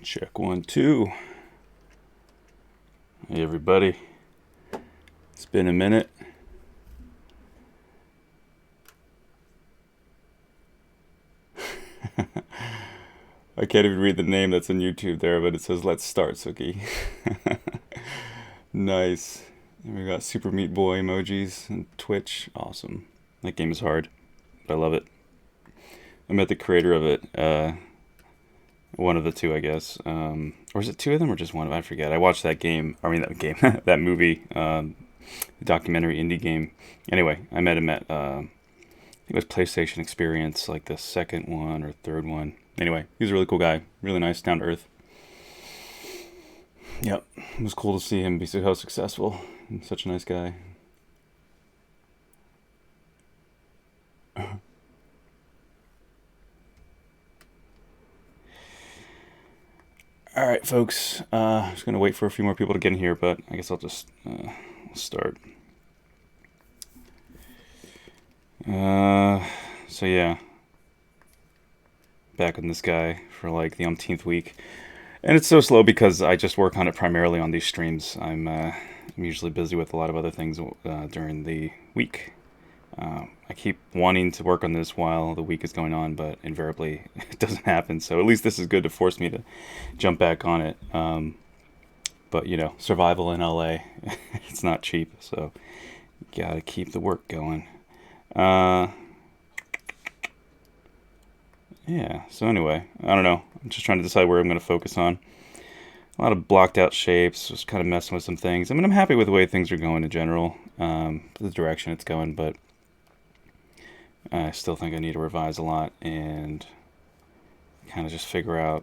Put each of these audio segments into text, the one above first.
Check 1, 2. Hey everybody, it's been a minute. I can't even read the name that's on YouTube there, but it says "Let's start, Suki." Nice. And we got Super Meat Boy emojis and Twitch. Awesome. That game is hard, but I love it. I met the creator of it. One of the two, I guess. Or is it two of them or just one? I forget. I watched that game. I mean, that game, that movie, documentary indie game. Anyway, I met him at, I think it was PlayStation Experience, like the second one or third one. Anyway, he's a really cool guy. Really nice, down to earth. Yep. It was cool to see him be so successful. He's such a nice guy. All right, folks. Just gonna wait for a few more people to get in here, but I guess I'll just start. So yeah, back on this guy for like the umpteenth week, and it's so slow because I just work on it primarily on these streams. I'm usually busy with a lot of other things during the week. I keep wanting to work on this while the week is going on, but invariably it doesn't happen. So at least this is good to force me to jump back on it. But you know, survival in LA, it's not cheap, so you gotta keep the work going. Yeah, so anyway, I don't know. I'm just trying to decide where I'm going to focus on. A lot of blocked out shapes, just kind of messing with some things. I mean, I'm happy with the way things are going in general, the direction it's going, but I still think I need to revise a lot and kind of just figure out,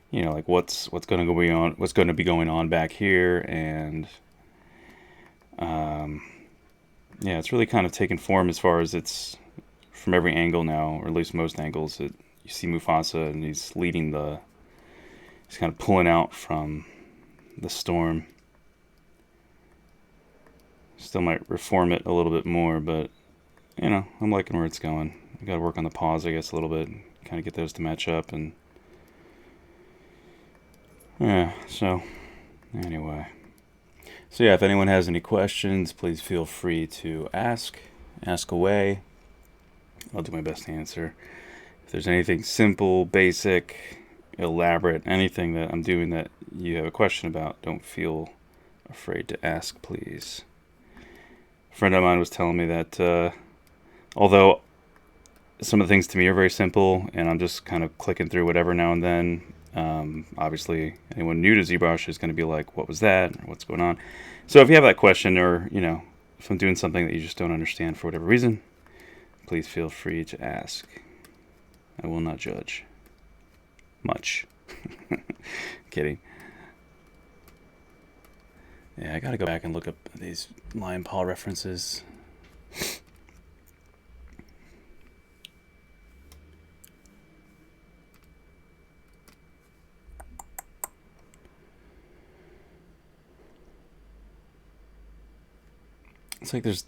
you know, like what's going to go on, what's going to be going on back here, and yeah, it's really kind of taken form as far as it's from every angle now, or at least most angles. You see Mufasa, and he's kind of pulling out from the storm. Still might reform it a little bit more, but you know, I'm liking where it's going. I got to work on the paws, I guess, a little bit, kind of get those to match up, and yeah. So anyway, so yeah, if anyone has any questions, please feel free to ask away. I'll do my best to answer. If there's anything simple, basic, elaborate, anything that I'm doing that you have a question about, don't feel afraid to ask, please. A friend of mine was telling me that although some of the things to me are very simple and I'm just kind of clicking through whatever now and then, obviously anyone new to ZBrush is going to be like, what was that? Or what's going on? So if you have that question, or you know, if I'm doing something that you just don't understand for whatever reason, please feel free to ask. I will not judge. Much. Kidding. Yeah, I gotta go back and look up these Lion Paw references. It's like there's,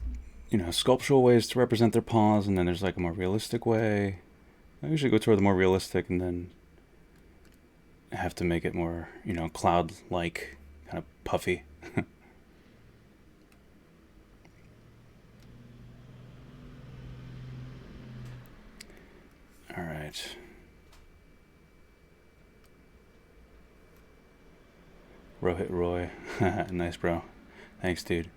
you know, sculptural ways to represent their paws, and then there's like a more realistic way. I usually go toward the more realistic, and then I have to make it more, you know, cloud-like, kind of puffy. All right. Rohit Roy. Nice, bro. Thanks, dude.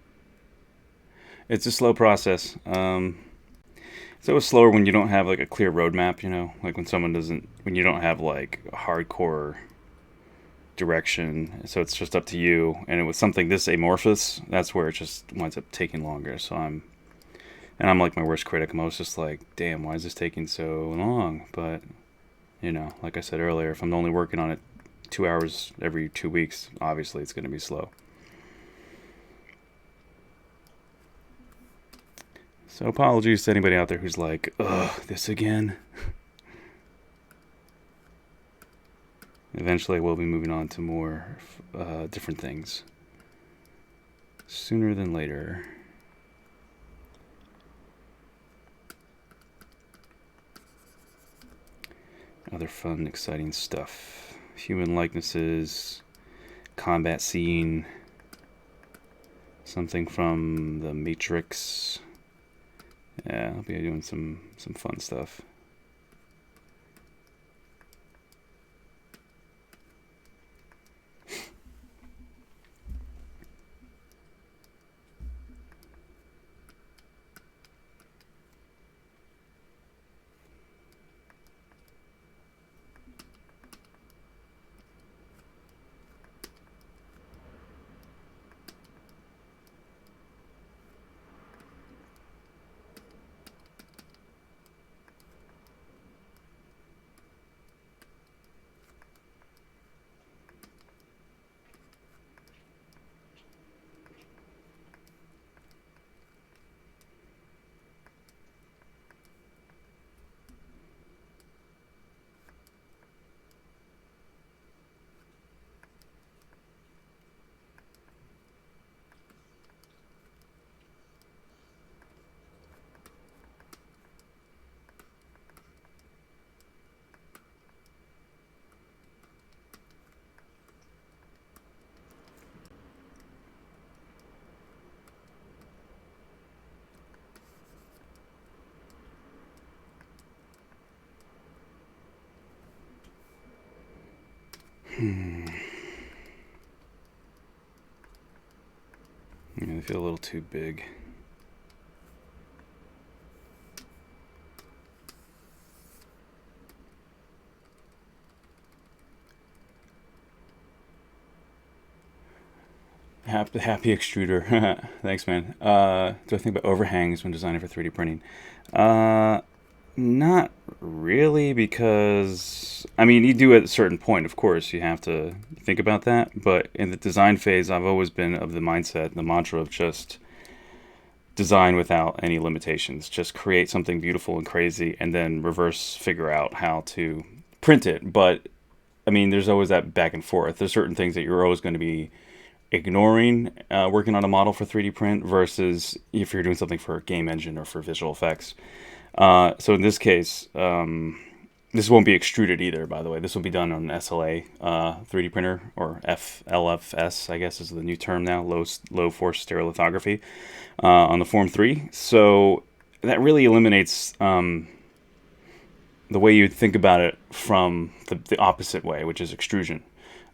It's a slow process. It's always slower when you don't have like a clear roadmap, you know, like when you don't have like a hardcore direction, so it's just up to you. And with something this amorphous, that's where it just winds up taking longer. So I'm like my worst critic. I'm always just like, damn, why is this taking so long? But you know, like I said earlier, if I'm only working on it 2 hours every 2 weeks, obviously it's going to be slow. So apologies to anybody out there who's like, ugh, this again. Eventually we'll be moving on to more different things. Sooner than later. Other fun, exciting stuff. human likenesses, combat scene, something from the Matrix. Yeah, I'll be doing some fun stuff. Yeah, they feel a little too big. Happy extruder. Thanks, man. Do I think about overhangs when designing for 3D printing? Not really, because I mean, you do at a certain point, of course, you have to think about that. But in the design phase, I've always been of the mindset, the mantra of just design without any limitations. Just create something beautiful and crazy, and then reverse figure out how to print it. But I mean, there's always that back and forth. There's certain things that you're always going to be ignoring working on a model for 3D print versus if you're doing something for a game engine or for visual effects. So in this case, this won't be extruded either, by the way. This will be done on an SLA 3D printer, or FLFS, I guess is the new term now, low force stereolithography, on the Form 3. So that really eliminates the way you think about it from the opposite way, which is extrusion.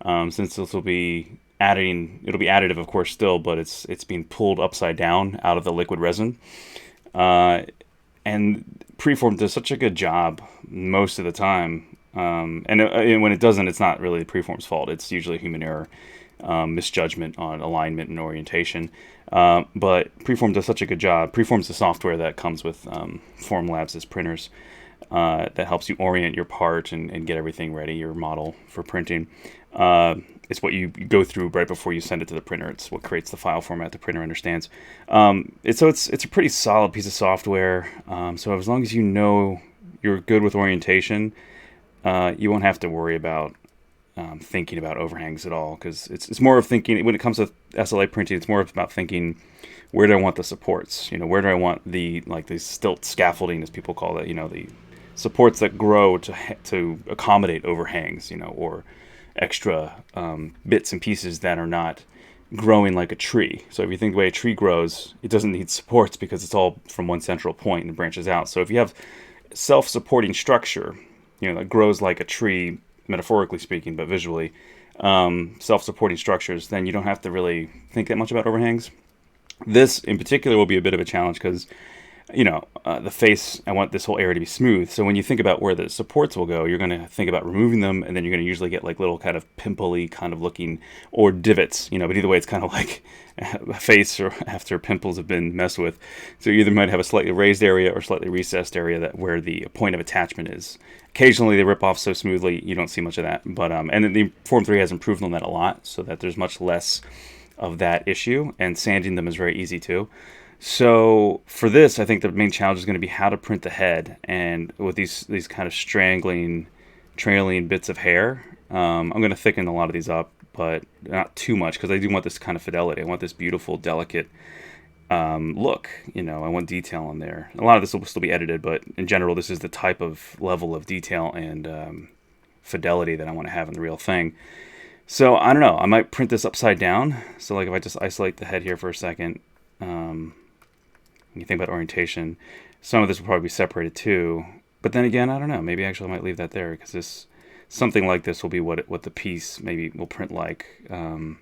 Since this will be it'll be additive, of course, still, but it's being pulled upside down out of the liquid resin. And preform does such a good job most of the time. And when it doesn't, it's not really the preform's fault. It's usually human error, misjudgment on alignment and orientation. But preform does such a good job. Preform's the software that comes with Formlabs' printers that helps you orient your part and get everything ready, your model for printing. It's what you go through right before you send it to the printer. It's what creates the file format the printer understands. It's a pretty solid piece of software. So as long as you know you're good with orientation, you won't have to worry about thinking about overhangs at all, because it's more of thinking, when it comes to SLA printing, it's more about thinking, where do I want the supports? Where do I want the stilt scaffolding, as people call it, the supports that grow to accommodate overhangs, or extra bits and pieces that are not growing like a tree. So if you think the way a tree grows, it doesn't need supports because it's all from one central point and branches out. So if you have self-supporting structure, that grows like a tree, metaphorically speaking, but visually, self-supporting structures, then you don't have to really think that much about overhangs. This in particular will be a bit of a challenge because the face, I want this whole area to be smooth. So when you think about where the supports will go, you're going to think about removing them, and then you're going to usually get like little kind of pimply kind of looking, or divots, but either way, it's kind of like a face or after pimples have been messed with. So you either might have a slightly raised area or slightly recessed area where the point of attachment is. Occasionally they rip off so smoothly you don't see much of that. But and the Form 3 has improved on that a lot, so that there's much less of that issue, and sanding them is very easy too. So for this, I think the main challenge is going to be how to print the head, and with these kind of trailing bits of hair. I'm going to thicken a lot of these up, but not too much, because I do want this kind of fidelity. I want this beautiful, delicate look. I want detail on there. A lot of this will still be edited, but in general, this is the type of level of detail and fidelity that I want to have in the real thing. So I don't know. I might print this upside down. So like if I just isolate the head here for a second, you think about orientation, some of this will probably be separated too. But then again, I don't know. Maybe actually I might leave that there because this something like this will be what the piece maybe will print like. And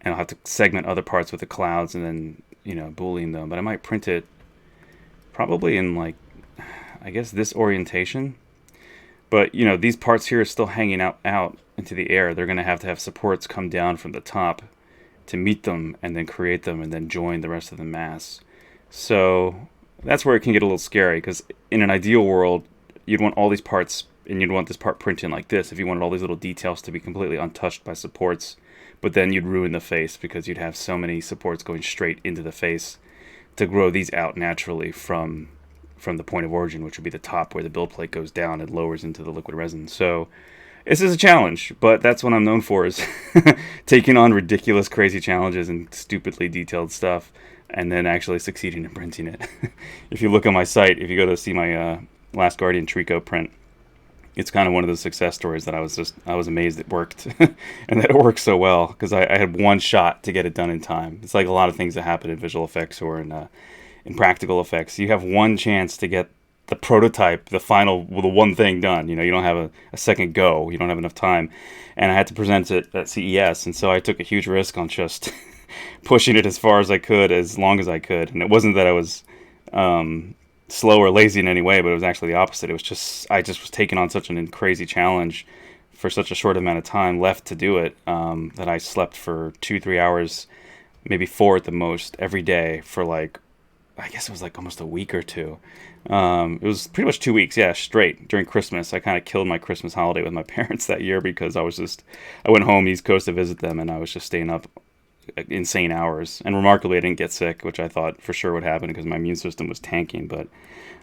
I'll have to segment other parts with the clouds and then, you know, Boolean them. But I might print it probably in like, I guess this orientation. But, you know, these parts here are still hanging out into the air. They're going to have supports come down from the top to meet them and then create them and then join the rest of the mass. So that's where it can get a little scary, because in an ideal world, you'd want all these parts, and you'd want this part printed like this if you wanted all these little details to be completely untouched by supports. But then you'd ruin the face because you'd have so many supports going straight into the face to grow these out naturally from the point of origin, which would be the top where the build plate goes down and lowers into the liquid resin. So this is a challenge, but that's what I'm known for, is taking on ridiculous, crazy challenges and stupidly detailed stuff, and then actually succeeding in printing it. If you look on my site, if you go to see my Last Guardian Trico print, it's kind of one of those success stories that I was amazed it worked, and that it worked so well, because I had one shot to get it done in time. It's like a lot of things that happen in visual effects or in practical effects. You have one chance to get the prototype, the one thing done. You know, you don't have a second go. You don't have enough time. And I had to present it at CES, and so I took a huge risk on just pushing it as far as I could, as long as I could. And it wasn't that I was slow or lazy in any way, but it was actually the opposite. It was just, I just was taking on such a crazy challenge for such a short amount of time left to do it, that I slept for 2-3 hours, maybe 4 at the most, every day for like, I guess it was like almost a week or two. It was pretty much 2 weeks, yeah, straight during Christmas. I kind of killed my Christmas holiday with my parents that year because I went home East Coast to visit them, and I was just staying up insane hours. And remarkably, I didn't get sick, which I thought for sure would happen because my immune system was tanking. But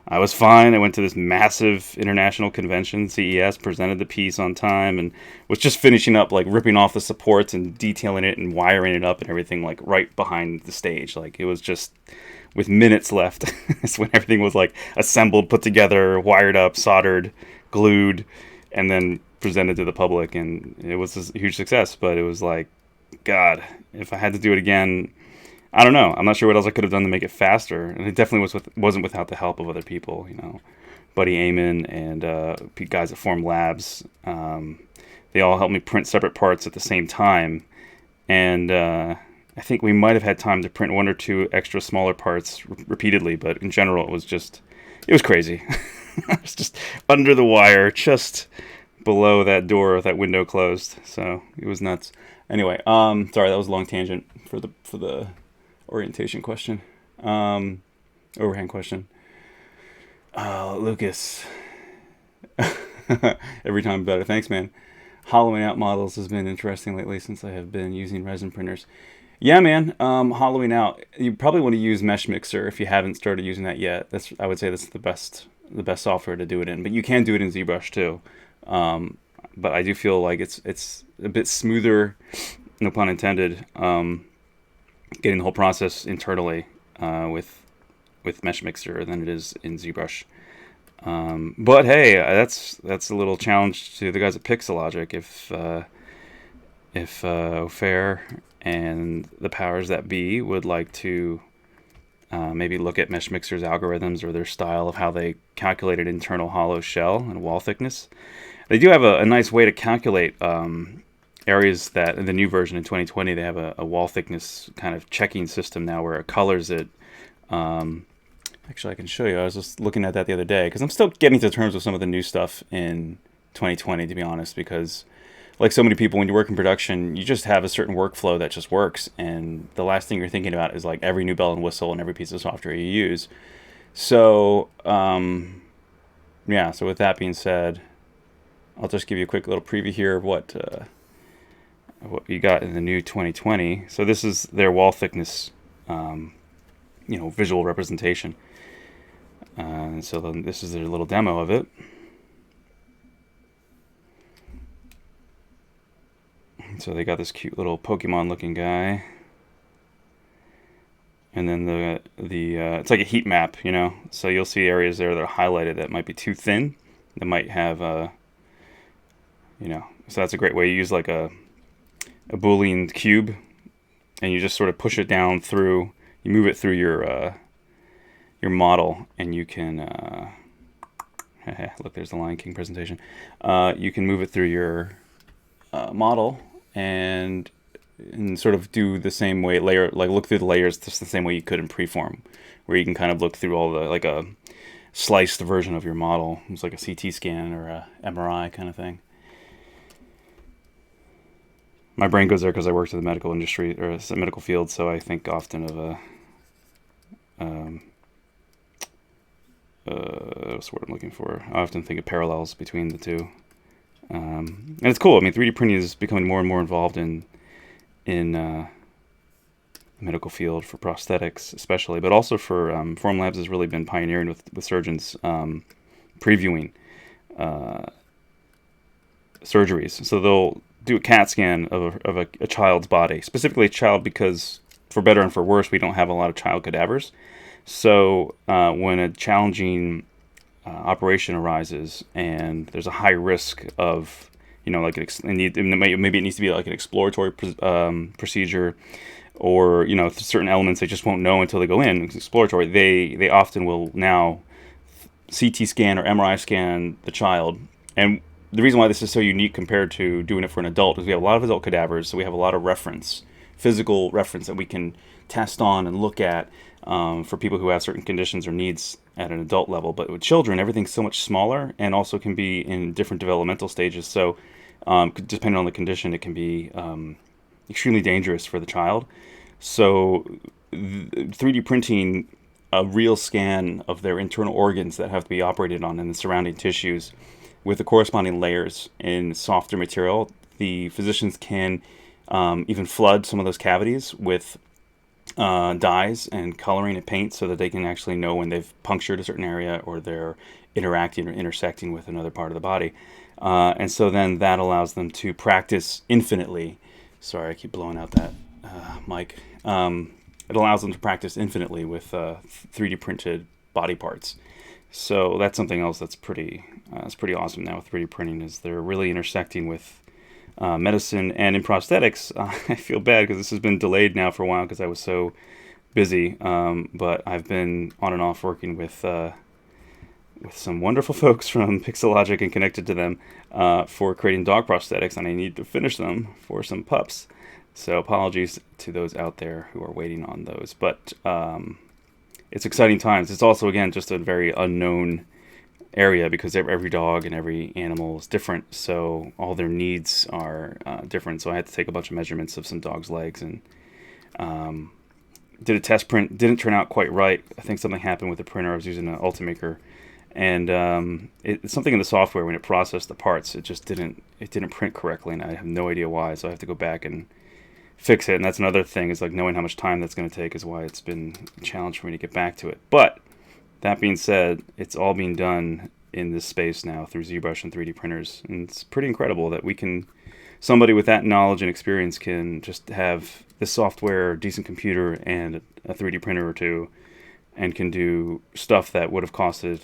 I was fine. I went to this massive international convention, CES, presented the piece on time, and was just finishing up, like ripping off the supports and detailing it and wiring it up and everything, like right behind the stage. Like it was just with minutes left. It's when everything was like assembled, put together, wired up, soldered, glued, and then presented to the public. And it was a huge success. But it was like, God, if I had to do it again, I don't know. I'm not sure what else I could have done to make it faster. And it definitely wasn't without the help of other people, you know, Buddy Eamon and guys at Form Labs. They all helped me print separate parts at the same time. And I think we might have had time to print 1 or 2 extra smaller parts repeatedly, but in general, it was crazy. I was just under the wire, just below that door, that window closed. So it was nuts. Anyway, sorry, that was a long tangent for the orientation question, overhang question. Lucas, every time better. Thanks, man. Hollowing out models has been interesting lately since I have been using resin printers. Yeah, man. Hollowing out. You probably want to use Mesh Mixer if you haven't started using that yet. I would say that's the best software to do it in. But you can do it in ZBrush too. But I do feel like it's a bit smoother, no pun intended, getting the whole process internally with Mesh Mixer than it is in ZBrush. But hey, that's a little challenge to the guys at Pixelogic. If Ofair and the powers that be would like to maybe look at Mesh Mixer's algorithms or their style of how they calculated internal hollow shell and wall thickness. They do have a nice way to calculate areas that in the new version in 2020 they have a wall thickness kind of checking system now where it colors it. Actually, I can show you. I was just looking at that the other day because I'm still getting to terms with some of the new stuff in 2020, to be honest, because like so many people, when you work in production, you just have a certain workflow that just works, and the last thing you're thinking about is like every new bell and whistle and every piece of software you use. So yeah, so with that being said, I'll just give you a quick little preview here of what you got in the new 2020. So this is their wall thickness, visual representation. So then this is their little demo of it. So they got this cute little Pokemon looking guy. And then the it's like a heat map, you know. So you'll see areas there that are highlighted that might be too thin, that might have you know. So that's a great way. You use like a Boolean cube, and you just sort of push it down through. You move it through your model, and you can look. There's the Lion King presentation. You can move it through your model and sort of do the same way, look through the layers just the same way you could in Preform, where you can kind of look through all the, like a sliced version of your model. It's like a CT scan or a MRI kind of thing. My brain goes there because I worked in the medical industry or the medical field, so I think often of what's the word I'm looking for? I often think of parallels between the two. And it's cool. I mean, 3D printing is becoming more and more involved in the medical field for prosthetics, especially, but also for Formlabs has really been pioneering with surgeons previewing surgeries. So they'll do a CAT scan of a child's body, specifically a child, because for better and for worse, we don't have a lot of child cadavers. So when a challenging operation arises and there's a high risk of, you know, like maybe it needs to be like an exploratory procedure, or, you know, certain elements they just won't know until they go in. It's exploratory. They often will now CT scan or MRI scan the child. And the reason why this is so unique compared to doing it for an adult is we have a lot of adult cadavers, so we have a lot of physical reference that we can test on and look at for people who have certain conditions or needs at an adult level. But with children, everything's so much smaller and also can be in different developmental stages. So depending on the condition, it can be extremely dangerous for the child. So 3D printing a real scan of their internal organs that have to be operated on and the surrounding tissues with the corresponding layers in softer material, the physicians can even flood some of those cavities with dyes and coloring and paint so that they can actually know when they've punctured a certain area or they're interacting or intersecting with another part of the body. And so then that allows them to practice infinitely. Sorry, I keep blowing out that mic. It allows them to practice infinitely with 3D printed body parts. So that's something else that's pretty awesome now with 3D printing, is they're really intersecting with medicine. And in prosthetics, I feel bad because this has been delayed now for a while because I was so busy. But I've been on and off working with some wonderful folks from Pixelogic and connected to them for creating dog prosthetics, and I need to finish them for some pups. So apologies to those out there who are waiting on those. But it's exciting times. It's also, again, just a very unknown area because every dog and every animal is different. So all their needs are different. So I had to take a bunch of measurements of some dogs' legs and did a test print. Didn't turn out quite right. I think something happened with the printer. I was using an Ultimaker. And it's something in the software when it processed the parts. It just didn't print correctly, and I have no idea why. So I have to go back and fix it. And that's another thing, is like knowing how much time that's going to take is why it's been a challenge for me to get back to it. But that being said, it's all being done in this space now through ZBrush and 3D printers, and it's pretty incredible that somebody with that knowledge and experience can just have this software, decent computer, and a 3D printer or two, and can do stuff that would have costed,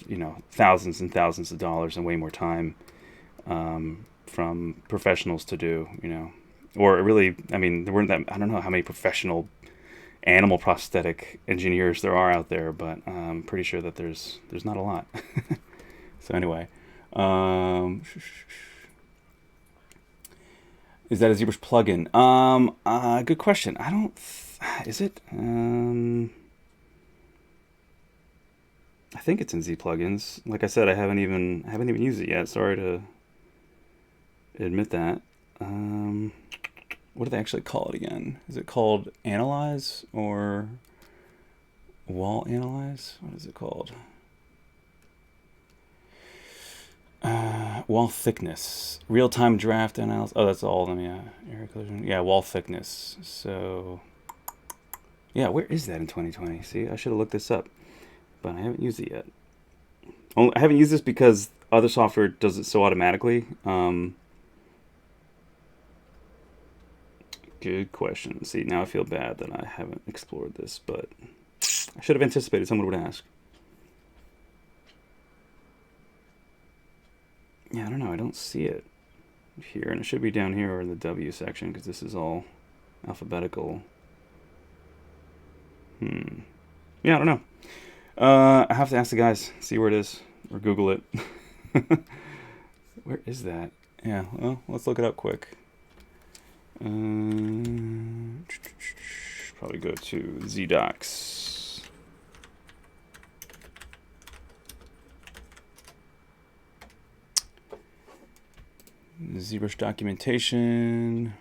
thousands and thousands of dollars and way more time from professionals to do, Or really, I mean, there weren't I don't know how many professional animal prosthetic engineers there are out there, but I'm pretty sure that there's not a lot. So anyway, is that a ZBrush plugin? Good question. Is it? I think it's in Z plugins. Like I said, I haven't even used it yet. Sorry to admit that. What do they actually call it again? Is it called Analyze or Wall Analyze? What is it called? Wall thickness, real-time draft analysis. Oh, that's all of them. Yeah, area collision. Yeah, wall thickness. So, yeah, where is that in 2020? See, I should have looked this up, but I haven't used it yet. I haven't used this because other software does it so automatically. Good question. See, now I feel bad that I haven't explored this, but I should have anticipated someone would ask. Yeah, I don't know. I don't see it. here, and it should be down here or in the W section because this is all alphabetical. Yeah, I don't know. I have to ask the guys, see where it is, or Google it. Where is that? Yeah, well, let's look it up quick. Probably go to ZDocs. ZBrush documentation.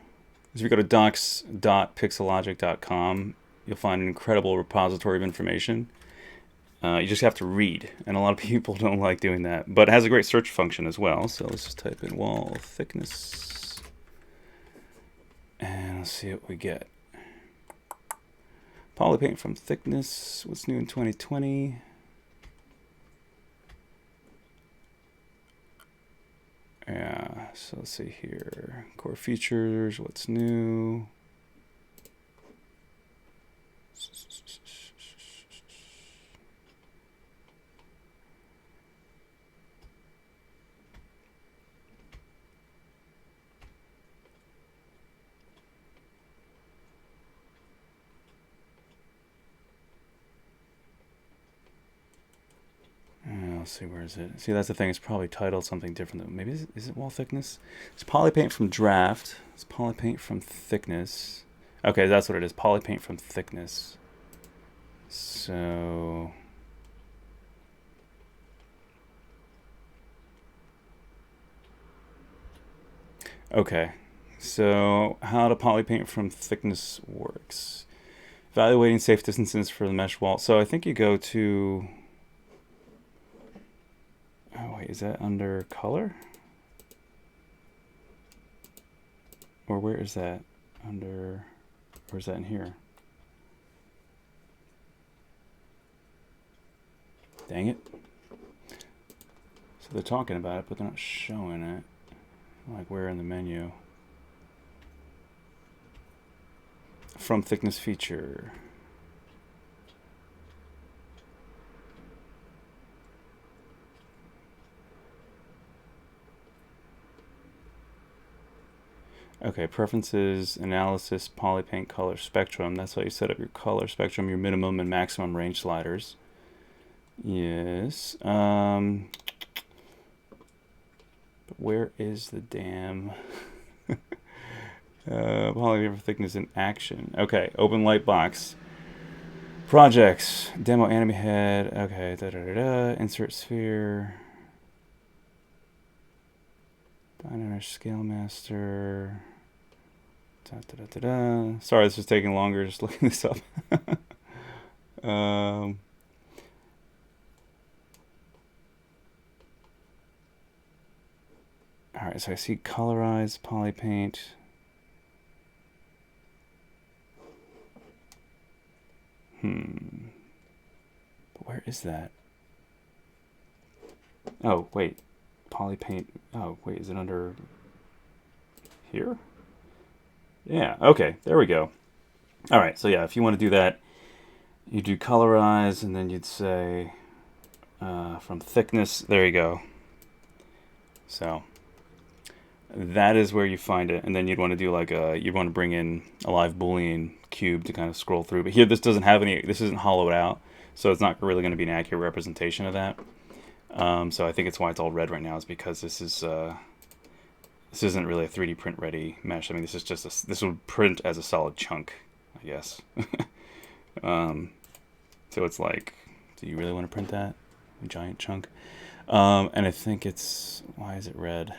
So if you go to docs.pixelogic.com, you'll find an incredible repository of information. You just have to read, and a lot of people don't like doing that. But it has a great search function as well. So let's just type in wall thickness, and let's see what we get. Polypaint from thickness. What's new in 2020? Yeah, so let's see here. Core features, what's new? Let's see, where is it? See, that's the thing. It's probably titled something different. Than, maybe is it wall thickness? It's Polypaint from draft. It's Polypaint from thickness. Okay, that's what it is. Polypaint from thickness. So okay, so how to polypaint from thickness works. Evaluating safe distances for the mesh wall. So I think you go to. Oh, wait, is that under color? Or where is that? Under, or is that in here? Dang it. So they're talking about it, but they're not showing it. Like where in the menu? From thickness feature. Okay, preferences, analysis, polypaint color spectrum. That's how you set up your color spectrum, your minimum and maximum range sliders. Yes. But where is the damn polypaint thickness in action? Okay, open light box. Projects, demo anime head. Okay, insert sphere. Dynamic scale master. Sorry, this is taking longer just looking this up. All right, so I see colorized polypaint. But where is that? Oh, wait. Polypaint. Oh, wait, is it under here? Yeah, okay, there we go. All right, so yeah, if you want to do that, you do colorize, and then you'd say from thickness. There you go. So that is where you find it, and then you'd want to do like you'd want to bring in a live Boolean cube to kind of scroll through. But here, this doesn't have any. This isn't hollowed out, so it's not really going to be an accurate representation of that. So I think it's why it's all red right now, is because this isn't really a 3D print ready mesh. I mean, this is just this would print as a solid chunk, I guess. So it's like, do you really want to print that? A giant chunk? And I think it's, why is it red?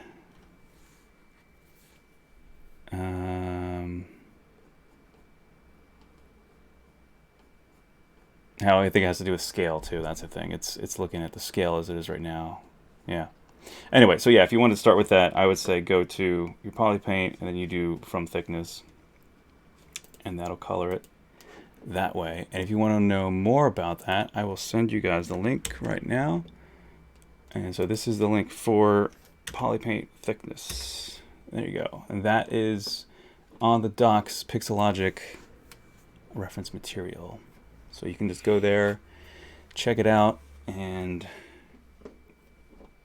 How I think it has to do with scale too. That's the thing. It's looking at the scale as it is right now. Yeah. Anyway, so yeah, if you want to start with that, I would say go to your polypaint, and then you do from thickness, and that'll color it that way. And if you want to know more about that, I will send you guys the link right now. And so this is the link for polypaint thickness. There you go. And that is on the docs Pixelogic reference material. So you can just go there, check it out, and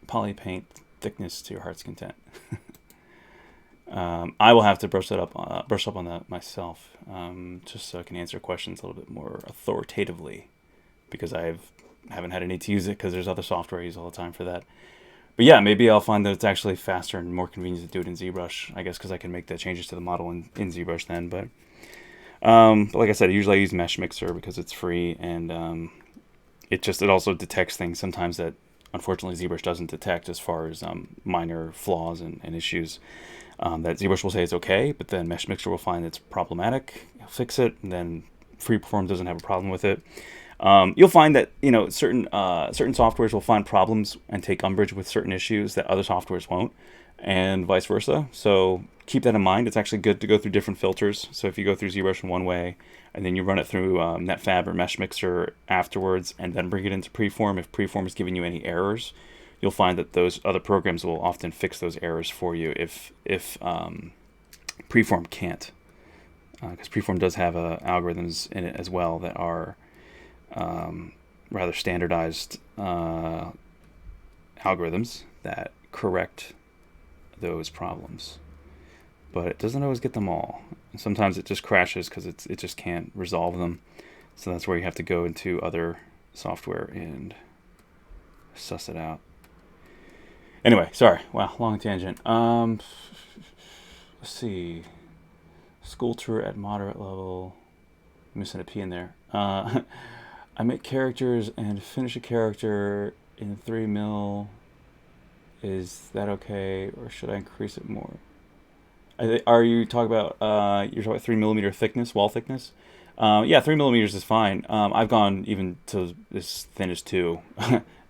polypaint thickness to your heart's content. I will have to brush up on that myself, just so I can answer questions a little bit more authoritatively, because haven't had a need to use it because there's other software I use all the time for that. But yeah, maybe I'll find that it's actually faster and more convenient to do it in ZBrush, I guess, because I can make the changes to the model in ZBrush then. But like I said, usually I use Mesh Mixer because it's free, and it also detects things sometimes that unfortunately ZBrush doesn't detect, as far as minor flaws and issues that ZBrush will say is okay, but then Mesh Mixer will find it's problematic, fix it, and then Freeform doesn't have a problem with it. You'll find that certain softwares will find problems and take umbrage with certain issues that other softwares won't, and vice versa. So keep that in mind. It's actually good to go through different filters. So if you go through ZBrush in one way, and then you run it through NetFab or Mesh Mixer afterwards, and then bring it into Preform, if Preform is giving you any errors, you'll find that those other programs will often fix those errors for you if Preform can't, because Preform does have algorithms in it as well that are rather standardized algorithms that correct those problems, but it doesn't always get them all. Sometimes it just crashes because it just can't resolve them, so that's where you have to go into other software and suss it out. Anyway, sorry, wow, long tangent. Let's see, Sculptor at moderate level, I'm missing a P in there. I make characters and finish a character in 3 mil. Is that okay, or should I increase it more? Are you talking about you're talking about 3mm thickness, wall thickness? Yeah, 3mm is fine. I've gone even to as thin as 2,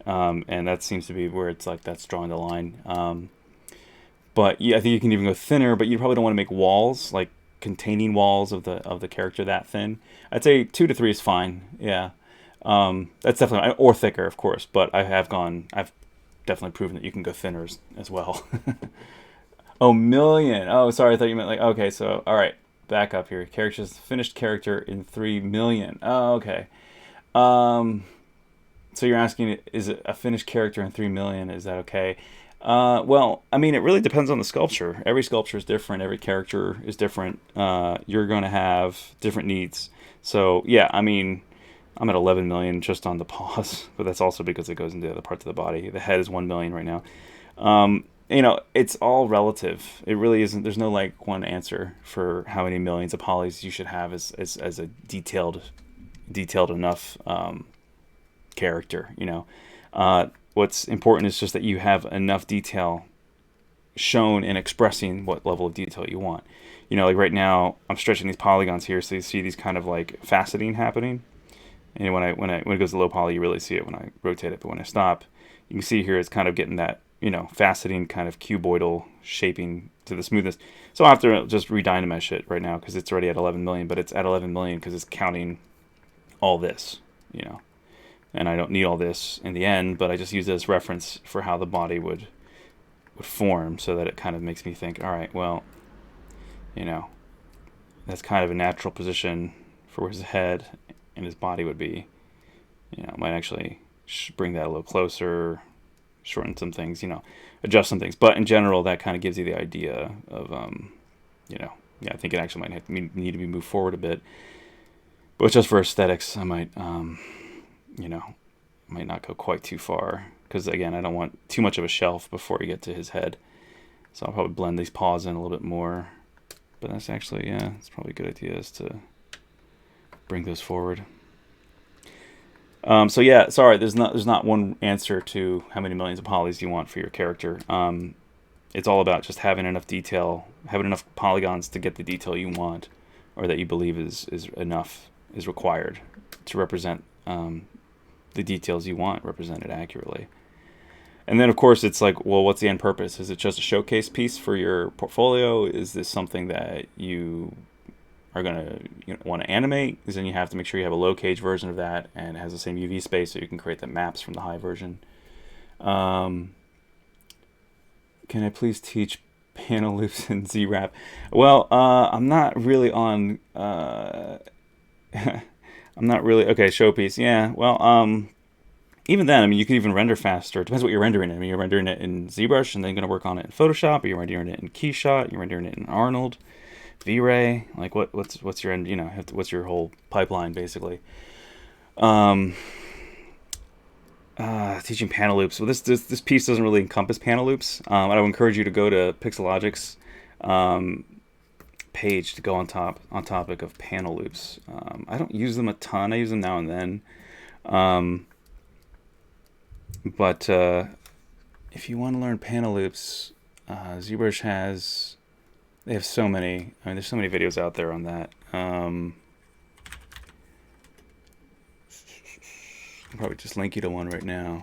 and that seems to be where it's like that's drawing the line. But yeah, I think you can even go thinner, but you probably don't want to make walls, like containing walls of the character, that thin. I'd say 2 to 3 is fine. Yeah. That's definitely, or thicker, of course, but I've definitely proven that you can go thinner as well. Oh, million. Oh, sorry, I thought you meant like, okay, so, all right, back up here. Finished character in 3 million. Oh, okay. So you're asking, is it a finished character in 3 million? Is that okay? Well, I mean, it really depends on the sculpture. Every sculpture is different. Every character is different. You're going to have different needs. So, yeah, I mean, I'm at 11 million just on the paws, but that's also because it goes into the other parts of the body. The head is 1 million right now. It's all relative. It really isn't. There's no like one answer for how many millions of polys you should have as a detailed enough character. What's important is just that you have enough detail shown in expressing what level of detail you want. Like right now, I'm stretching these polygons here, so you see these kind of like faceting happening. And when it goes to low poly, you really see it when I rotate it. But when I stop, you can see here it's kind of getting that, faceting kind of cuboidal shaping to the smoothness. So I have to just redynamesh it right now because it's already at 11 million, but it's at 11 million because it's counting all this, And I don't need all this in the end, but I just use it as reference for how the body would form, so that it kind of makes me think, all right, well, that's kind of a natural position for where his head and his body would be. Might actually bring that a little closer, shorten some things, adjust some things. But in general, that kind of gives you the idea of, I think it actually might need to be moved forward a bit. But just for aesthetics, I might, might not go quite too far. Because, again, I don't want too much of a shelf before you get to his head. So I'll probably blend these paws in a little bit more. But that's actually, it's probably a good idea is to bring those forward. So yeah, sorry, there's not one answer to how many millions of polys you want for your character. It's all about just having enough detail, having enough polygons to get the detail you want, or that you believe is required to represent the details you want represented accurately. And then, of course, it's like, well, what's the end purpose? Is it just a showcase piece for your portfolio? Is this something that you are going to want to animate? Because then you have to make sure you have a low cage version of that and it has the same UV space so you can create the maps from the high version. Can I please teach panel loops in ZWrap? Well, I'm not really on... I'm not really... Okay, showpiece. Yeah, well, even then, I mean, you can even render faster. It depends what you're rendering. I mean, you're rendering it in ZBrush and then going to work on it in Photoshop, or you're rendering it in Keyshot, you're rendering it in Arnold, V-Ray. Like, what's your end? You know, what's your whole pipeline basically? Teaching panel loops. So this piece doesn't really encompass panel loops. I would encourage you to go to Pixelogic's page to go on topic of panel loops. I don't use them a ton. I use them now and then. But if you want to learn panel loops, ZBrush they have so many. I mean, there's so many videos out there on that. I'll probably just link you to one right now,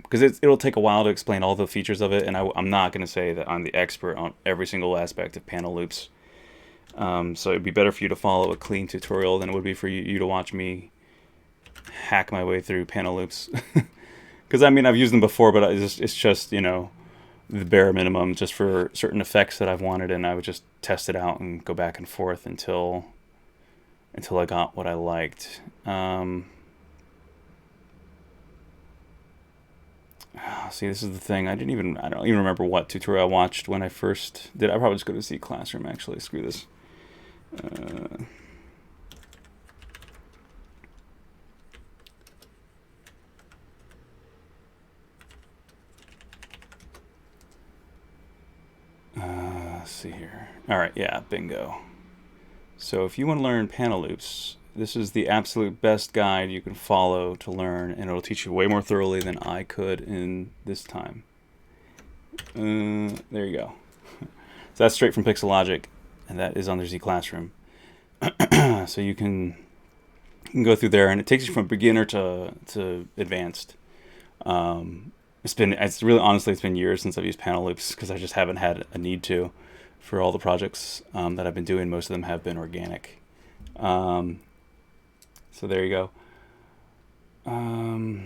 because it'll take a while to explain all the features of it, and I'm not going to say that I'm the expert on every single aspect of panel loops. So it'd be better for you to follow a clean tutorial than it would be for you to watch me hack my way through panel loops. Because I mean, I've used them before, but it's just, you know, the bare minimum just for certain effects that I've wanted, and I would just test it out and go back and forth until I got what I liked. See, this is the thing. I don't even remember what tutorial I watched when I first did. I probably just go to Z Classroom, actually. Screw this. Let's see here. All right, yeah, bingo. So if you want to learn panel loops, this is the absolute best guide you can follow to learn, and it'll teach you way more thoroughly than I could in this time. There you go. So that's straight from Pixelogic, and that is on their Z Classroom. So you can go through there, and it takes you from beginner to advanced. It's really, honestly, it's been years since I've used panel loops because I just haven't had a need to for all the projects that I've been doing. Most of them have been organic. So there you go. Yeah.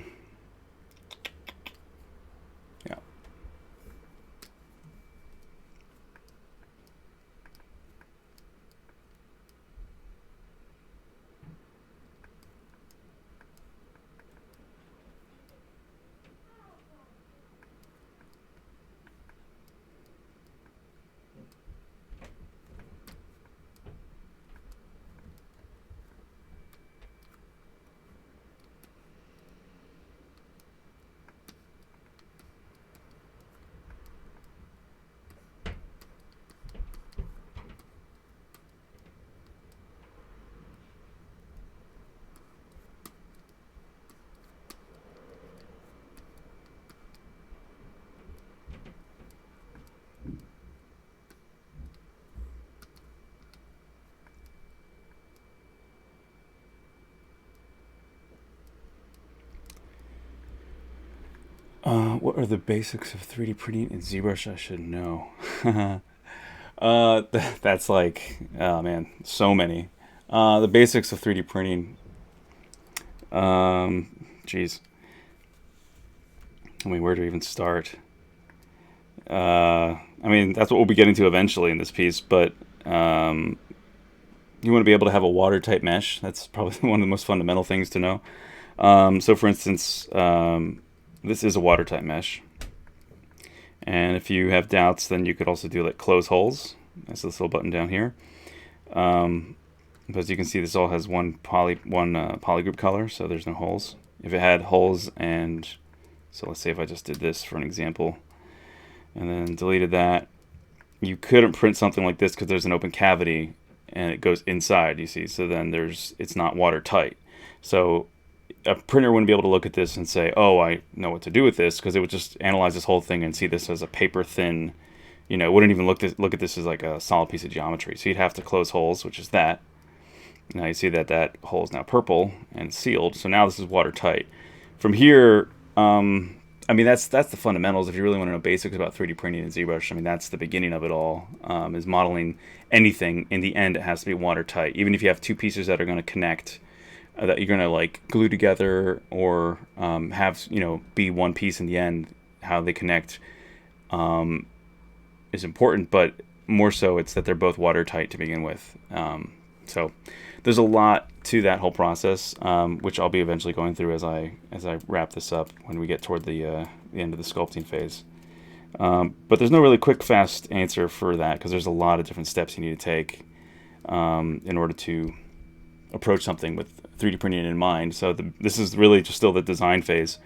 What are the basics of 3D printing in ZBrush? I should know. That's like, oh man, so many. The basics of 3D printing. Geez. I mean, where to even start? I mean, that's what we'll be getting to eventually in this piece, but you want to be able to have a watertight mesh. That's probably one of the most fundamental things to know. So for instance, this is a watertight mesh. And if you have doubts, then you could also do like close holes. That's this little button down here. But as you can see, this all has one polygroup color, so there's no holes. If it had holes, and so let's say if I just did this for an example, and then deleted that, you couldn't print something like this because there's an open cavity and it goes inside, you see. So then it's not watertight. So a printer wouldn't be able to look at this and say, oh, I know what to do with this, because it would just analyze this whole thing and see this as a paper thin, you know, it wouldn't even look at this as like a solid piece of geometry. So you'd have to close holes, which is that. Now you see that hole is now purple and sealed. So now this is watertight. From here, I mean, that's the fundamentals. If you really want to know basics about 3D printing in ZBrush, I mean, that's the beginning of it all, is modeling anything. In the end, it has to be watertight. Even if you have two pieces that are going to connect, that you're going to like glue together, or have, you know, be one piece in the end, how they connect is important, but more so it's that they're both watertight to begin with. So there's a lot to that whole process, which I'll be eventually going through as I wrap this up when we get toward the end of the sculpting phase. But there's no really quick, fast answer for that, because there's a lot of different steps you need to take in order to approach something with 3D printing in mind. So this is really just still the design phase.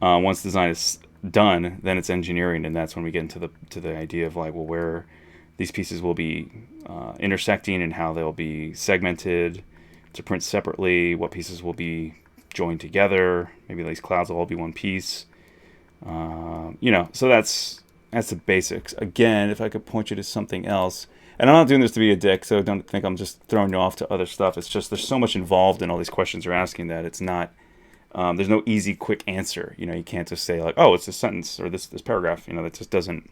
Once design is done, then it's engineering, and that's when we get into the idea of like, well, where these pieces will be intersecting and how they'll be segmented to print separately, what pieces will be joined together, maybe these clouds will all be one piece. So that's the basics. Again, if I could point you to something else, and I'm not doing this to be a dick, so don't think I'm just throwing you off to other stuff. It's just there's so much involved in all these questions you're asking that it's not, there's no easy, quick answer. You can't just say like, oh, it's this sentence or this paragraph. That just doesn't,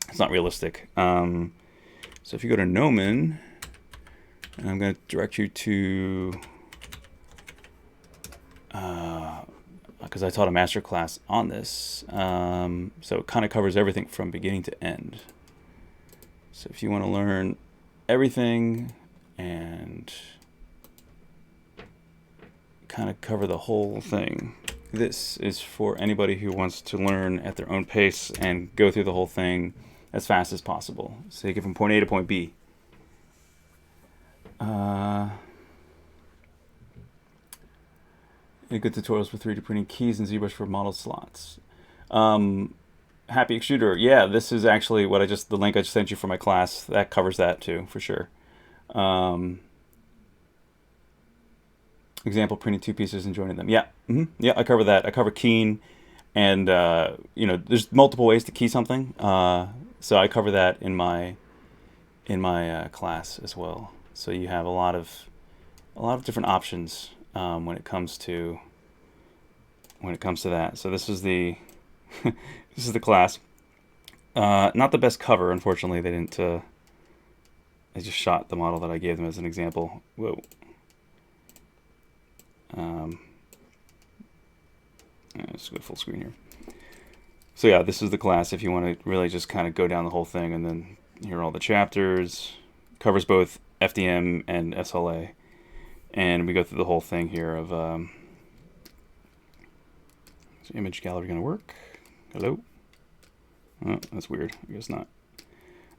it's not realistic. So if you go to Gnomon, and I'm going to direct you to, because I taught a master class on this, so it kind of covers everything from beginning to end. So if you want to learn everything and kind of cover the whole thing, this is for anybody who wants to learn at their own pace and go through the whole thing as fast as possible. So you get from point A to point B. Any good tutorials for 3D printing keys and ZBrush for model slots? Happy Extruder. Yeah, this is actually what the link I just sent you for my class. That covers that too, for sure. Example, printing 2 pieces and joining them. Yeah, yeah, I cover that. I cover keying, and there's multiple ways to key something. So I cover that in my class as well. So you have a lot of different options when it comes to that. So this is the this is the class. Not the best cover, unfortunately. They didn't. They just shot the model that I gave them as an example. Whoa. Let's go full screen here. So yeah, this is the class if you want to really just kind of go down the whole thing, and then here are all the chapters. Covers both FDM and SLA, and we go through the whole thing here of is image gallery going to work? Hello? Oh, that's weird. I guess not.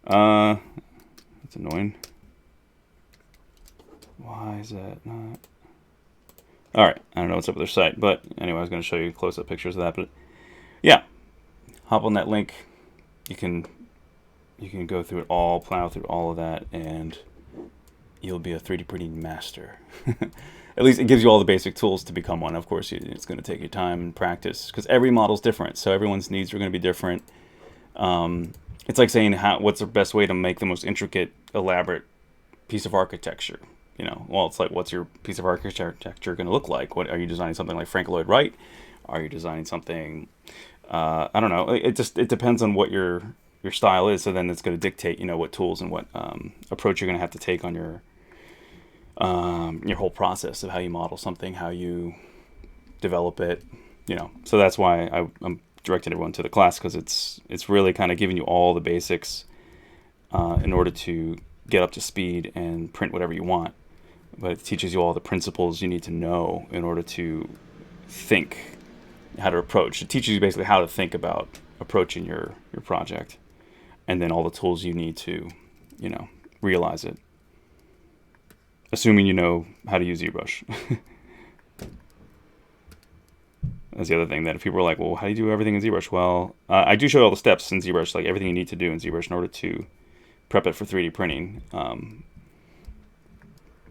That's annoying. Why is that not? All right, I don't know what's up with their site, but anyway, I was going to show you close-up pictures of that. But yeah, hop on that link. You can go through it all, plow through all of that, and you'll be a 3D printing master. At least it gives you all the basic tools to become one. Of course, it's going to take you time and practice, because every model's different, so everyone's needs are going to be different. It's like saying what's the best way to make the most intricate, elaborate piece of architecture. Well, it's like, what's your piece of architecture going to look like? What are you designing? Something like Frank Lloyd Wright? Are you designing something? I don't know. It depends on what your style is. So then it's going to dictate, what tools and what approach you're going to have to take on your whole process of how you model something, how you develop it. So that's why I'm directing everyone to the class, because it's really kind of giving you all the basics in order to get up to speed and print whatever you want. But it teaches you all the principles you need to know in order to think how to approach. It teaches you basically how to think about approaching your project, and then all the tools you need to, realize it. Assuming you know how to use ZBrush. That's the other thing, that if people are like, well, how do you do everything in ZBrush? Well, I do show all the steps in ZBrush, like everything you need to do in ZBrush in order to prep it for 3D printing.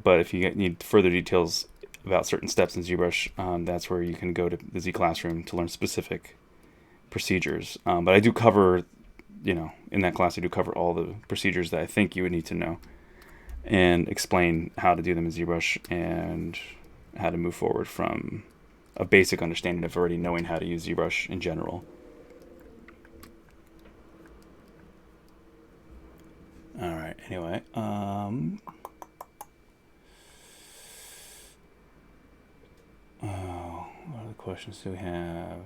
But if you need further details about certain steps in ZBrush, that's where you can go to the Z Classroom to learn specific procedures. But I do cover, in that class, I do cover all the procedures that I think you would need to know, and explain how to do them in ZBrush and how to move forward from a basic understanding of already knowing how to use ZBrush in general. All right, anyway. What other questions do we have?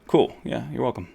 Cool. Yeah, you're welcome.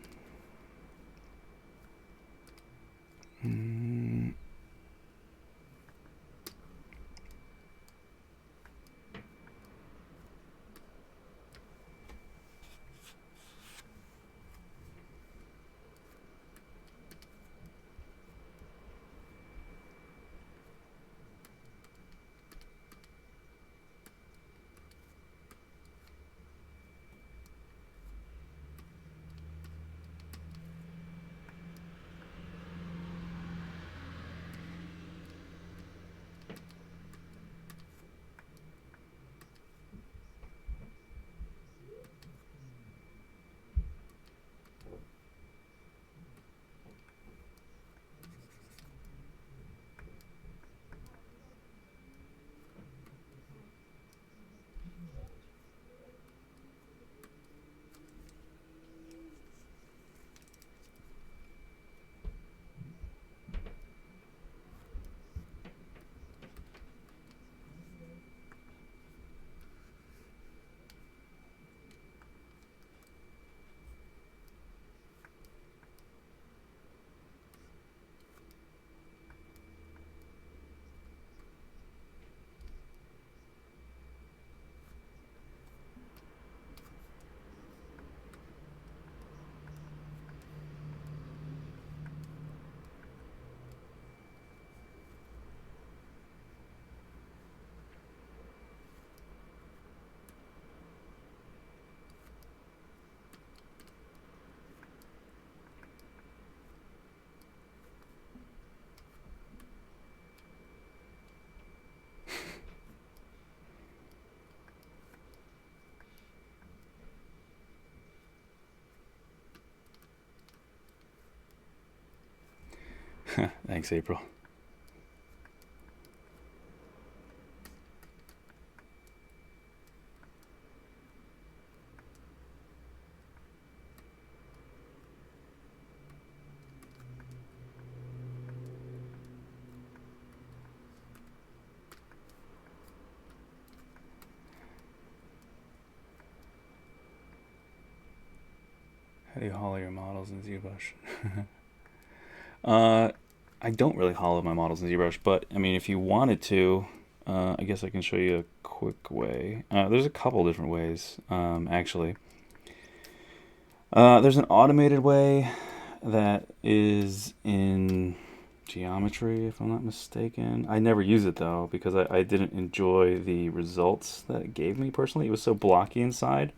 Thanks, April. How do you hollow your models in ZBrush? I don't really hollow my models in ZBrush, but I mean, if you wanted to, I guess I can show you a quick way. There's a couple different ways, actually. There's an automated way that is in geometry, if I'm not mistaken. I never use it though, because I didn't enjoy the results that it gave me personally. It was so blocky inside.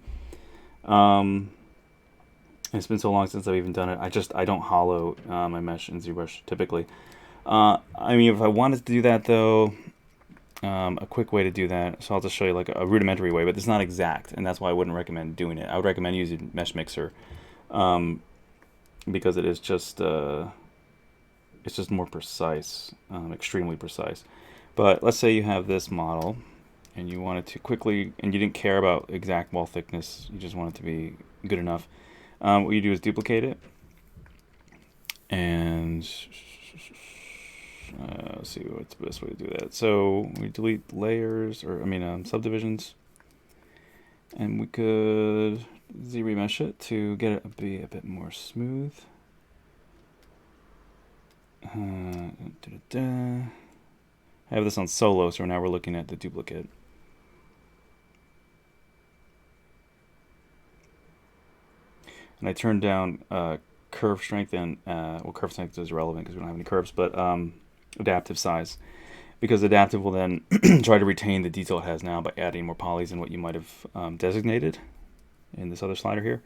It's been so long since I've even done it. I don't hollow my mesh in ZBrush typically. I mean, if I wanted to do that though, a quick way to do that, so I'll just show you like a rudimentary way, but it's not exact, and that's why I wouldn't recommend doing it. I would recommend using Mesh Mixer, because it's just more precise, extremely precise. But let's say you have this model, and you wanted to quickly, and you didn't care about exact wall thickness, you just want it to be good enough. What you do is duplicate it, and let's see what's the best way to do that. So we delete layers, or I mean subdivisions, and we could Z-remesh it to get it to be a bit more smooth. I have this on solo, so now we're looking at the duplicate. And I turned down curve strength and, well, curve strength is irrelevant because we don't have any curves, but adaptive size. Because adaptive will then try to retain the detail it has now by adding more polys than what you might have designated in this other slider here.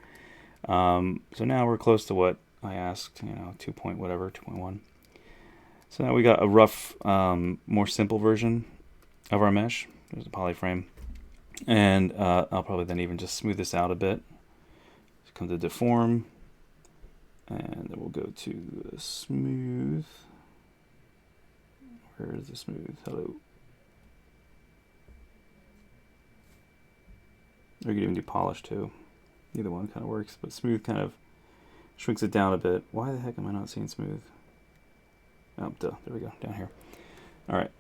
So now we're close to what I asked, 2 point whatever, 2.1. So now we got a rough, more simple version of our mesh. There's a poly frame. And I'll probably then even just smooth this out a bit. Come to deform, and then we'll go to smooth. Where is the smooth? Hello. Or you could even do polish too. Either one kind of works, but smooth kind of shrinks it down a bit. Why the heck am I not seeing smooth? Oh, duh. There we go, down here. All right,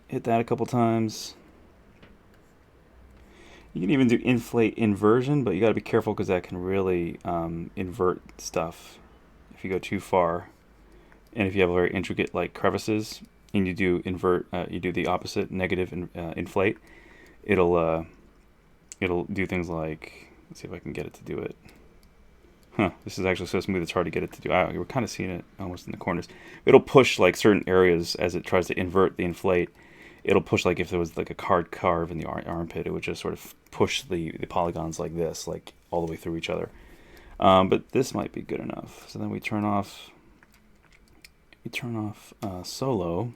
hit that a couple times. You can even do inflate inversion, but you got to be careful because that can really invert stuff if you go too far. And if you have very intricate like crevices and you do invert, you do the opposite, negative inflate, it'll do things like, let's see if I can get it to do it. This is actually so smooth it's hard to get it to do. We're kind of seeing it almost in the corners. It'll push like certain areas as it tries to invert the inflate. It'll push, like if there was like a carve in the armpit, it would just sort of push the polygons like this, like all the way through each other. But this might be good enough. So then we turn off solo.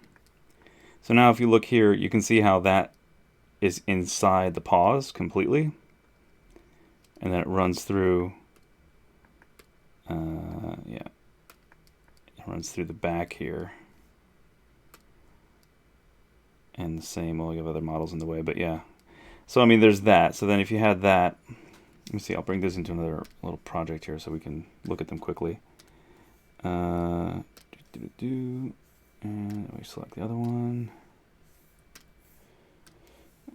So now if you look here, you can see how that is inside the pause completely. And then it runs through, it runs through the back here. And the same, well, you have other models in the way, but yeah. So, I mean, there's that. So then if you had that, let me see, I'll bring this into another little project here so we can look at them quickly. And we select the other one.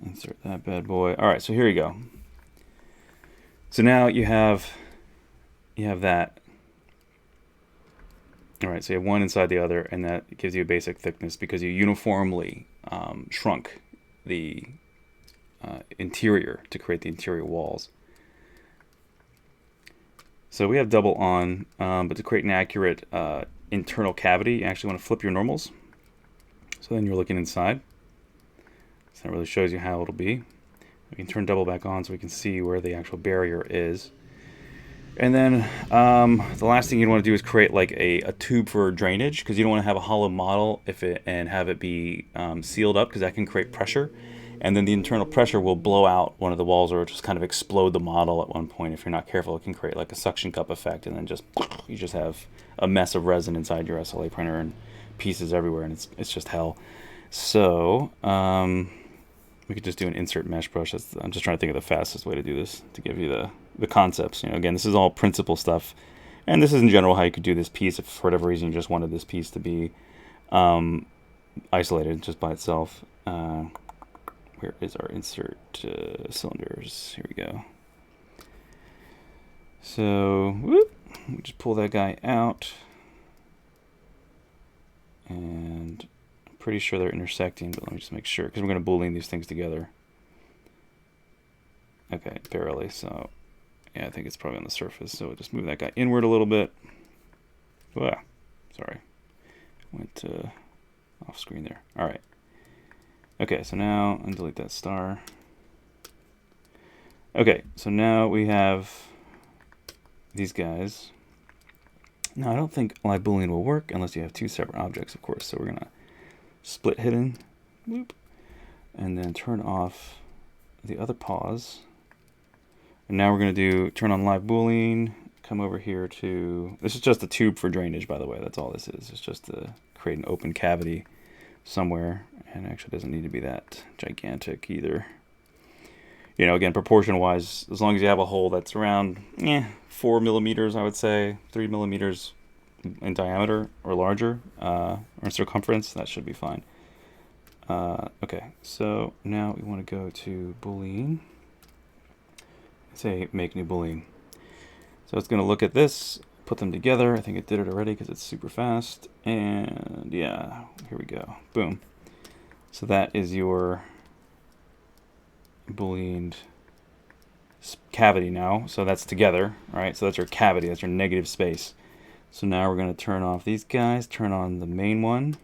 Insert that bad boy. All right, so here you go. So now you have that. All right, so you have one inside the other, and that gives you a basic thickness because you uniformly shrunk the interior to create the interior walls. So we have double on, but to create an accurate internal cavity, you actually want to flip your normals. So then you're looking inside. So that really shows you how it'll be. We can turn double back on so we can see where the actual barrier is. And then the last thing you want to do is create like a tube for drainage, because you don't want to have a hollow model and have it be sealed up, because that can create pressure. And then the internal pressure will blow out one of the walls, or just kind of explode the model at one point. If you're not careful, it can create like a suction cup effect, and then you just have a mess of resin inside your SLA printer and pieces everywhere, and it's just hell. So we could just do an insert mesh brush. I'm just trying to think of the fastest way to do this to give you the concepts. You know, again, this is all principle stuff, and this is in general how you could do this piece if for whatever reason you just wanted this piece to be isolated just by itself. Where is our insert cylinders? Here we go. So whoop, we just pull that guy out, and I'm pretty sure they're intersecting, but let me just make sure, because we're going to boolean these things together. Okay, barely. So yeah, I think it's probably on the surface. So we'll just move that guy inward a little bit. Ah, sorry, went off screen there. All right. Okay, so now I'll delete that star. Okay, so now we have these guys. Now I don't think live boolean will work unless you have two separate objects, of course. So we're gonna split hidden, whoop, and then turn off the other pause. And now we're gonna do turn on live boolean. Come over here to, this is just a tube for drainage, by the way. That's all this is. It's just to create an open cavity somewhere, and it actually doesn't need to be that gigantic either. You know, again, proportion wise, as long as you have a hole that's around 4 millimeters, I would say 3 millimeters in diameter or larger, or in circumference, that should be fine. Okay, so now we want to go to boolean, say make new boolean. So it's going to look at this, put them together. I think it did it already because it's super fast. And yeah, here we go. Boom. So that is your boolean cavity now. So that's together, right? So that's your cavity. That's your negative space. So now we're going to turn off these guys, turn on the main one.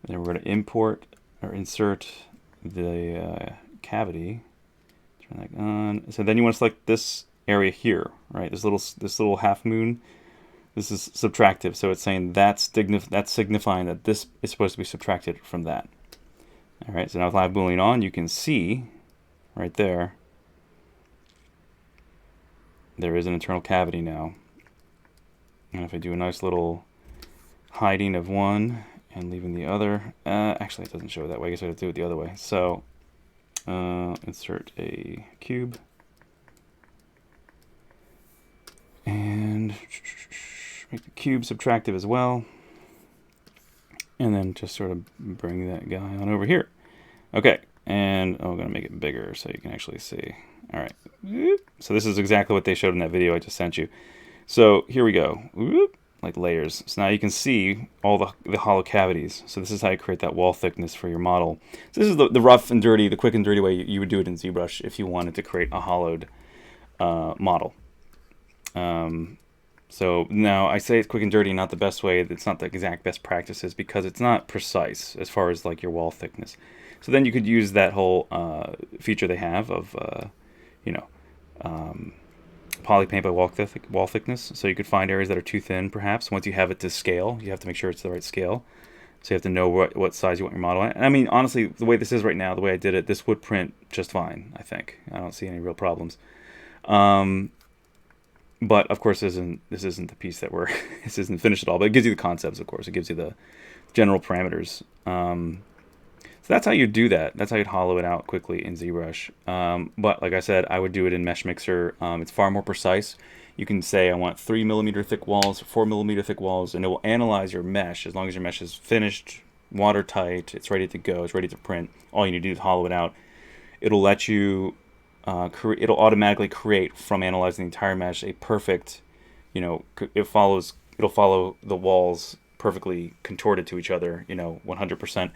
And then we're going to import or insert the cavity. Turn that on. So then you want to select this area here, right? This little half moon. This is subtractive, so it's saying that's signifying that this is supposed to be subtracted from that. All right, so now with live boolean on, you can see right there, there is an internal cavity now. And if I do a nice little hiding of one and leaving the other, actually it doesn't show it that way. I guess I have to do it the other way. So insert a cube. And make the cube subtractive as well. And then just sort of bring that guy on over here. Okay, and I'm going to make it bigger so you can actually see. All right, so this is exactly what they showed in that video I just sent you. So here we go, like layers. So now you can see all the hollow cavities. So this is how you create that wall thickness for your model. So this is the rough and dirty, the quick and dirty way you would do it in ZBrush if you wanted to create a hollowed model. So now I say it's quick and dirty, not the best way. It's not the exact best practices because it's not precise as far as like your wall thickness. So then you could use that whole feature they have of, poly paint by wall thickness. So you could find areas that are too thin, perhaps. Once you have it to scale, you have to make sure it's the right scale. So you have to know what size you want your model at. And I mean, honestly, the way this is right now, the way I did it, this would print just fine, I think. I don't see any real problems. But of course, this isn't the piece that this isn't finished at all. But it gives you the concepts, of course. It gives you the general parameters. So that's how you do that. That's how you'd hollow it out quickly in ZBrush. But like I said, I would do it in Mesh Mixer. It's far more precise. You can say I want 3 millimeter thick walls, 4 millimeter thick walls, and it will analyze your mesh as long as your mesh is finished, watertight, it's ready to go, it's ready to print. All you need to do is hollow it out. It'll let you. It'll automatically create from analyzing the entire mesh a perfect, it'll follow the walls perfectly contorted to each other, 100%.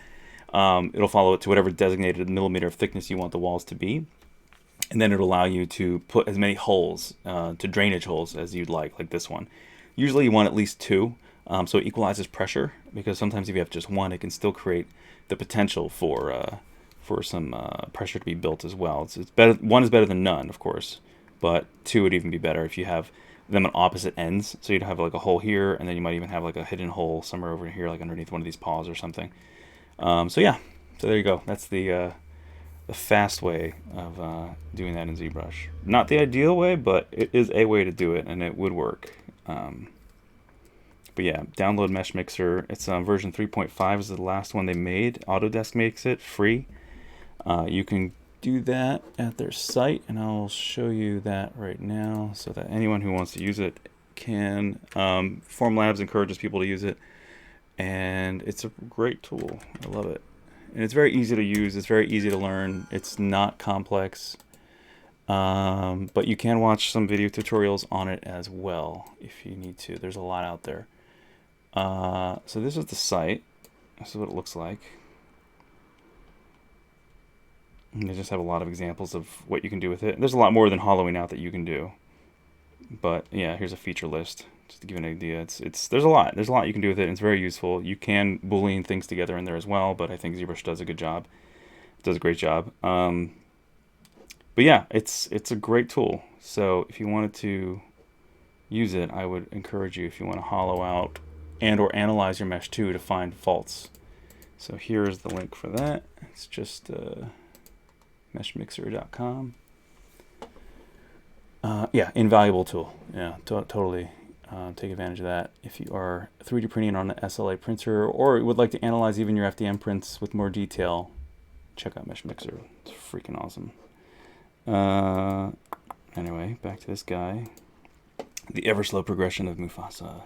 It'll follow it to whatever designated millimeter of thickness you want the walls to be. And then it'll allow you to put as many holes, to drainage holes as you'd like this one. Usually you want at least 2, so it equalizes pressure, because sometimes if you have just 1, it can still create the potential for some pressure to be built as well. It's better. 1 is better than none, of course, but 2 would even be better if you have them on opposite ends. So you'd have like a hole here, and then you might even have like a hidden hole somewhere over here, like underneath one of these paws or something. So yeah, so there you go. That's the fast way of doing that in ZBrush. Not the ideal way, but it is a way to do it, and it would work. But yeah, download Mesh Mixer. It's version 3.5 is the last one they made. Autodesk makes it free. You can do that at their site, and I'll show you that right now so that anyone who wants to use it can. Formlabs encourages people to use it, and it's a great tool. I love it. And it's very easy to use. It's very easy to learn. It's not complex. But you can watch some video tutorials on it as well if you need to. There's a lot out there. So this is the site. This is what it looks like. And they just have a lot of examples of what you can do with it. There's a lot more than hollowing out that you can do. But yeah, here's a feature list just to give you an idea. There's a lot you can do with it, and it's very useful. You can boolean things together in there as well, but I think ZBrush does a good job. It does a great job. But yeah, it's a great tool. So if you wanted to use it, I would encourage you, if you want to hollow out and or analyze your mesh too, to find faults. So here's the link for that. It's just meshmixer.com. Yeah, invaluable tool. Yeah, totally take advantage of that. If you are 3D printing on an SLA printer or would like to analyze even your FDM prints with more detail, check out Mesh Mixer. It's freaking awesome. Anyway, back to this guy. The ever slow progression of Mufasa.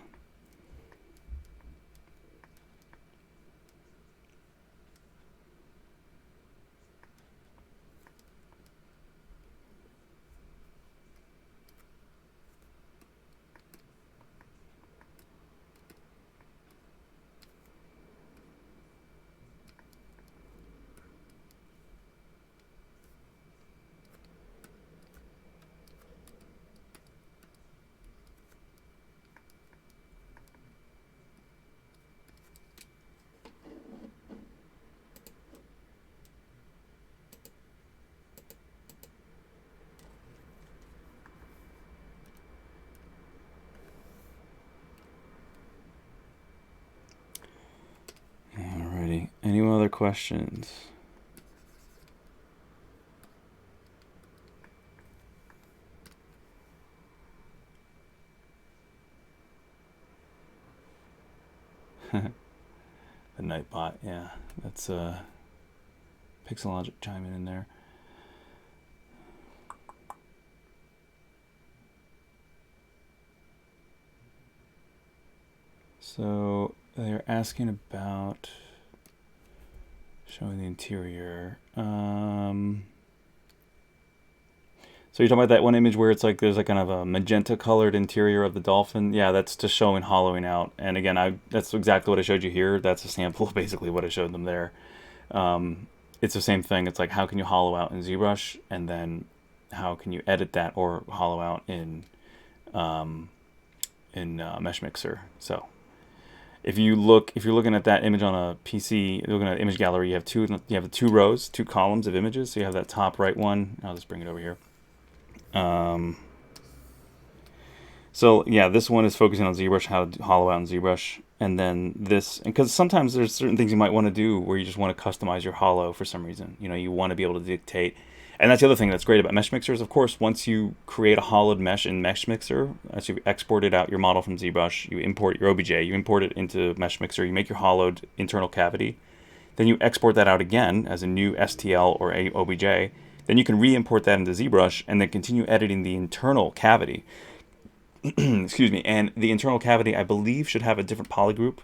Alrighty. Any other questions? The Nightbot, yeah. That's Pixelogic chiming in there. So they're asking about showing the interior. So you're talking about that one image where it's like there's like kind of a magenta colored interior of the dolphin. Yeah, that's just showing hollowing out. And again, that's exactly what I showed you here. That's a sample of basically what I showed them there. It's the same thing. It's like, how can you hollow out in ZBrush, and then how can you edit that or hollow out in Mesh Mixer. So if you're looking at that image on a PC, you're looking at image gallery, you have the two rows, two columns of images. So you have that top right one. I'll just bring it over here. So yeah, this one is focusing on ZBrush, how to hollow out in ZBrush, and then this, because sometimes there's certain things you might want to do where you just want to customize your hollow for some reason. You know, you want to be able to dictate. And that's the other thing that's great about Mesh Mixer is, of course, once you create a hollowed mesh in Mesh Mixer, as you've exported out your model from ZBrush, you import your OBJ, you import it into Mesh Mixer, you make your hollowed internal cavity, then you export that out again as a new STL or a OBJ, then you can re-import that into ZBrush and then continue editing the internal cavity. Excuse me. And the internal cavity, I believe, should have a different polygroup.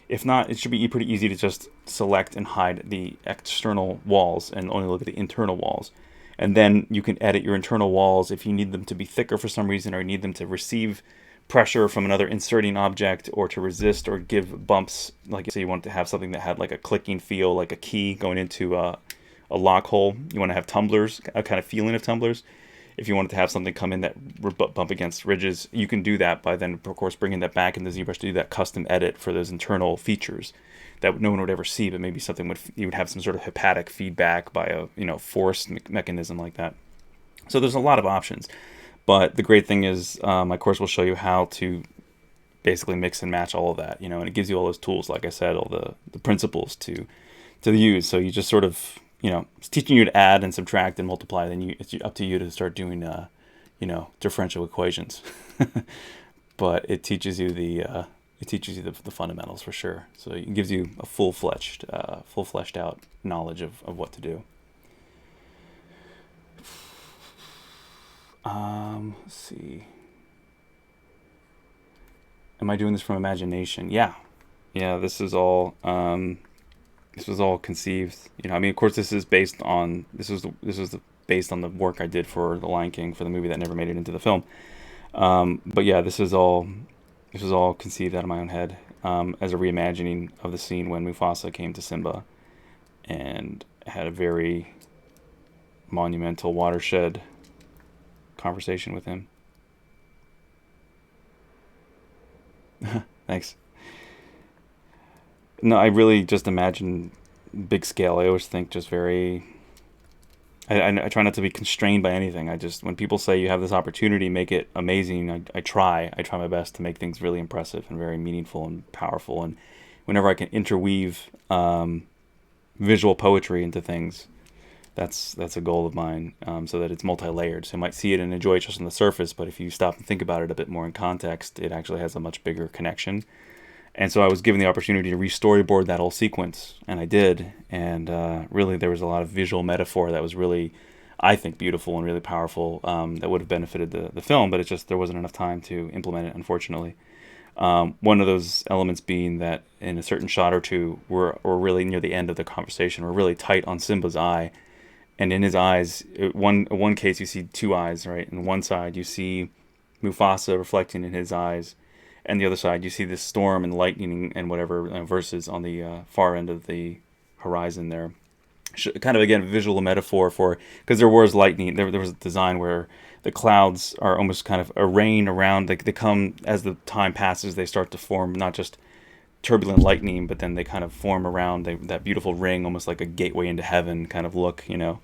If not, it should be pretty easy to just select and hide the external walls and only look at the internal walls. And then you can edit your internal walls if you need them to be thicker for some reason, or you need them to receive pressure from another inserting object, or to resist or give bumps. Like, say you want to have something that had like a clicking feel, like a key going into a lock hole. You want to have tumblers, a kind of feeling of tumblers. If you wanted to have something come in that bump against ridges, you can do that by then, of course, bringing that back into ZBrush to do that custom edit for those internal features that no one would ever see, but maybe something you would have some sort of hepatic feedback by a force mechanism like that. So there's a lot of options, but the great thing is my course will show you how to basically mix and match all of that, and it gives you all those tools, like I said, all the principles to use. So you just sort of, it's teaching you to add and subtract and multiply. Then it's up to you to start doing, differential equations. But it teaches you the it teaches you the fundamentals for sure. So it gives you a full fleshed out knowledge of what to do. Let's see. Am I doing this from imagination? Yeah. This is all this was all conceived. I mean, of course, this is based on based on the work I did for The Lion King, for the movie that never made it into the film. But yeah, this was all conceived out of my own head, as a reimagining of the scene when Mufasa came to Simba and had a very monumental watershed conversation with him. Thanks. No, I really just imagine big scale. I always think just very. I try not to be constrained by anything. When people say you have this opportunity, make it amazing. I try my best to make things really impressive and very meaningful and powerful. And whenever I can interweave visual poetry into things, that's a goal of mine. So that it's multi-layered. So you might see it and enjoy it just on the surface, but if you stop and think about it a bit more in context, it actually has a much bigger connection. And so I was given the opportunity to re-storyboard that whole sequence, and I did. And really, there was a lot of visual metaphor that was really, I think, beautiful and really powerful, that would have benefited the film, but there wasn't enough time to implement it, unfortunately. One of those elements being that in a certain shot or two, we're really near the end of the conversation. We're really tight on Simba's eye, and in his eyes, one case you see two eyes, right? And one side you see Mufasa reflecting in his eyes, and the other side you see this storm and lightning and whatever verses on the far end of the horizon there. Kind of, again, visual metaphor for, because there was lightning, there was a design where the clouds are almost kind of a rain around, they come, as the time passes, they start to form not just turbulent lightning, but then they kind of form around that beautiful ring, almost like a gateway into heaven kind of look, around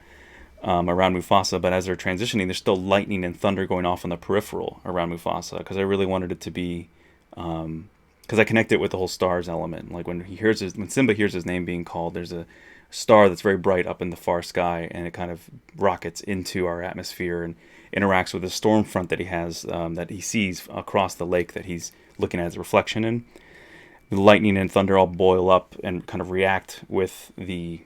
Mufasa. But as they're transitioning, there's still lightning and thunder going off on the peripheral around Mufasa, because I really wanted it to be, because I connect it with the whole stars element. Like when Simba hears his name being called, there's a star that's very bright up in the far sky, and it kind of rockets into our atmosphere and interacts with the storm front that he has, that he sees across the lake that he's looking at his reflection in. The lightning and thunder all boil up and kind of react with the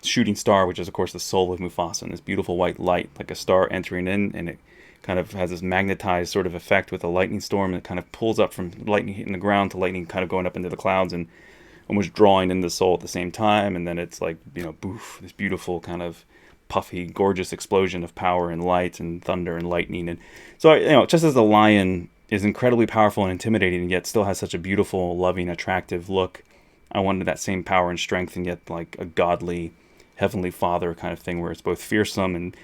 shooting star, which is of course the soul of Mufasa, and this beautiful white light, like a star entering in, and it kind of has this magnetized sort of effect with a lightning storm, and it kind of pulls up from lightning hitting the ground to lightning kind of going up into the clouds and almost drawing in the soul at the same time. And then it's like, boof, this beautiful kind of puffy, gorgeous explosion of power and light and thunder and lightning. And so, just as the lion is incredibly powerful and intimidating, and yet still has such a beautiful, loving, attractive look, I wanted that same power and strength, and yet like a godly, heavenly father kind of thing, where it's both fearsome and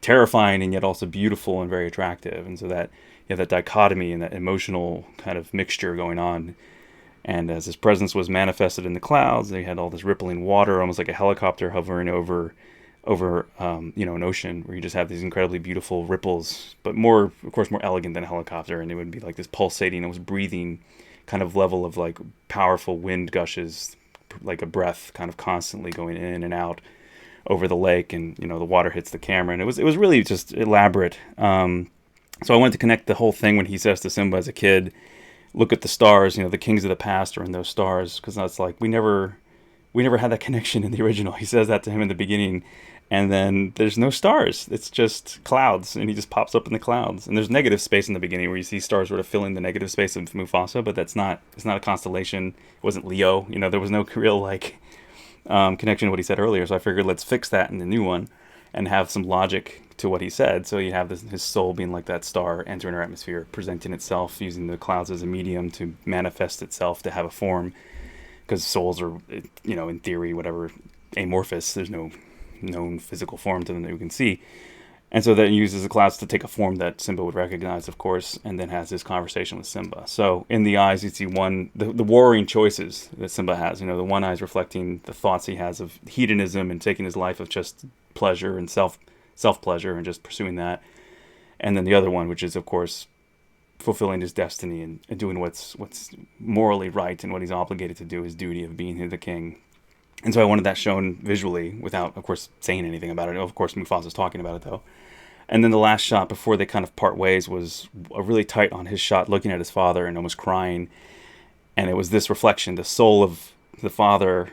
terrifying, and yet also beautiful and very attractive. And so that you have that dichotomy and that emotional kind of mixture going on. And as his presence was manifested in the clouds, they had all this rippling water, almost like a helicopter hovering over an ocean, where you just have these incredibly beautiful ripples, but more elegant than a helicopter. And it would be like this pulsating, almost breathing kind of level of like powerful wind gushes, like a breath kind of constantly going in and out over the lake. And, the water hits the camera, and it was really just elaborate. So I wanted to connect the whole thing when he says to Simba as a kid, look at the stars, the kings of the past are in those stars, because that's like, we never had that connection in the original. He says that to him in the beginning, and then there's no stars. It's just clouds, and he just pops up in the clouds. And there's negative space in the beginning where you see stars sort of filling the negative space of Mufasa, but it's not a constellation. It wasn't Leo. There was no real connection to what he said earlier. So I figured, let's fix that in the new one and have some logic to what he said. So you have his soul being like that star entering our atmosphere, presenting itself, using the clouds as a medium to manifest itself, to have a form, because souls are, in theory, whatever, amorphous. There's no known physical form to them that we can see. And so that uses the clouds to take a form that Simba would recognize, of course, and then has this conversation with Simba. So in the eyes, you see the warring choices that Simba has. The one eye is reflecting the thoughts he has of hedonism and taking his life of just pleasure and self-pleasure and just pursuing that. And then the other one, which is, of course, fulfilling his destiny and doing what's morally right and what he's obligated to do, his duty of being the king. And so I wanted that shown visually without, of course, saying anything about it. Of course, Mufasa's talking about it, though. And then the last shot before they kind of part ways was a really tight on his shot, looking at his father and almost crying. and it was this reflection, the soul of the father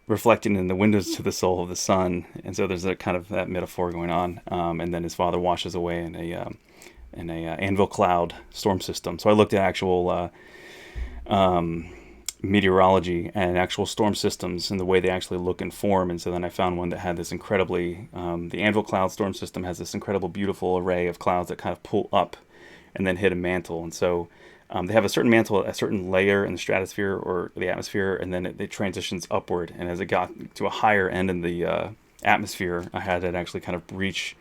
reflecting in the windows to the soul of the son. And so there's a kind of that metaphor going on. And then his father washes away in a anvil cloud storm system. So I looked at actual meteorology and actual storm systems and the way they actually look and form. And so then I found one that had this incredibly, the anvil cloud storm system has this incredible, beautiful array of clouds that kind of pull up and then hit a mantle. And so they have a certain mantle, a certain layer in the stratosphere or the atmosphere, and then it transitions upward. And as it got to a higher end in the atmosphere, I had it actually kind of reach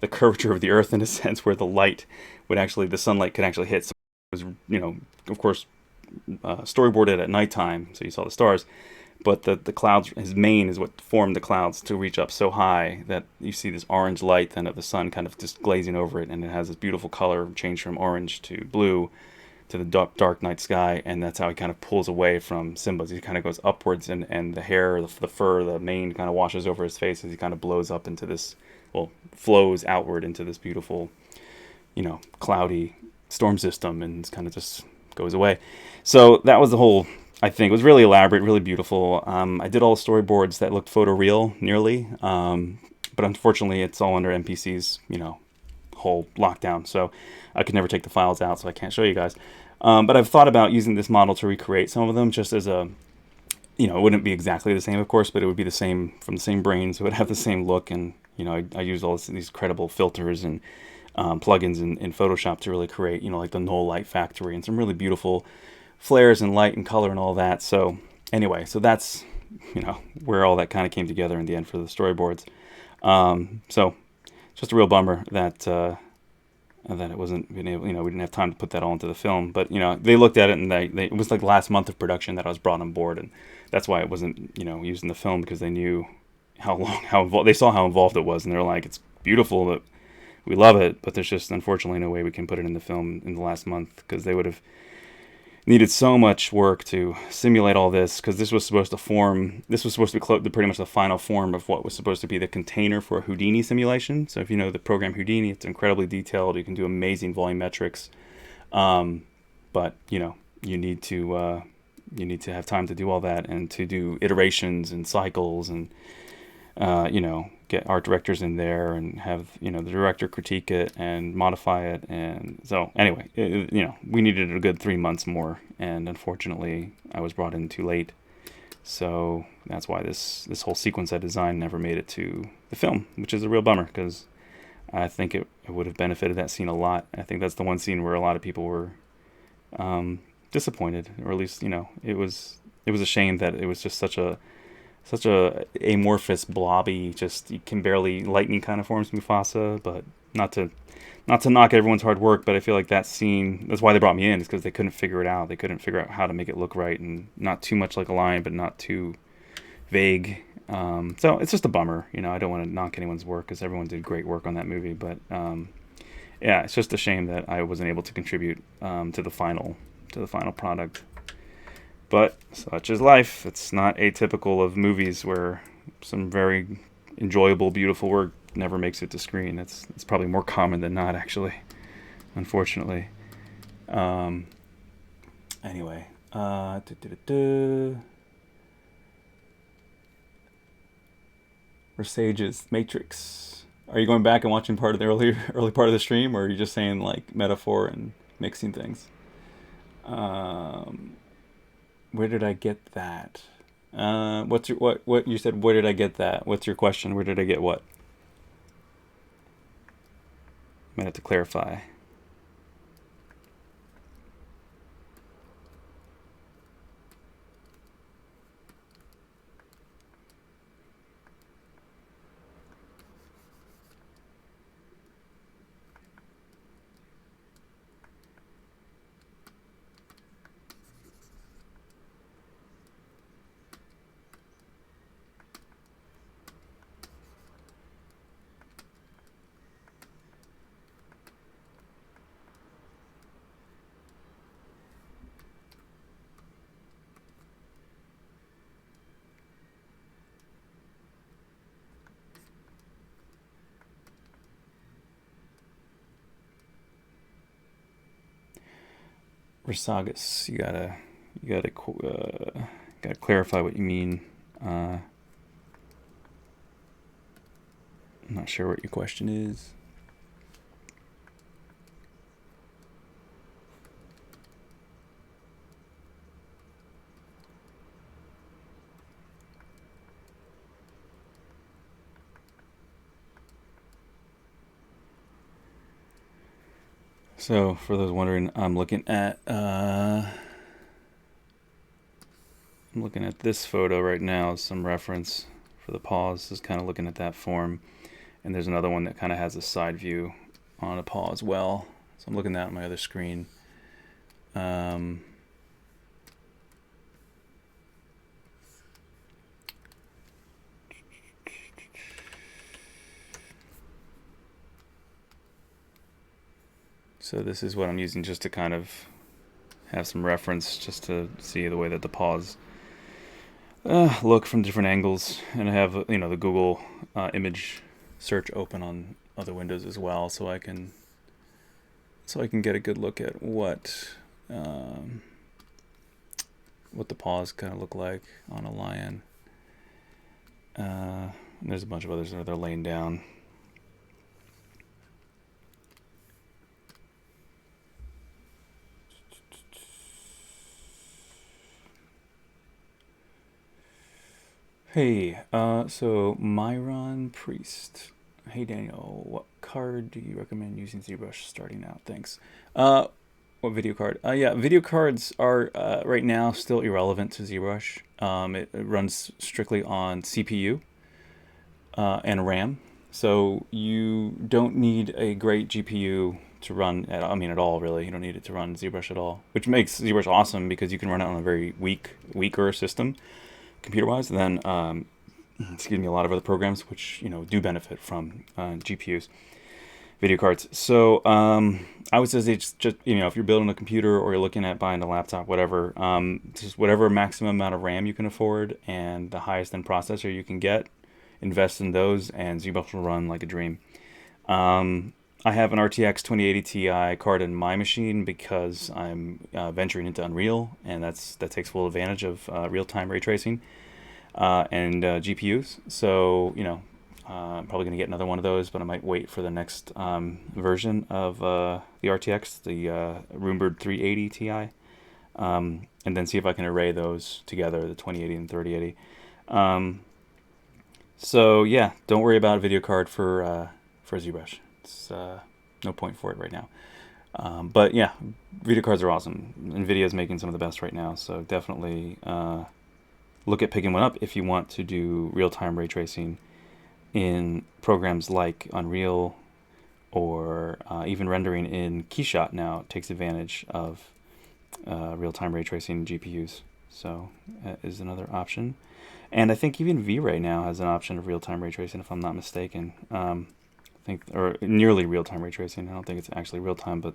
the curvature of the Earth in a sense, where the light would actually, the sunlight could actually hit. So it was, of course, storyboarded at nighttime, so you saw the stars. But the clouds, his mane is what formed the clouds to reach up so high that you see this orange light then of the sun kind of just glazing over it, and it has this beautiful color change from orange to blue to the dark night sky. And that's how he kind of pulls away from Simba. He kind of goes upwards, and the hair, the fur, the mane kind of washes over his face as he kind of blows up into this, well, flows outward into this beautiful, cloudy storm system, and kind of just goes away. So that was the whole, I think. It was really elaborate, really beautiful. I did all the storyboards that looked photoreal, nearly. But unfortunately, it's all under MPC's, whole lockdown. So I could never take the files out, so I can't show you guys. But I've thought about using this model to recreate some of them just as a, it wouldn't be exactly the same, of course, but it would be the same, from the same brain, so it would have the same look. And, I use all these credible filters and plugins in Photoshop to really create, like the Null Light Factory and some really beautiful flares and light and color and all that. So anyway, so that's, where all that kind of came together in the end for the storyboards. So just a real bummer that it wasn't being able, we didn't have time to put that all into the film. But, they looked at it, and it was like last month of production that I was brought on board. And that's why it wasn't, used in the film, because they knew they saw how involved it was. And they're like, it's beautiful, but we love it, but there's just unfortunately no way we can put it in the film in the last month, because they would have needed so much work to simulate all this, because this was supposed to be pretty much the final form of what was supposed to be the container for a Houdini simulation. So if you know the program Houdini, it's incredibly detailed. You can do amazing volumetrics, but you need to have time to do all that, and to do iterations and cycles, and get art directors in there and have the director critique it and modify it. And so anyway, we needed a good 3 months more, and unfortunately I was brought in too late. So that's why this whole sequence I designed never made it to the film, which is a real bummer, because I think it would have benefited that scene a lot. I think that's the one scene where a lot of people were disappointed, or at least it was a shame that it was just such a amorphous, blobby, just you can barely lightning kind of forms Mufasa. But not to knock everyone's hard work, but I feel like that scene, that's why they brought me in, is because they couldn't figure it out. They couldn't figure out how to make it look right, and not too much like a lion, but not too vague. So it's just a bummer. I don't want to knock anyone's work, because everyone did great work on that movie. But yeah, it's just a shame that I wasn't able to contribute to the final product. But such is life. It's not atypical of movies where some very enjoyable, beautiful work never makes it to screen. It's probably more common than not, actually, unfortunately. Anyway, Versages Matrix. Are you going back and watching part of the early part of the stream, or are you just saying like metaphor and mixing things? Where did I get that? What you said? Where did I get that? What's your question? Where did I get what? Might have to clarify. Versagas, you gotta You gotta clarify what you mean. I'm not sure what your question is. So for those wondering, I'm looking at this photo right now as some reference for the pause. Is kind of looking at that form, and there's another one that kind of has a side view on a paw as well. So I'm looking at that on my other screen. So this is what I'm using just to kind of have some reference, just to see the way that the paws look from different angles. And I have, the Google image search open on other windows as well, so I can get a good look at what the paws kind of look like on a lion. And there's a bunch of others that they're laying down. Hey, so Myron Priest. Hey Daniel, what card do you recommend using ZBrush starting out? Thanks. What video card? Yeah, video cards are right now still irrelevant to ZBrush. It runs strictly on CPU and RAM, so you don't need a great GPU to run at all really. You don't need it to run ZBrush at all, which makes ZBrush awesome because you can run it on a very weaker system computer-wise, and then a lot of other programs which do benefit from GPUs, video cards. So I would say it's just if you're building a computer or you're looking at buying a laptop, whatever, just whatever maximum amount of RAM you can afford and the highest end processor you can get, invest in those, and ZBrush will run like a dream. I have an RTX 2080 Ti card in my machine because I'm venturing into Unreal, and that takes full advantage of real-time ray tracing and GPUs. So I'm probably going to get another one of those, but I might wait for the next version of the RTX, the Rumored 380 Ti, and then see if I can array those together, the 2080 and 3080. So yeah, don't worry about a video card for ZBrush. It's no point for it right now. But yeah, video cards are awesome. NVIDIA is making some of the best right now, so definitely look at picking one up if you want to do real-time ray tracing in programs like Unreal, or even rendering in Keyshot now takes advantage of real-time ray tracing GPUs. So that is another option. And I think even V-Ray now has an option of real-time ray tracing, if I'm not mistaken. Or nearly real-time ray tracing. I don't think it's actually real-time, but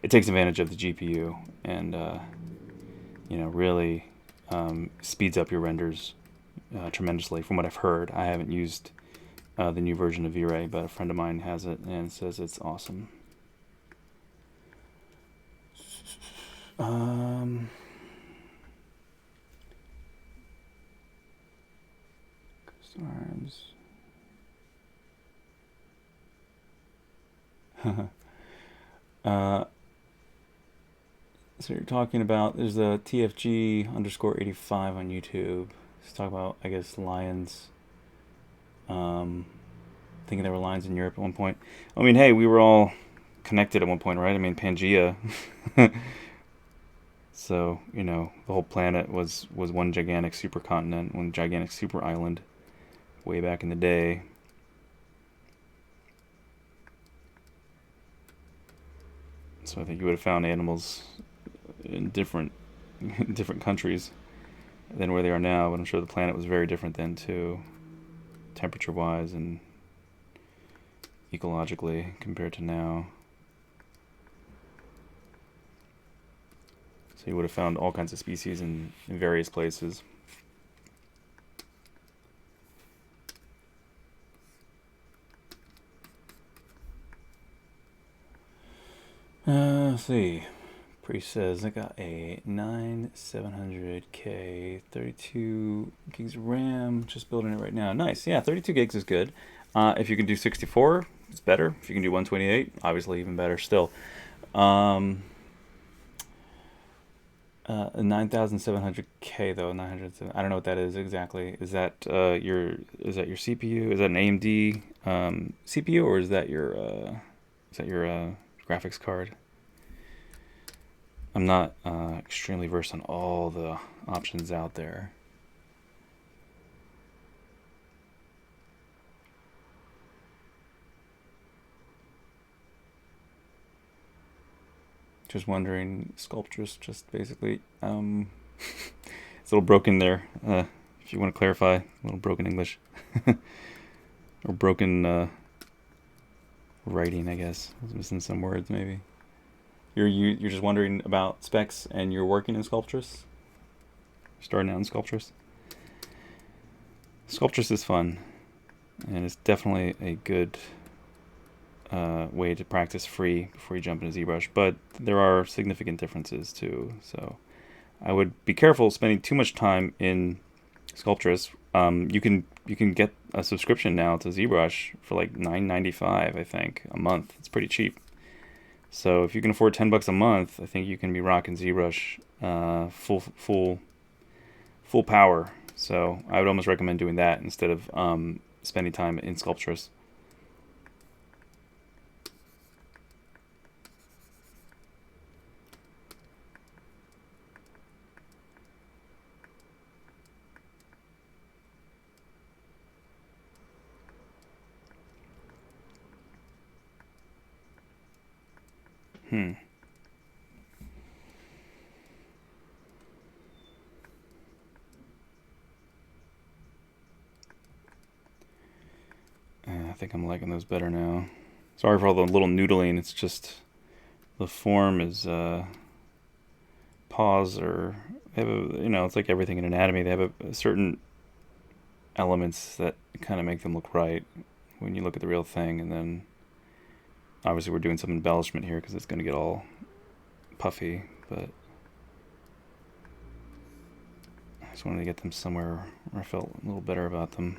it takes advantage of the GPU and really speeds up your renders tremendously. From what I've heard, I haven't used the new version of V-Ray, but a friend of mine has it and says it's awesome. Arms. So you're talking about, there's a TFG_85 on YouTube. Let's talk about, I guess, lions. Thinking there were lions in Europe at one point. I mean, hey, we were all connected at one point, right? I mean, Pangea. So, the whole planet was one gigantic supercontinent, one gigantic super island way back in the day. So I think you would have found animals in different countries than where they are now, but I'm sure the planet was very different then too, temperature-wise and ecologically compared to now. So you would have found all kinds of species in various places. Let's see. Priest says, I got a 9700K, 32 gigs of RAM, just building it right now. Nice, yeah, 32 gigs is good. If you can do 64, it's better. If you can do 128, obviously even better still. 9700K though, 900. I don't know what that is exactly. Is that your CPU? Is that an AMD CPU, or is that your graphics card? I'm not extremely versed on all the options out there. Just wondering, Sculptress, just basically, it's a little broken there. If you want to clarify, a little broken English. Or broken writing, I guess. I was missing some words, maybe. You're just wondering about specs, and you're working in Sculptress? Starting out in Sculptress? Sculptress is fun, and it's definitely a good way to practice free before you jump into ZBrush, but there are significant differences too, so I would be careful spending too much time in Sculptress. You can get a subscription now to ZBrush for like $9.95, I think, a month. It's pretty cheap. So if you can afford $10 a month, I think you can be rocking ZBrush full power. So I would almost recommend doing that instead of spending time in Sculptress. I think I'm liking those better now. Sorry for all the little noodling. It's just the form is paws, or they have it's like everything in anatomy. They have a certain elements that kind of make them look right when you look at the real thing, and then obviously we're doing some embellishment here because it's going to get all puffy, but I just wanted to get them somewhere where I felt a little better about them.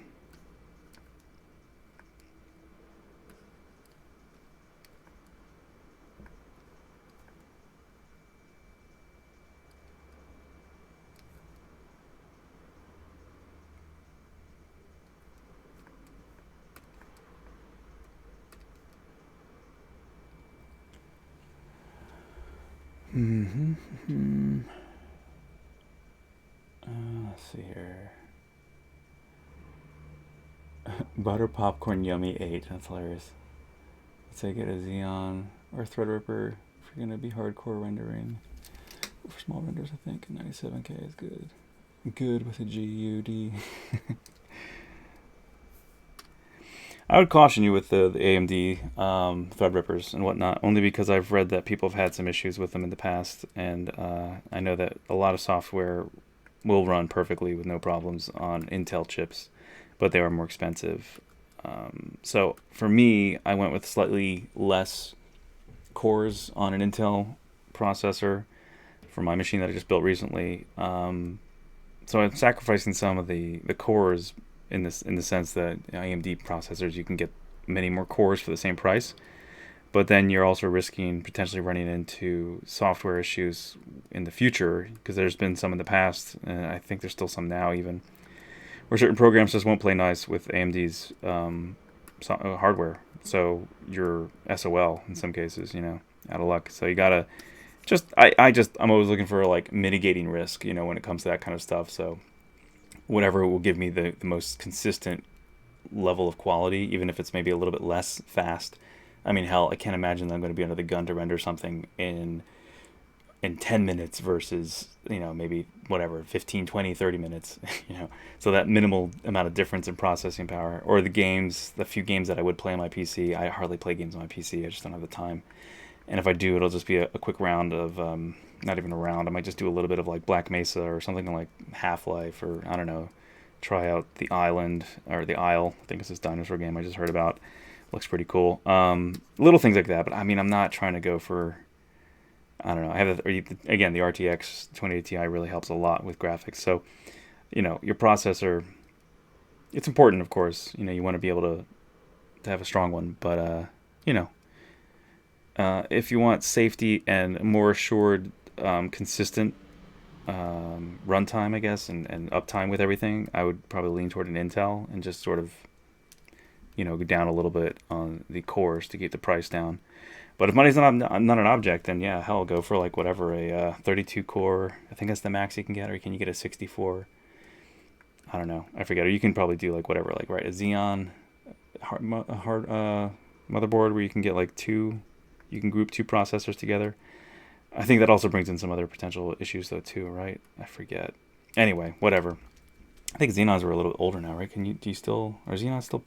Let's see here. Butter popcorn yummy 8. That's hilarious. Let's take it as Xeon or Threadripper if you're gonna be hardcore rendering. For small renders, I think 97K is good. Good with a GUD. I would caution you with the AMD Threadrippers and whatnot, only because I've read that people have had some issues with them in the past, and I know that a lot of software will run perfectly with no problems on Intel chips, but they are more expensive. So for me, I went with slightly less cores on an Intel processor for my machine that I just built recently. So I'm sacrificing some of the cores in the sense that AMD processors, you can get many more cores for the same price, but then you're also risking potentially running into software issues in the future, because there's been some in the past, and I think there's still some now even, where certain programs just won't play nice with AMD's hardware. So you're SOL in some cases, out of luck. So you gotta I'm always looking for like mitigating risk, when it comes to that kind of stuff. So whatever will give me the most consistent level of quality, even if it's maybe a little bit less fast. I mean, hell, I can't imagine that I'm going to be under the gun to render something in 10 minutes versus, maybe whatever, 15, 20, 30 minutes, So that minimal amount of difference in processing power. Or the few games that I would play on my PC, I hardly play games on my PC. I just don't have the time. And if I do, it'll just be a quick round of, not even a round, I might just do a little bit of like Black Mesa or something like Half-Life, or I don't know, try out The Island, or The Isle, I think it's this dinosaur game I just heard about. Looks pretty cool. Little things like that, but I mean, I'm not trying to go for I don't know. I have again, the RTX 2080 Ti really helps a lot with graphics. So, your processor, it's important, of course. You want to be able to have a strong one, but you know, if you want safety and more assured, consistent runtime, I guess, and uptime with everything, I would probably lean toward an Intel and just sort of, go down a little bit on the cores to keep the price down. But if money's not an object, then yeah, hell, go for like whatever, a 32 core. I think that's the max you can get, or can you get a 64? I don't know. I forget. Or you can probably do like whatever, like a Xeon hard motherboard where you can get like two. You can group two processors together. I think that also brings in some other potential issues though too, right? I forget. Anyway, whatever. I think Xenons are a little bit older now, right? Do you still, are Xenons still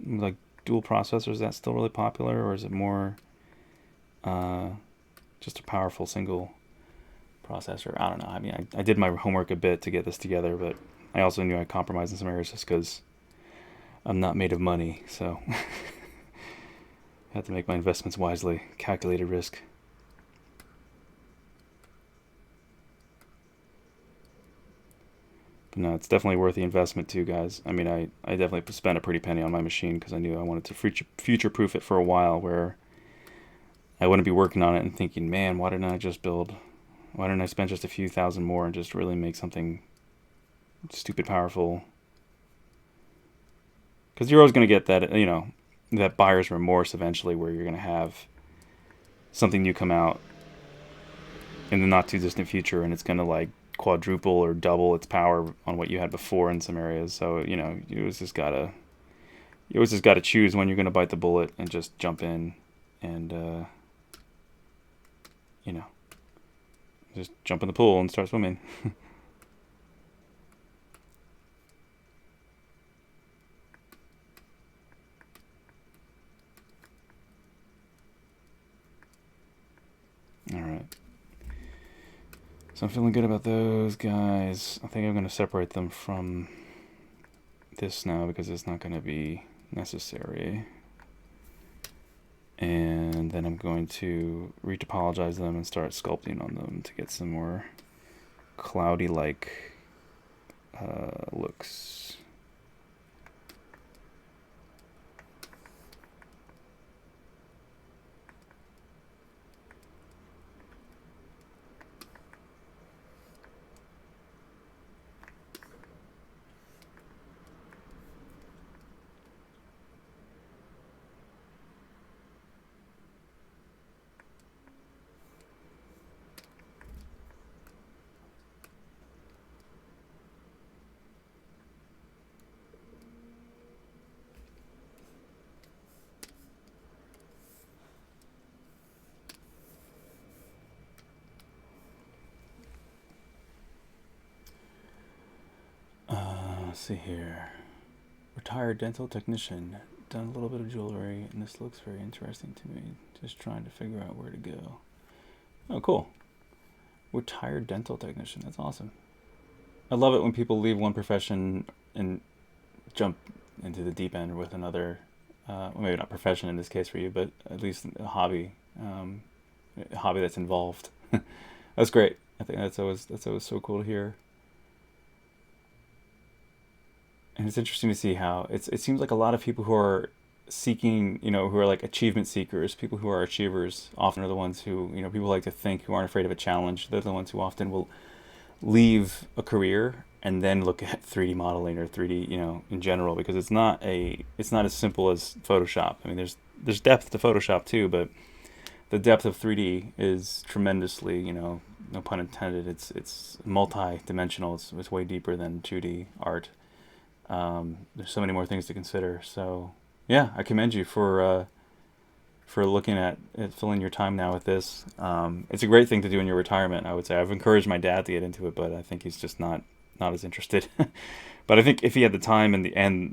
like dual processors? Is that still really popular, or is it more uh, just a powerful single processor? I don't know. I mean, I did my homework a bit to get this together, but I also knew I compromised in some areas just because I'm not made of money, so I had to make my investments wisely, calculated risk. But no, it's definitely worth the investment too, guys. I mean, I definitely spent a pretty penny on my machine because I knew I wanted to future-proof it for a while, where I wouldn't be working on it and thinking, man, why didn't I spend just a few thousand more and just really make something stupid powerful? Because you're always going to get that, that buyer's remorse eventually, where you're going to have something new come out in the not too distant future, and it's going to like quadruple or double its power on what you had before in some areas. So you always just gotta choose when you're going to bite the bullet and just jump in and you know just jump in the pool and start swimming. All right. So I'm feeling good about those guys. I think I'm going to separate them from this now because it's not going to be necessary. And then I'm going to retopologize them and start sculpting on them to get some more cloudy-like looks. Let's see here. Retired dental technician. Done a little bit of jewelry, and this looks very interesting to me. Just trying to figure out where to go. Oh, cool. Retired dental technician. That's awesome. I love it when people leave one profession and jump into the deep end with another. Well, maybe not profession in this case for you, but at least a hobby. A hobby that's involved. That's great. I think that's always so cool to hear. And it's interesting to see how it seems like a lot of people who are seeking, who are like achievement seekers, people who are achievers, often are the ones who, people like to think, who aren't afraid of a challenge. They're the ones who often will leave a career and then look at 3D modeling or 3D, in general, because it's not as simple as Photoshop. I mean, there's depth to Photoshop too, but the depth of 3D is tremendously, no pun intended. It's multi-dimensional. It's way deeper than 2D art. There's so many more things to consider. So yeah, I commend you for looking at filling your time now with this. It's a great thing to do in your retirement, I would say. I've encouraged my dad to get into it, but I think he's just not as interested. But I think if he had the time and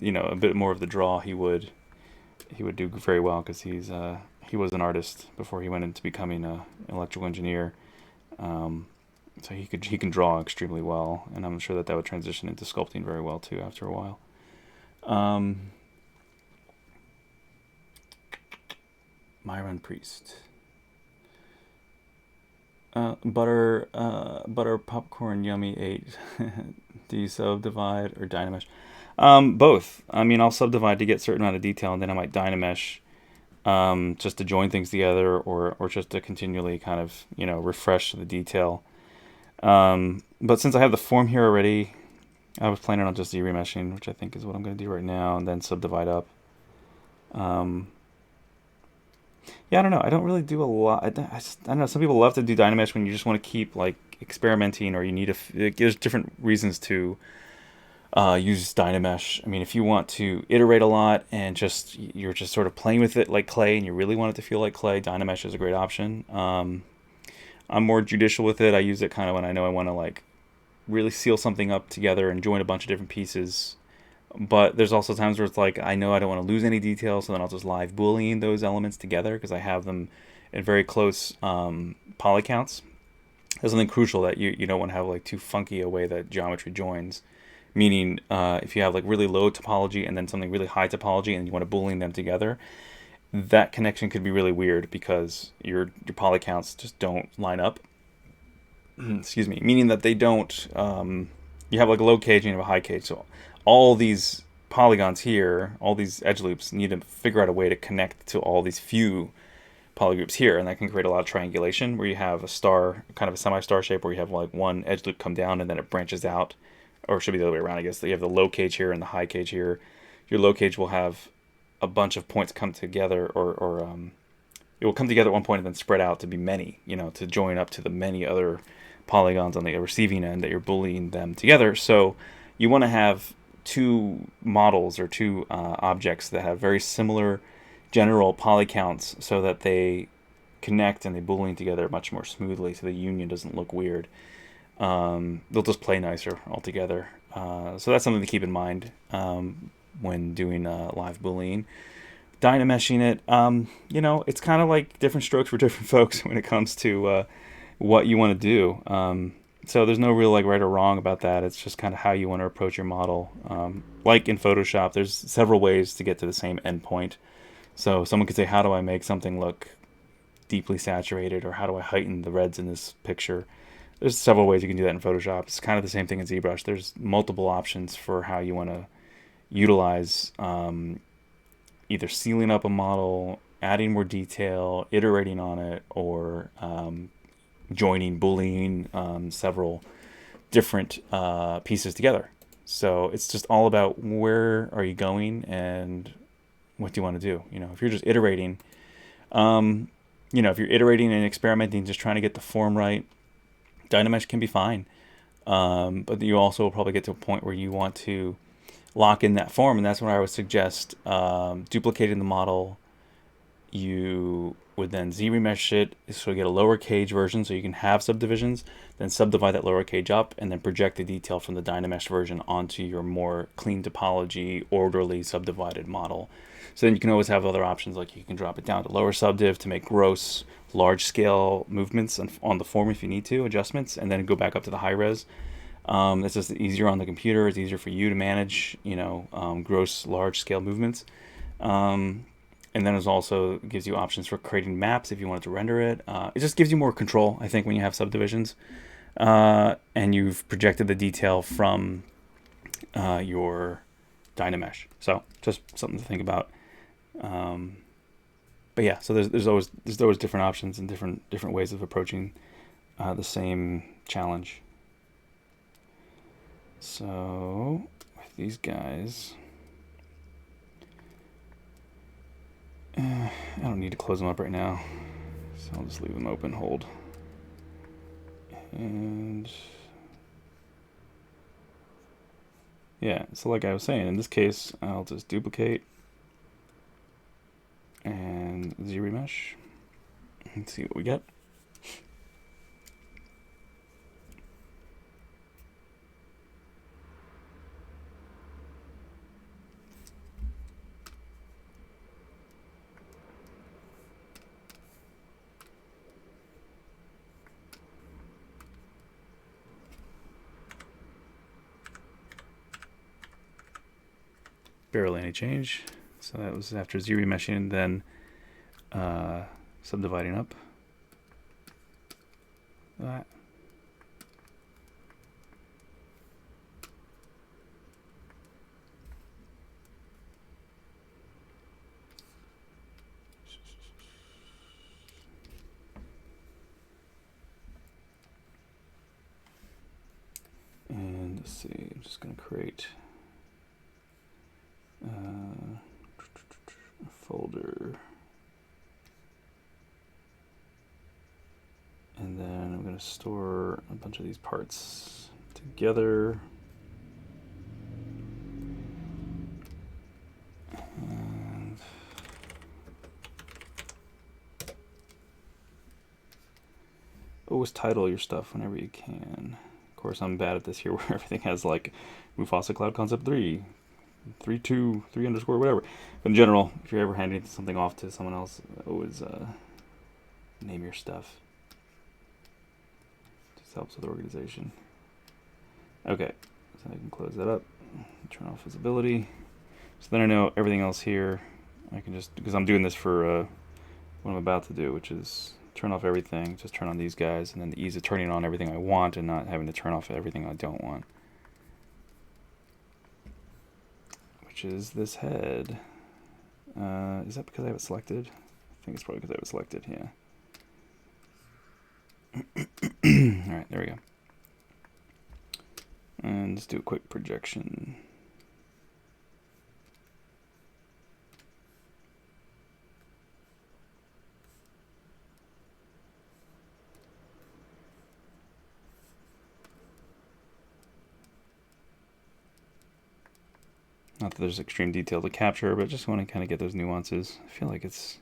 a bit more of the draw, he would do very well, because he was an artist before he went into becoming an electrical engineer. So he can draw extremely well, and I'm sure that would transition into sculpting very well too after a while. Myron Priest. Butter popcorn yummy 8. Do you subdivide or Dynamesh? Both. I mean, I'll subdivide to get a certain amount of detail, and then I might Dynamesh just to join things together, or just to continually kind of, you know, refresh the detail. But since I have the form here already, I was planning on just Z-remeshing, which I think is what I'm going to do right now, and then subdivide up. Yeah, I don't know. I don't really do a lot. I don't know. Some people love to do Dynamesh when you just want to keep like experimenting, or you need there's different reasons to use Dynamesh. I mean, if you want to iterate a lot and you're just sort of playing with it like clay, and you really want it to feel like clay, Dynamesh is a great option. I'm more judicial with it. I use it kind of when I know I want to like really seal something up together and join a bunch of different pieces. But there's also times where it's like I know I don't want to lose any details, so then I'll just live boolean those elements together because I have them in very close poly counts. There's something crucial that you don't want to have like too funky a way that geometry joins. Meaning, if you have like really low topology and then something really high topology, and you want to boolean them together, that connection could be really weird because your poly counts just don't line up. Excuse me. Meaning that they don't. You have like a low cage and you have a high cage, so all these polygons here, all these edge loops, need to figure out a way to connect to all these few polygroups here, and that can create a lot of triangulation where you have a star, kind of a semi-star shape, where you have like one edge loop come down and then it branches out, or it should be the other way around, I guess. You have the low cage here and the high cage here. Your low cage will have a bunch of points come together, or it will come together at one point and then spread out to be many, you know, to join up to the many other polygons on the receiving end that you're booleaning them together. So you want to have two models or two objects that have very similar general poly counts so that they connect and they boolean together much more smoothly, so the union doesn't look weird. They'll just play nicer altogether. So that's something to keep in mind when doing live boolean. Dynameshing it, you know, it's kind of like different strokes for different folks when it comes to what you want to do. So there's no real like right or wrong about that. It's just kind of how you want to approach your model. Like in Photoshop, there's several ways to get to the same endpoint. So someone could say, how do I make something look deeply saturated, or how do I heighten the reds in this picture? There's several ways you can do that in Photoshop. It's kind of the same thing in ZBrush. There's multiple options for how you want to utilize either sealing up a model, adding more detail, iterating on it, or joining, booleaning several different pieces together. So it's just all about where are you going and what do you want to do. You know, if you're just iterating, if you're iterating and experimenting, just trying to get the form right, Dynamesh can be fine. But you also will probably get to a point where you want to lock in that form, and that's when I would suggest duplicating the model. You would then Z-remesh it, so you get a lower cage version, so you can have subdivisions, then subdivide that lower cage up, and then project the detail from the Dynamesh version onto your more clean topology, orderly subdivided model. So then you can always have other options, like you can drop it down to lower subdiv to make gross, large-scale movements on the form if you need to, adjustments, and then go back up to the high res. It's just easier on the computer. It's easier for you to manage, gross, large-scale movements. And then it also gives you options for creating maps if you wanted to render it. It just gives you more control, I think, when you have subdivisions. And you've projected the detail from your Dynamesh. So just something to think about. But yeah, so there's always different options and different ways of approaching the same challenge. So with these guys, I don't need to close them up right now, so I'll just leave them open, hold. And yeah, so like I was saying, in this case, I'll just duplicate and Z-remesh and see what we get. Barely any change. So that was after Z-remeshing, then subdividing up. that. And let's see, I'm just going to create a folder. And then I'm going to store a bunch of these parts together. And always title your stuff whenever you can. Of course, I'm bad at this here where everything has like Mufasa Cloud Concept 3, 3.2, 3 underscore, whatever. But in general, if you're ever handing something off to someone else, always name your stuff. Just helps with organization. Okay, so I can close that up, turn off visibility. So then I know everything else here, I can just, because I'm doing this for what I'm about to do, which is turn off everything, just turn on these guys, and then the ease of turning on everything I want and not having to turn off everything I don't want. Which is this head. Is that because I have it selected? I think it's probably because I have it selected, yeah. Alright, there we go. And let's do a quick projection. Not that there's extreme detail to capture, but just want to kind of get those nuances. I feel like it's,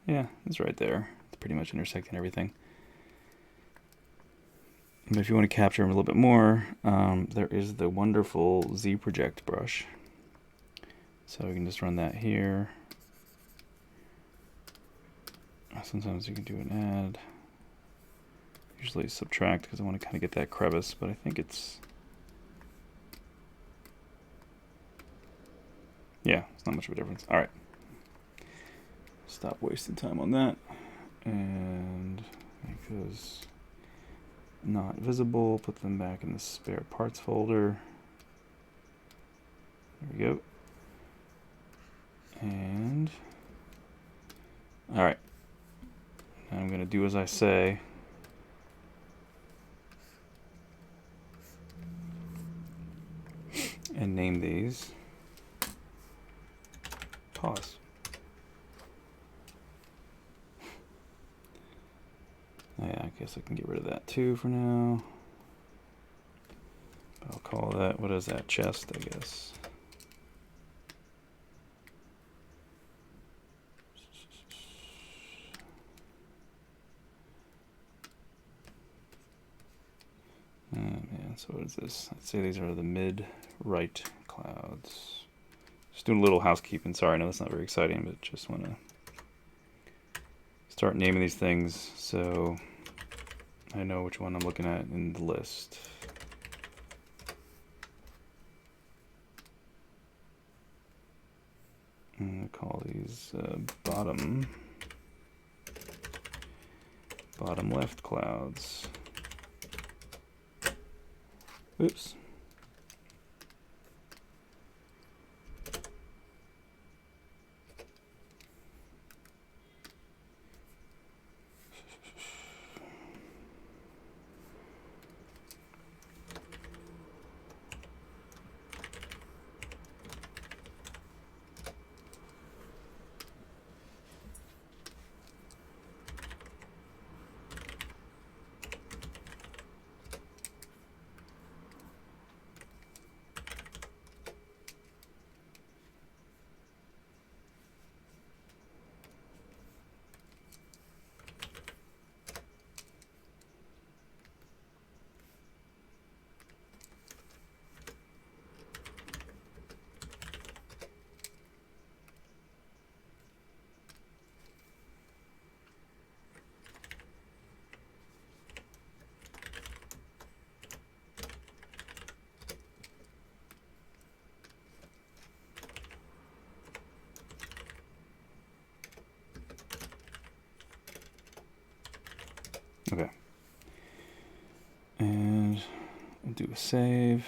yeah, it's right there. It's pretty much intersecting everything. But if you want to capture them a little bit more, there is the wonderful ZProject brush. So we can just run that here. Sometimes you can do an add. Usually subtract because I want to kind of get that crevice, but I think it's, yeah, it's not much of a difference. All right. Stop wasting time on that. And make those not visible, put them back in the spare parts folder. There we go. And all right, I'm going to do as I say. And name these. Pause. Yeah, I guess I can get rid of that too for now. I'll call that, what is that, chest, I guess. Yeah, so what is this? Let's say these are the mid-right clouds. Just doing a little housekeeping. Sorry, I know that's not very exciting, but just want to start naming these things so I know which one I'm looking at in the list. I'm going to call these bottom left clouds. Oops. do a save.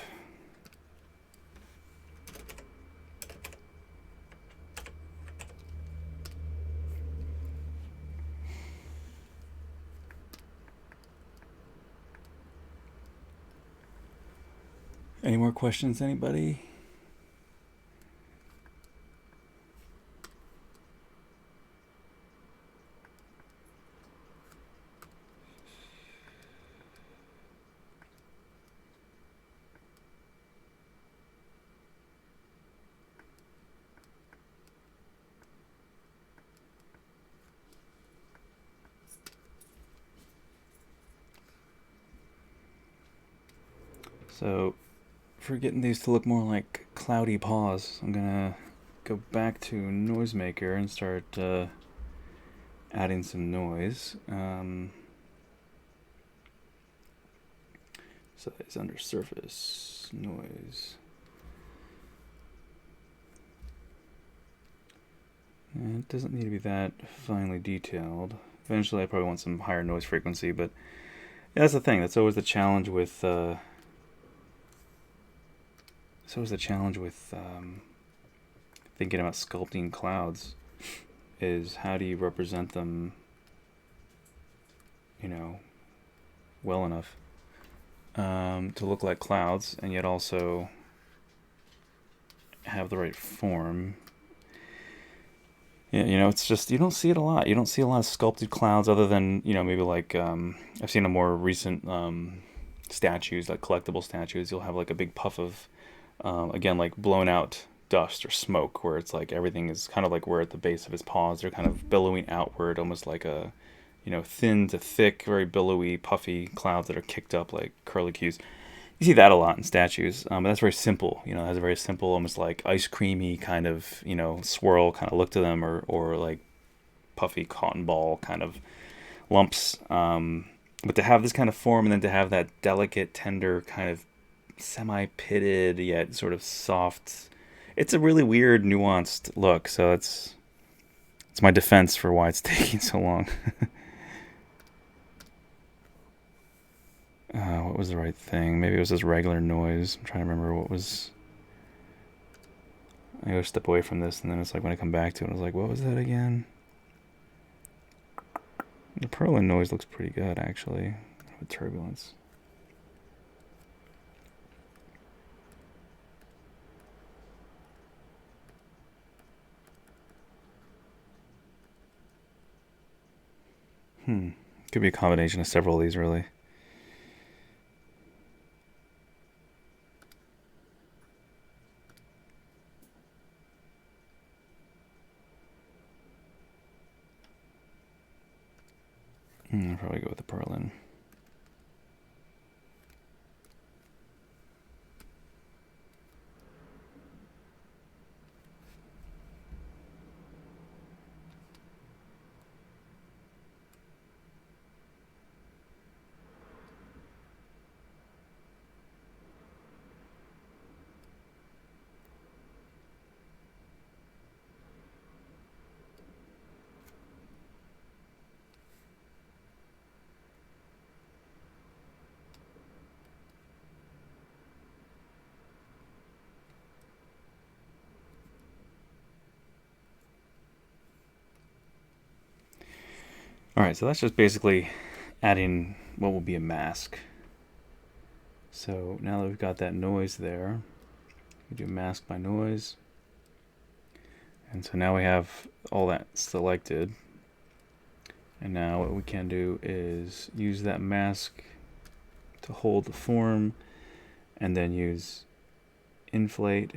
Any more questions, anybody? So, for getting these to look more like cloudy paws, I'm gonna go back to Noisemaker and start adding some noise. So it's under surface noise. And it doesn't need to be that finely detailed. Eventually I probably want some higher noise frequency, but yeah, that's the thing. That's always the challenge with thinking about sculpting clouds is how do you represent them, you know, well enough to look like clouds and yet also have the right form. Yeah, you know, it's just, you don't see it a lot. You don't see a lot of sculpted clouds other than, you know, maybe like, I've seen a more recent statues, like collectible statues. You'll have like a big puff of, again, like blown out dust or smoke where it's like everything is kind of like we're at the base of his paws. They're kind of billowing outward, almost like a, you know, thin to thick, very billowy, puffy clouds that are kicked up like curlicues. You see that a lot in statues, but that's very simple. You know, it has a very simple, almost like ice creamy kind of, you know, swirl kind of look to them, or like puffy cotton ball kind of lumps. But to have this kind of form and then to have that delicate, tender kind of semi-pitted yet sort of soft, it's a really weird, nuanced look. So it's my defense for why it's taking so long. What was the right thing? Maybe it was just regular noise. I'm trying to remember what was. I go step away from this, and then it's like when I come back to it, I was like, what was that again? The purlin noise looks pretty good, actually, with turbulence. Could be a combination of several of these, really. I'll probably go with the purlin. Alright, so that's just basically adding what will be a mask. So now that we've got that noise there, we do mask by noise. And so now we have all that selected. And now what we can do is use that mask to hold the form and then use inflate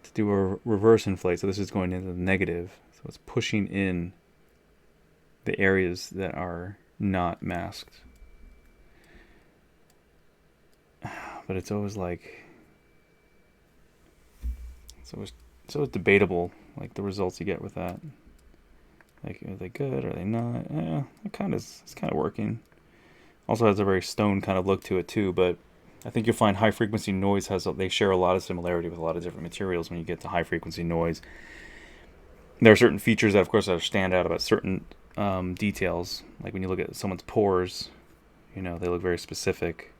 to do a reverse inflate. So this is going into the negative. So it's pushing in the areas that are not masked. But it's always like, it's always debatable, like the results you get with that. Like, are they good? Are they not? Yeah, it's kind of working. Also has a very stone kind of look to it too, but I think you'll find high frequency noise they share a lot of similarity with a lot of different materials when you get to high frequency noise. There are certain features that, of course, stand out about certain details. Like when you look at someone's pores, you know, they look very specific.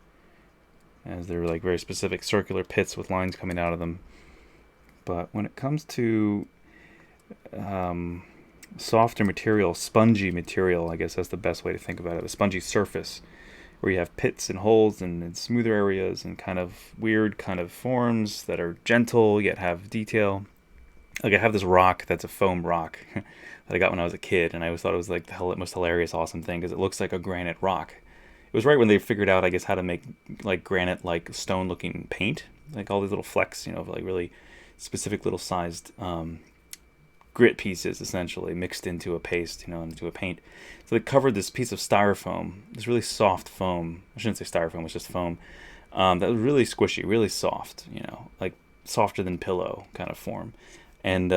as they're like very specific circular pits with lines coming out of them. But when it comes to softer material, spongy material, I guess that's the best way to think about it, a spongy surface, where you have pits and holes and smoother areas and kind of weird kind of forms that are gentle yet have detail. Like I have this rock that's a foam rock that I got when I was a kid, and I always thought it was like the most hilarious, awesome thing because it looks like a granite rock. It was right when they figured out, I guess, how to make like granite, like stone-looking paint, like all these little flecks, like really specific little sized grit pieces, essentially mixed into a paste, into a paint. So they covered this piece of styrofoam, this really soft foam. I shouldn't say styrofoam; it was just foam that was really squishy, really soft. Like softer than pillow kind of form. And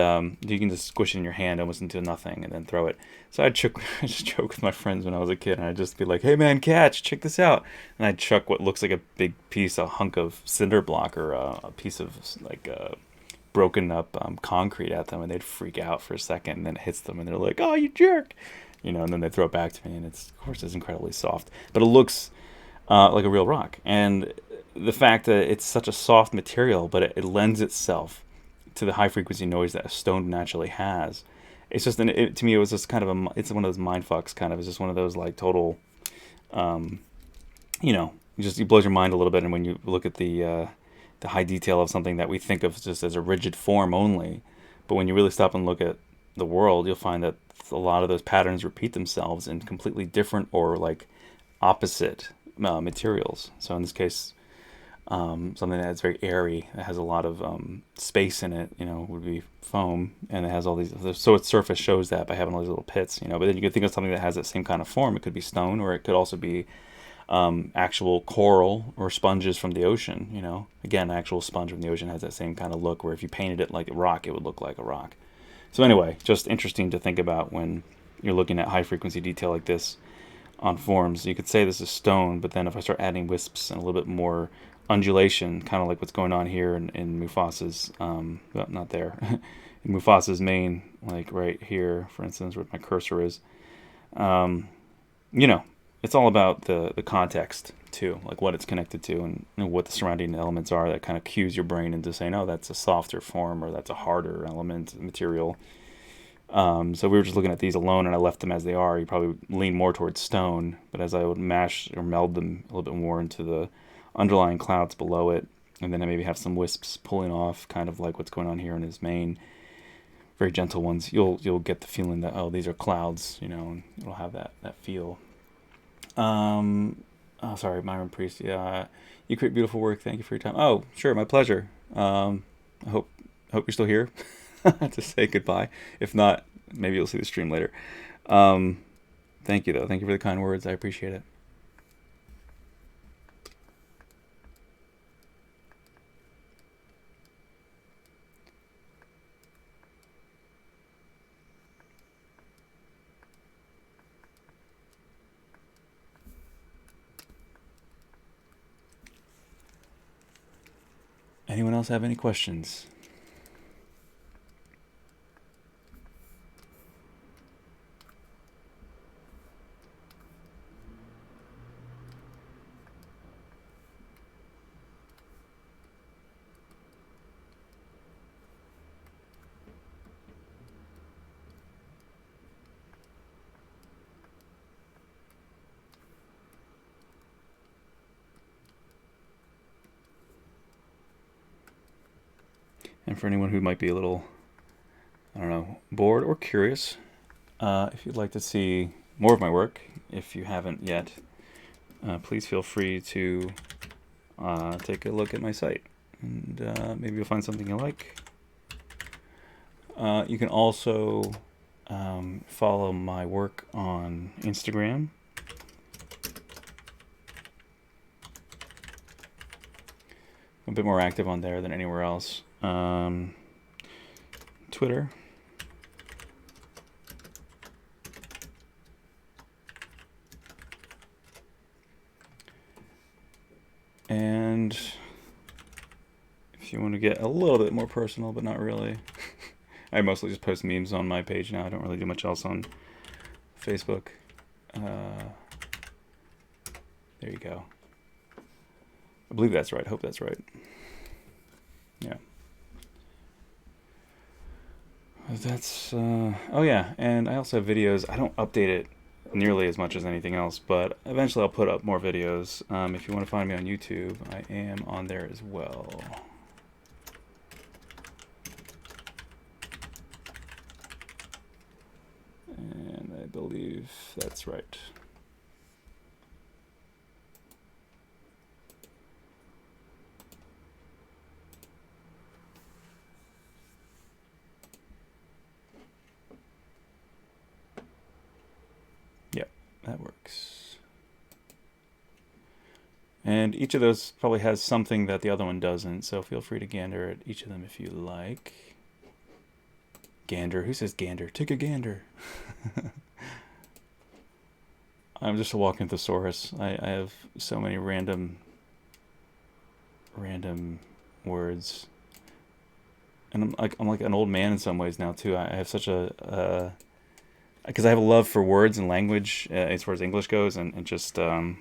you can just squish it in your hand almost into nothing and then throw it. So I just joke with my friends when I was a kid, and I'd just be like, "Hey man, catch! Check this out!" And I'd chuck what looks like a big piece, a hunk of cinder block or a piece of like broken up concrete at them, and they'd freak out for a second, and then it hits them, and they're like, "Oh, you jerk!" And then they throw it back to me, and of course it's incredibly soft, but it looks like a real rock. And the fact that it's such a soft material, but it lends itself to the high frequency noise that a stone naturally has. It's just to me it was just kind of it's one of those mind fucks kind of. It's just one of those like total it blows your mind a little bit. And when you look at the high detail of something that we think of just as a rigid form only, but when you really stop and look at the world, you'll find that a lot of those patterns repeat themselves in completely different or like opposite materials. So in this case, something that's very airy, that has a lot of space in it, would be foam, and it has all these. So its surface shows that by having all these little pits, But then you could think of something that has that same kind of form. It could be stone, or it could also be actual coral or sponges from the ocean. Again, actual sponge from the ocean has that same kind of look. Where if you painted it like a rock, it would look like a rock. So anyway, just interesting to think about when you're looking at high frequency detail like this on forms. You could say this is stone, but then if I start adding wisps and a little bit more undulation, kind of like what's going on here in Mufasa's, well, not there, in Mufasa's mane, like right here, for instance, where my cursor is. It's all about the context too, like what it's connected to and what the surrounding elements are that kind of cues your brain into saying, oh, that's a softer form or that's a harder element, material. So we were just looking at these alone, and I left them as they are. You probably lean more towards stone, but as I would mash or meld them a little bit more into the underlying clouds below it, and then I maybe have some wisps pulling off, kind of like what's going on here in his mane, very gentle ones, you'll get the feeling that, oh, these are clouds, and it'll have that feel. Oh, sorry, Myron Priest. Yeah, you create beautiful work. Thank you for your time. Oh, sure, my pleasure. I hope you're still here to say goodbye. If not, maybe you'll see the stream later. Thank you, though. Thank you for the kind words. I appreciate it. Anyone else have any questions? And for anyone who might be a little, I don't know, bored or curious, if you'd like to see more of my work, if you haven't yet, please feel free to take a look at my site, and maybe you'll find something you like. You can also follow my work on Instagram. I'm a bit more active on there than anywhere else. Twitter. And if you want to get a little bit more personal, but not really, I mostly just post memes on my page now. I don't really do much else on Facebook. There you go. I believe that's right. I hope that's right. Yeah. That's, oh yeah, and I also have videos. I don't update it nearly as much as anything else, but eventually I'll put up more videos. If you want to find me on YouTube, I am on there as well. And I believe that's right. Yep, that works. And each of those probably has something that the other one doesn't, so feel free to gander at each of them if you like. Gander? Who says gander? Take a gander. I'm just a walking thesaurus. I have so many random words. And I'm like an old man in some ways now too. I have such a because I have a love for words and language as far as English goes, and just I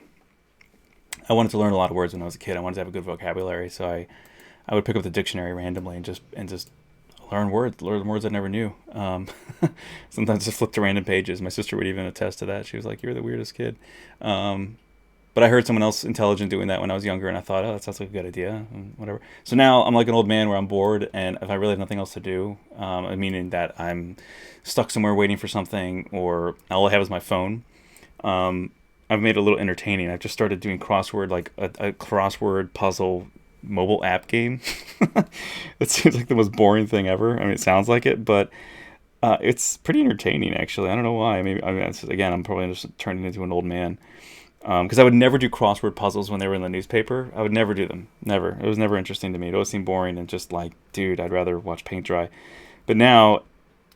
wanted to learn a lot of words when I was a kid. I wanted to have a good vocabulary, so I would pick up the dictionary randomly and just learn words I never knew. Sometimes just flip to random pages. My sister would even attest to that. She was like, "You're the weirdest kid." But I heard someone else intelligent doing that when I was younger, and I thought, "Oh, that sounds like a good idea," and whatever. So now I'm like an old man where I'm bored, and if I really have nothing else to do, meaning that I'm stuck somewhere waiting for something, or all I have is my phone, I've made it a little entertaining. I've just started doing crossword, like a crossword puzzle mobile app game. It seems like the most boring thing ever. I mean, it sounds like it, but it's pretty entertaining, actually. I don't know why. Maybe again, I'm probably just turning into an old man. Because I would never do crossword puzzles when they were in the newspaper. I would never do them. Never. It was never interesting to me. It always seemed boring and just like, dude, I'd rather watch paint dry. But now,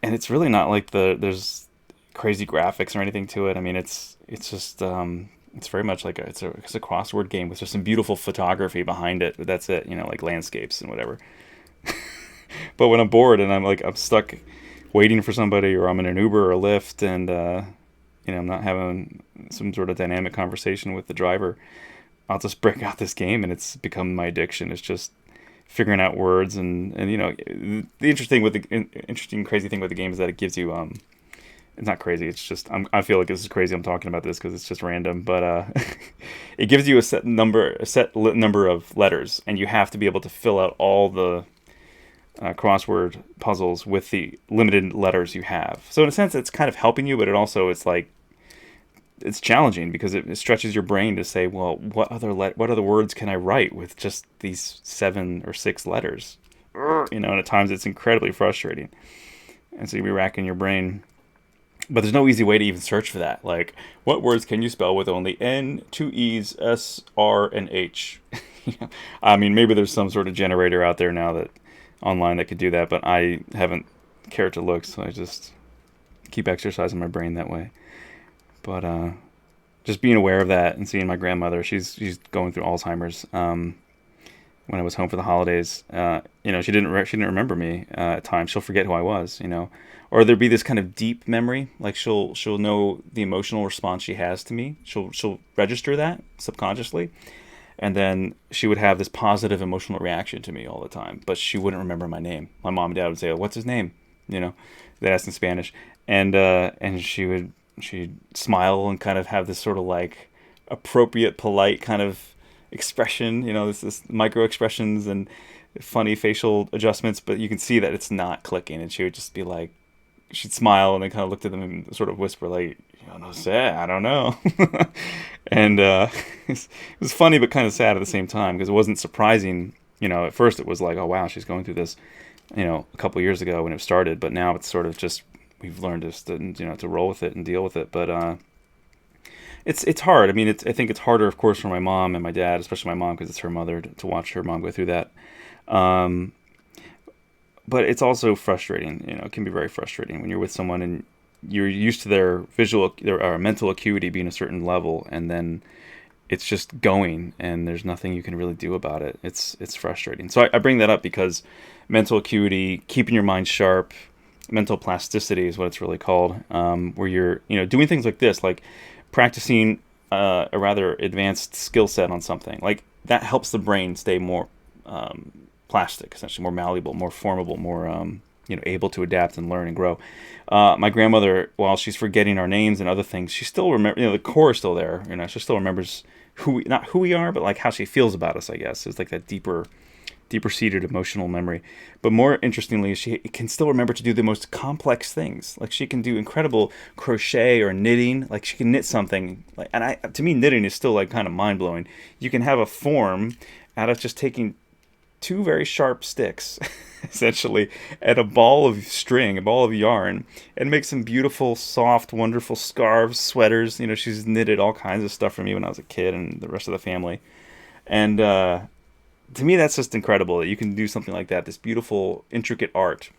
and it's really not like there's crazy graphics or anything to it. I mean, it's just it's very much like it's a crossword game with just some beautiful photography behind it. But that's it, like landscapes and whatever. But when I'm bored and I'm stuck waiting for somebody, or I'm in an Uber or a Lyft, and I'm not having some sort of dynamic conversation with the driver, I'll just break out this game, and it's become my addiction. It's just figuring out words, and the interesting crazy thing with the game is that it gives you it's not crazy. It's just I feel like this is crazy. I'm talking about this because it's just random, but it gives you a set number of letters, and you have to be able to fill out all the crossword puzzles with the limited letters you have. So in a sense, it's kind of helping you, but it's challenging because it stretches your brain to say, well, what other words can I write with just these 7 or 6 letters? And at times it's incredibly frustrating. And so you'll be racking your brain. But there's no easy way to even search for that. Like, what words can you spell with only N, 2 E's, S, R, and H? I mean, maybe there's some sort of generator out there now online that could do that, but I haven't cared to look, so I just keep exercising my brain that way. But just being aware of that and seeing my grandmother, she's going through Alzheimer's. When I was home for the holidays, she didn't remember me at times. She'll forget who I was, or there'd be this kind of deep memory, like she'll know the emotional response she has to me. She'll register that subconsciously, and then she would have this positive emotional reaction to me all the time, but she wouldn't remember my name. My mom and dad would say, "Oh, what's his name?" They'd ask in Spanish, and she'd smile and kind of have this sort of like appropriate, polite kind of expression, this micro expressions and funny facial adjustments, but you can see that it's not clicking. And she would just be like, she'd smile and then kind of looked at them and sort of whisper like, "No say, I don't know." And it was funny but kind of sad at the same time, because it wasn't surprising. At first it was like, oh wow, she's going through this, a couple of years ago when it started, but now it's sort of just, we've learned to roll with it and deal with it. But it's hard. I mean, I think it's harder, of course, for my mom and my dad, especially my mom, because it's her mother, to watch her mom go through that. But it's also frustrating. It can be very frustrating when you're with someone and you're used to their mental acuity being a certain level, and then it's just going, and there's nothing you can really do about it. It's frustrating. So I bring that up because mental acuity, keeping your mind sharp, mental plasticity is what it's really called, where you're doing things like this, like practicing a rather advanced skill set on something. Like that helps the brain stay more plastic, essentially more malleable, more formable, more able to adapt and learn and grow. My grandmother, while she's forgetting our names and other things, she still remember. The core is still there. She still remembers not who we are, but like how she feels about us. I guess it's like that deeper seated emotional memory. But more interestingly, she can still remember to do the most complex things. Like she can do incredible crochet or knitting. Like she can knit something. To me, knitting is still like kind of mind blowing. You can have a form out of just taking two very sharp sticks, essentially, and a ball of string, a ball of yarn, and make some beautiful, soft, wonderful scarves, sweaters. She's knitted all kinds of stuff for me when I was a kid and the rest of the family. And to me, that's just incredible that you can do something like that, this beautiful, intricate art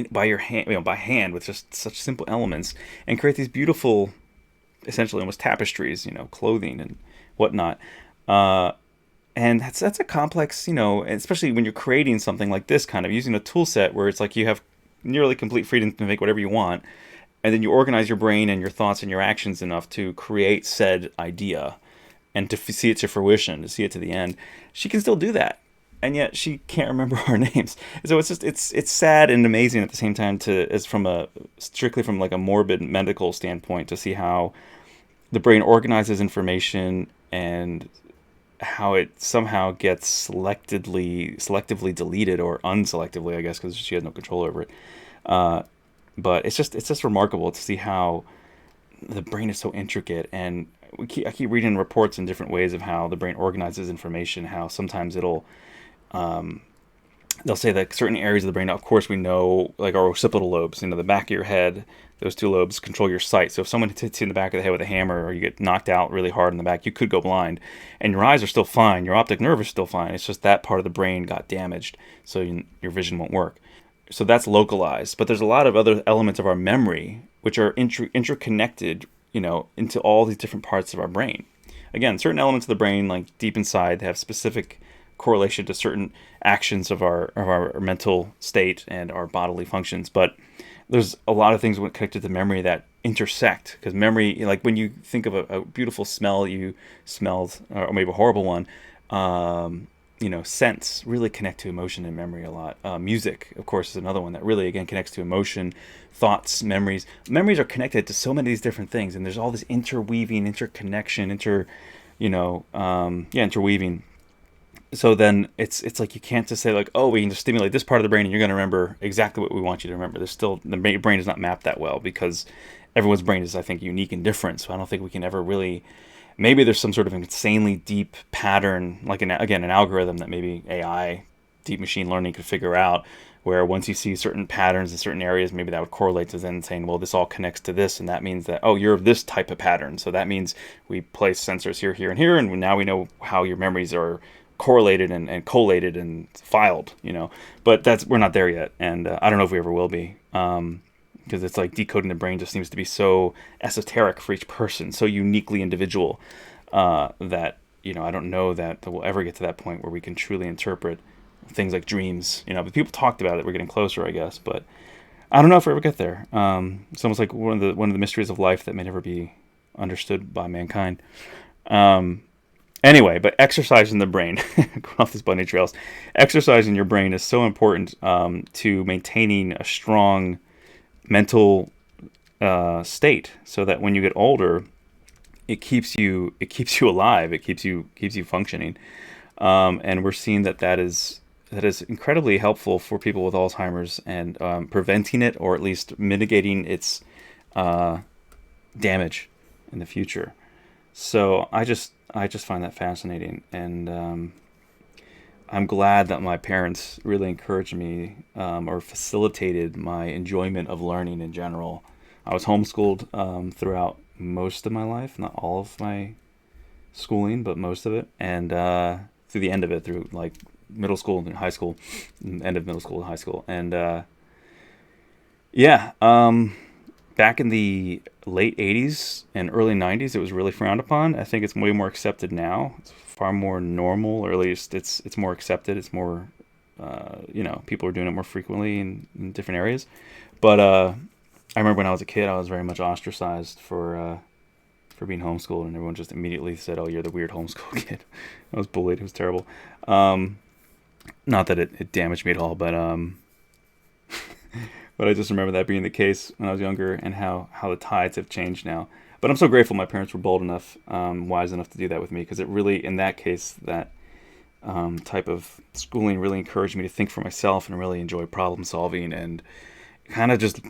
by your hand, by hand with just such simple elements, and create these beautiful, essentially almost tapestries, clothing and whatnot. And that's a complex, especially when you're creating something like this, kind of using a tool set where it's like you have nearly complete freedom to make whatever you want, and then you organize your brain and your thoughts and your actions enough to create said idea and to see it to fruition, to see it to the end. She can still do that, and yet she can't remember our names. So it's sad and amazing at the same time strictly from like a morbid medical standpoint, to see how the brain organizes information and how it somehow gets selectively deleted, or unselectively, I guess, because she has no control over it. But it's just remarkable to see how the brain is so intricate, and I keep reading reports in different ways of how the brain organizes information. How sometimes they'll say that certain areas of the brain, of course we know, like our occipital lobes, the back of your head, those two lobes control your sight. So if someone hits you in the back of the head with a hammer, or you get knocked out really hard in the back, you could go blind. And your eyes are still fine, your optic nerve is still fine. It's just that part of the brain got damaged, so your vision won't work. So that's localized. But there's a lot of other elements of our memory which are interconnected, into all these different parts of our brain. Again, certain elements of the brain, like deep inside, have specific correlation to certain actions of our mental state and our bodily functions. But there's a lot of things connected to memory that intersect, because memory, like when you think of a beautiful smell you smelled, or maybe a horrible one, scents really connect to emotion and memory a lot. Music, of course, is another one that really, again, connects to emotion, thoughts, memories. Memories are connected to so many of these different things, and there's all this interweaving, interconnection, interweaving. So then it's like you can't just say like, oh, we can just stimulate this part of the brain and you're going to remember exactly what we want you to remember. The brain is not mapped that well, because everyone's brain is, I think, unique and different. So I don't think we can ever really. Maybe there's some sort of insanely deep pattern, like an algorithm that maybe AI, deep machine learning, could figure out, where once you see certain patterns in certain areas, maybe that would correlate to then saying, well, this all connects to this, and that means that, oh, you're of this type of pattern. So that means we place sensors here, here, and here, and now we know how your memories are correlated and collated and filed, But we're not there yet, and I don't know if we ever will be. Because it's like decoding the brain just seems to be so esoteric for each person, so uniquely individual, that I don't know that we'll ever get to that point where we can truly interpret things like dreams. But people talked about it. We're getting closer, I guess, but I don't know if we ever get there. It's almost like one of the mysteries of life that may never be understood by mankind. Anyway, but exercising the brain, going off these bunny trails, exercising your brain is so important to maintaining a strong mental state, so that when you get older, it keeps you alive, it keeps you functioning, and we're seeing that is incredibly helpful for people with Alzheimer's, and preventing it, or at least mitigating its damage in the future. So I just find that fascinating, and I'm glad that my parents really encouraged me, or facilitated my enjoyment of learning in general. I was homeschooled throughout most of my life, not all of my schooling, but most of it, and through the end of it, through like middle school and high school, end of middle school and high school, and back in the late 80s and early 90s, it was really frowned upon. I think it's way more accepted now. It's far more normal, or at least it's more accepted. It's more, people are doing it more frequently in different areas. But I remember when I was a kid, I was very much ostracized for for being homeschooled, and everyone just immediately said, "Oh, you're the weird homeschool kid." I was bullied. It was terrible. Not that it damaged me at all, but but I just remember that being the case when I was younger, and how the tides have changed now. But I'm so grateful my parents were bold enough, wise enough to do that with me, because it really, in that case, that type of schooling really encouraged me to think for myself and really enjoy problem solving, and kind of just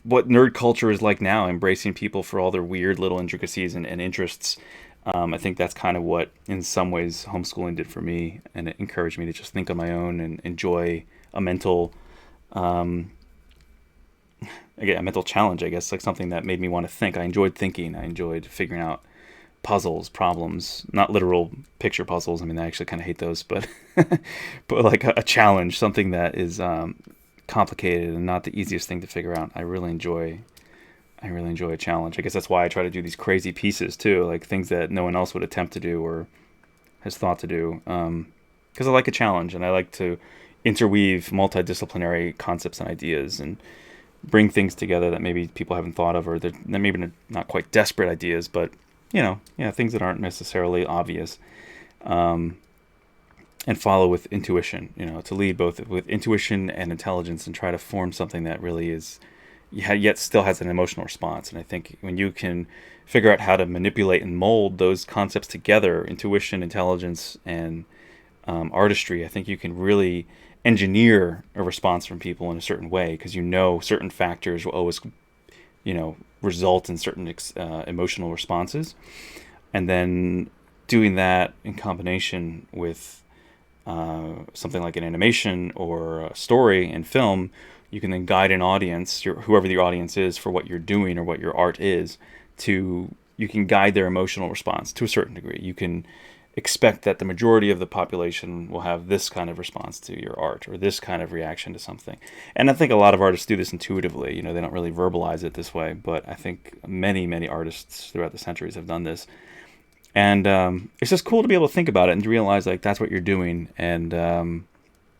what nerd culture is like now, embracing people for all their weird little intricacies and interests. I think that's kind of what, in some ways, homeschooling did for me, and it encouraged me to just think on my own and enjoy a mental, again, a mental challenge, I guess, like something that made me want to think. I enjoyed thinking. I enjoyed figuring out puzzles, problems, not literal picture puzzles. I mean, I actually kind of hate those, but but like a challenge, something that is complicated and not the easiest thing to figure out. I really enjoy a challenge. I guess that's why I try to do these crazy pieces too, like things that no one else would attempt to do or has thought to do. Because I like a challenge, and I like to interweave multidisciplinary concepts and ideas, and bring things together that maybe people haven't thought of, or they're maybe not quite desperate ideas, but things that aren't necessarily obvious. And follow with intuition, to lead both with intuition and intelligence, and try to form something that really is, yet still has an emotional response. And I think when you can figure out how to manipulate and mold those concepts together, intuition, intelligence, and artistry, I think you can really engineer a response from people in a certain way, because certain factors will always, result in certain emotional responses. And then doing that in combination with something like an animation or a story in film, you can then guide an audience, whoever the audience is, for what you're doing or what your art is, you can guide their emotional response to a certain degree. You can expect that the majority of the population will have this kind of response to your art, or this kind of reaction to something. And I think a lot of artists do this intuitively. They don't really verbalize it this way, but I think many, many artists throughout the centuries have done this. And it's just cool to be able to think about it and to realize, like, that's what you're doing. And I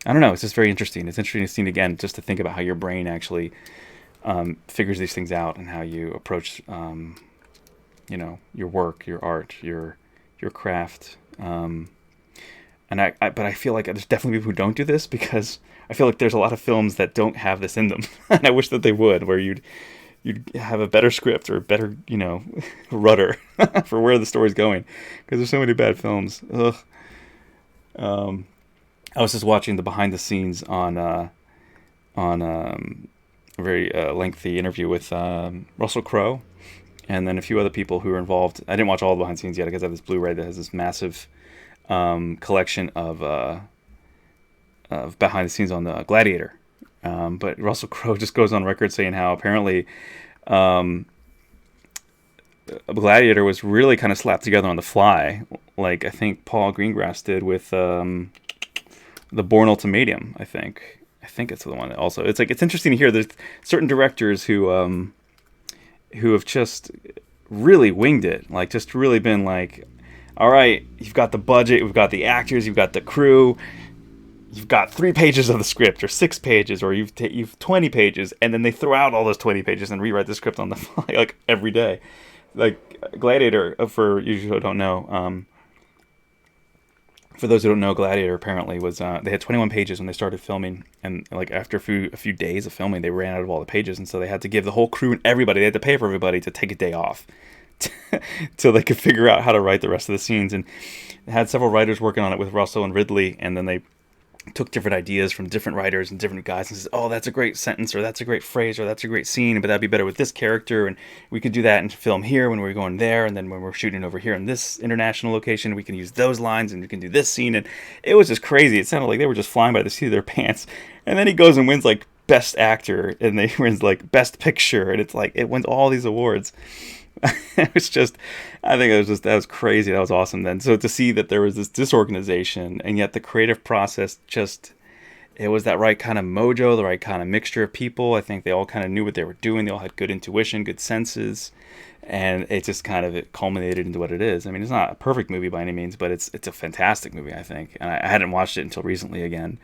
don't know, it's just very interesting. It's interesting, again, just to think about how your brain actually figures these things out, and how you approach, your work, your art, your craft. But I feel like there's definitely people who don't do this, because I feel like there's a lot of films that don't have this in them. And I wish that they would, where you'd have a better script or a better, rudder for where the story's going, because there's so many bad films. Ugh. I was just watching the behind the scenes on a very lengthy interview with Russell Crowe, and then a few other people who were involved. I didn't watch all the behind the scenes yet, because I have this Blu-ray that has this massive collection of behind the scenes on the Gladiator. But Russell Crowe just goes on record saying how apparently Gladiator was really kind of slapped together on the fly, like I think Paul Greengrass did with the Bourne Ultimatum. I think it's the one that also. It's interesting to hear there's certain directors who have just really winged it, like just really been like, all right, you've got the budget, we've got the actors, you've got the crew. You've got 3 pages of the script, or 6 pages, or you've 20 pages, and then they throw out all those 20 pages and rewrite the script on the fly, like every day. Like Gladiator, for you who don't know, for those who don't know, Gladiator apparently was they had 21 pages when they started filming, and like after a few days of filming, they ran out of all the pages, and so they had to give the whole crew and everybody, they had to pay for everybody to take a day off till they could figure out how to write the rest of the scenes. And they had several writers working on it with Russell and Ridley, and then they took different ideas from different writers and different guys and says, oh, that's a great sentence, or that's a great phrase, or that's a great scene, but that'd be better with this character, and we could do that in film here when we're going there, and then when we're shooting over here in this international location, we can use those lines, and we can do this scene. And it was just crazy. It sounded like they were just flying by the seat of their pants. And then he goes and wins like Best Actor, and they wins like Best Picture, and it's like it wins all these awards. It was just, I think that was crazy. That was awesome then. So to see that there was this disorganization, and yet the creative process it was that right kind of mojo, the right kind of mixture of people. I think they all kind of knew what they were doing. They all had good intuition, good senses, and it just it culminated into what it is. I mean, it's not a perfect movie by any means, but it's a fantastic movie, I think. And I hadn't watched it until recently again.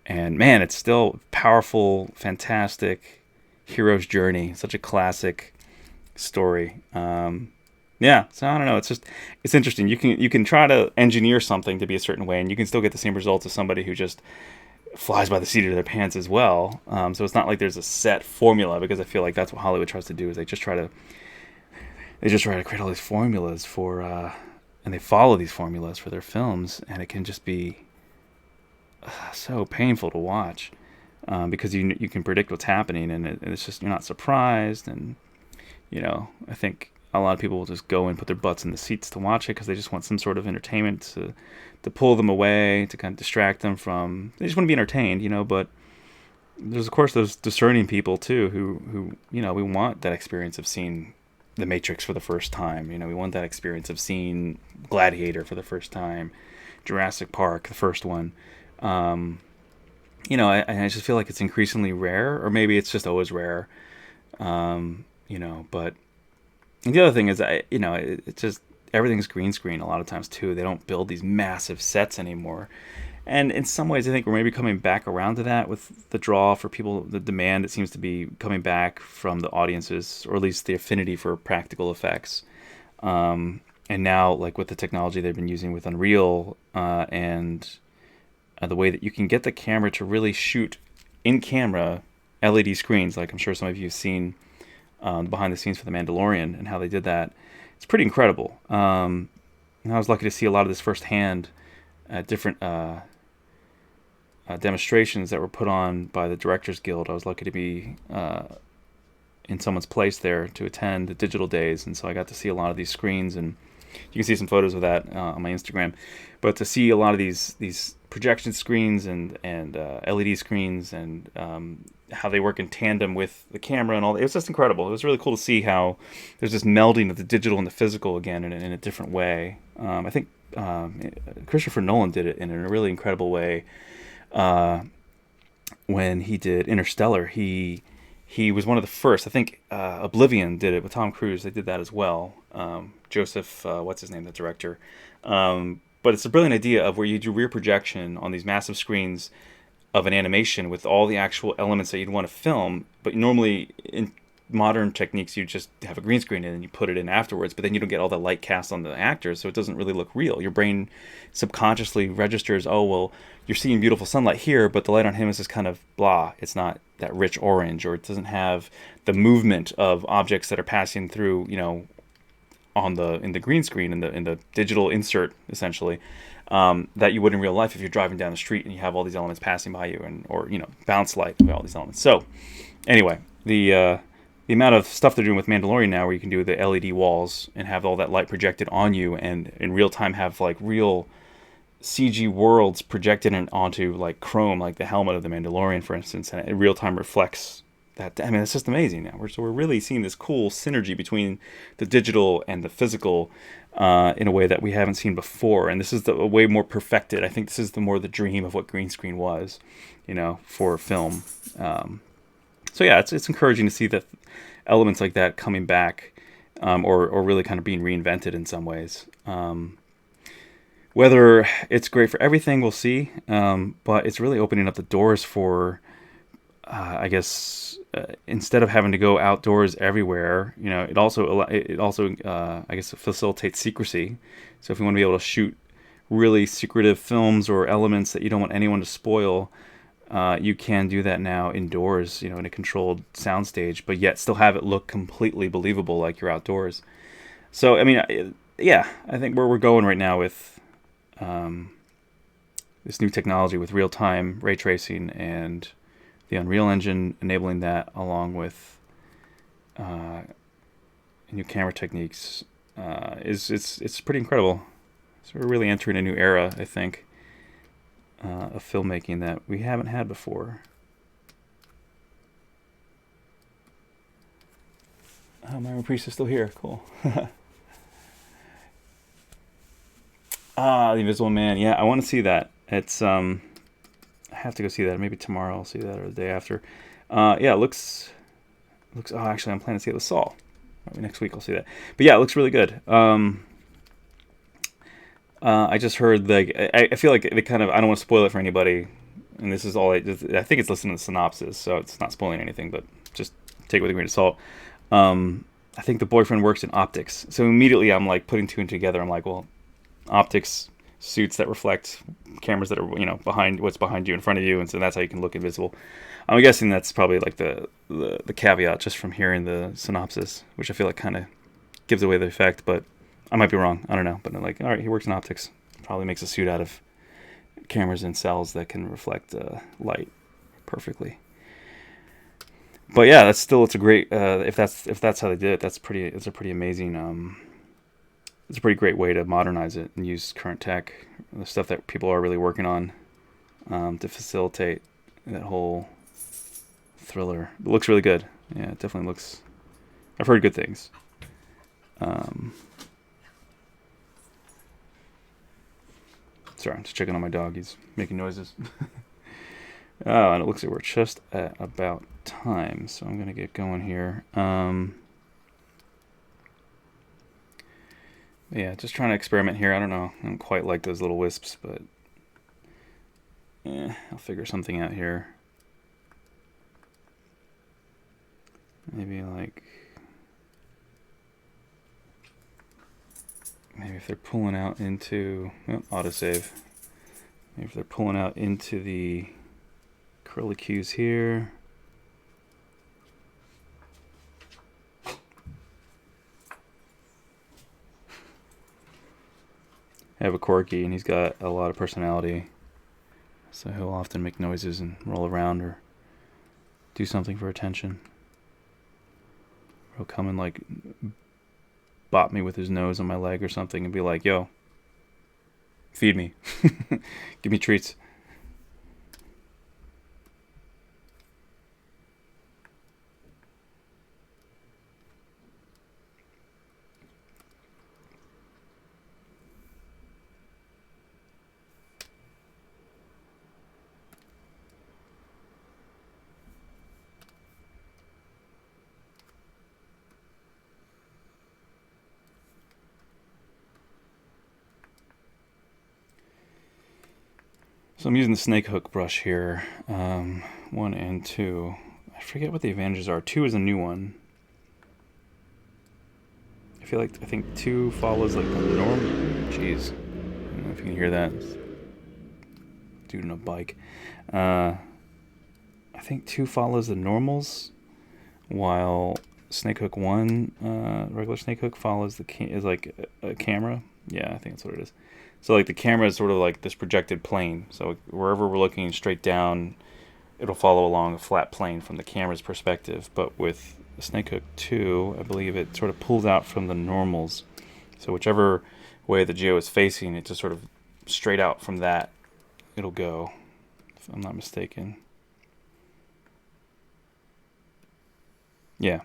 And man, it's still powerful, fantastic hero's journey. Such a classic story. Yeah, so I don't know. It's interesting. You can try to engineer something to be a certain way, and you can still get the same results as somebody who just flies by the seat of their pants as well. So it's not like there's a set formula, because I feel like that's what Hollywood tries to do, is they just try to create all these formulas for and they follow these formulas for their films, and it can just be so painful to watch, because you can predict what's happening, and it's just, you're not surprised. And I think a lot of people will just go and put their butts in the seats to watch it because they just want some sort of entertainment to pull them away, to kind of distract them from. They just want to be entertained, But there's, of course, those discerning people too who we want that experience of seeing The Matrix for the first time. We want that experience of seeing Gladiator for the first time, Jurassic Park, the first one. I just feel like it's increasingly rare, or maybe it's just always rare. But the other thing is, it's just everything's green screen a lot of times too. They don't build these massive sets anymore. And in some ways, I think we're maybe coming back around to that with the draw for people, the demand that seems to be coming back from the audiences, or at least the affinity for practical effects. And now, like with the technology they've been using with Unreal, and the way that you can get the camera to really shoot in camera LED screens, like I'm sure some of you have seen behind the scenes for The Mandalorian and how they did that. It's pretty incredible. And I was lucky to see a lot of this firsthand at different demonstrations that were put on by the Directors Guild. I was lucky to be in someone's place there to attend the digital days, and so I got to see a lot of these screens, and you can see some photos of that on my Instagram. But to see a lot of these projection screens and LED screens, and how they work in tandem with the camera and all that, it was just incredible. It was really cool to see how there's this melding of the digital and the physical again in a different way. I think Christopher Nolan did it in a really incredible way when he did Interstellar. He was one of the first. I think Oblivion did it with Tom Cruise. They did that as well. Joseph, what's his name, the director. But it's a brilliant idea of where you do rear projection on these massive screens of an animation with all the actual elements that you'd want to film. But normally in modern techniques, you just have a green screen and you put it in afterwards, but then you don't get all the light cast on the actors, so it doesn't really look real. Your brain subconsciously registers, oh, well, you're seeing beautiful sunlight here, but the light on him is just kind of blah. It's not that rich orange, or it doesn't have the movement of objects that are passing through, in the green screen, in the digital insert, essentially, that you would in real life if you're driving down the street and you have all these elements passing by you, or bounce light with all these elements. So anyway, the amount of stuff they're doing with Mandalorian now, where you can do the LED walls and have all that light projected on you, and in real time have like real CG worlds projected onto like chrome, like the helmet of the Mandalorian, for instance, and it in real time reflects that. I mean, it's just amazing now. So we're really seeing this cool synergy between the digital and the physical in a way that we haven't seen before. And this is a way more perfected. I think this is the dream of what green screen was, for film. So yeah, it's encouraging to see that elements like that coming back, or really kind of being reinvented in some ways. Whether it's great for everything, we'll see. But it's really opening up the doors for, I guess, instead of having to go outdoors everywhere, it also I guess facilitates secrecy. So if you want to be able to shoot really secretive films or elements that you don't want anyone to spoil, you can do that now indoors, in a controlled soundstage, but yet still have it look completely believable, like you're outdoors. So, I mean, yeah, I think where we're going right now with this new technology with real-time ray tracing and the Unreal Engine enabling that, along with new camera techniques, it's pretty incredible. So we're really entering a new era, I think, of filmmaking that we haven't had before. Oh, Myron Priest is still here. Cool. The Invisible Man. Yeah, I want to see that. It's I have to go see that. Maybe tomorrow I'll see that, or the day after. Yeah, it looks. Oh, actually, I'm planning to see it with Saul. Maybe next week I'll see that. But yeah, it looks really good. I just heard I feel like they kind of, I don't want to spoil it for anybody, and this is all I think it's listed in the synopsis, so it's not spoiling anything, but just take it with a grain of salt. I think the boyfriend works in optics. So immediately I'm like putting two and together. I'm like, well, optics suits that reflect cameras that are, you know, behind what's behind you, in front of you, and so that's how you can look invisible. I'm guessing that's probably like the caveat just from hearing the synopsis, which I feel like kind of gives away the effect, but I might be wrong. I don't know. But I'm like, all right, he works in optics. Probably makes a suit out of cameras and cells that can reflect light perfectly. But yeah, that's still, it's a great if that's how they did it. It's a pretty amazing. It's a pretty great way to modernize it and use current tech, the stuff that people are really working on, to facilitate that whole thriller. It looks really good. Yeah, it definitely looks. I've heard good things. Sorry, I'm just checking on my dog. He's making noises. Oh, and it looks like we're just at about time, so I'm gonna get going here. Yeah, just trying to experiment here. I don't know. I don't quite like those little wisps, but yeah, I'll figure something out here. Maybe like, maybe if they're pulling out into, oh, autosave. Maybe if they're pulling out into the curlicues here. I have a corgi and he's got a lot of personality, so he'll often make noises and roll around or do something for attention. He'll come and like bop me with his nose on my leg or something and be like, yo, feed me. Give me treats. So I'm using the snake hook brush here, 1 and 2. I forget what the advantages are. 2 is a new one. I think 2 follows like the norm. Jeez, I don't know if you can hear that. Dude on a bike. I think 2 follows the normals, while snake hook 1, regular snake hook, follows is like a camera. Yeah, I think that's what it is. So like the camera is sort of like this projected plane. So wherever we're looking straight down, it'll follow along a flat plane from the camera's perspective. But with Snake Hook 2, I believe it sort of pulls out from the normals. So whichever way the geo is facing, it just sort of straight out from that it'll go, if I'm not mistaken. Yeah,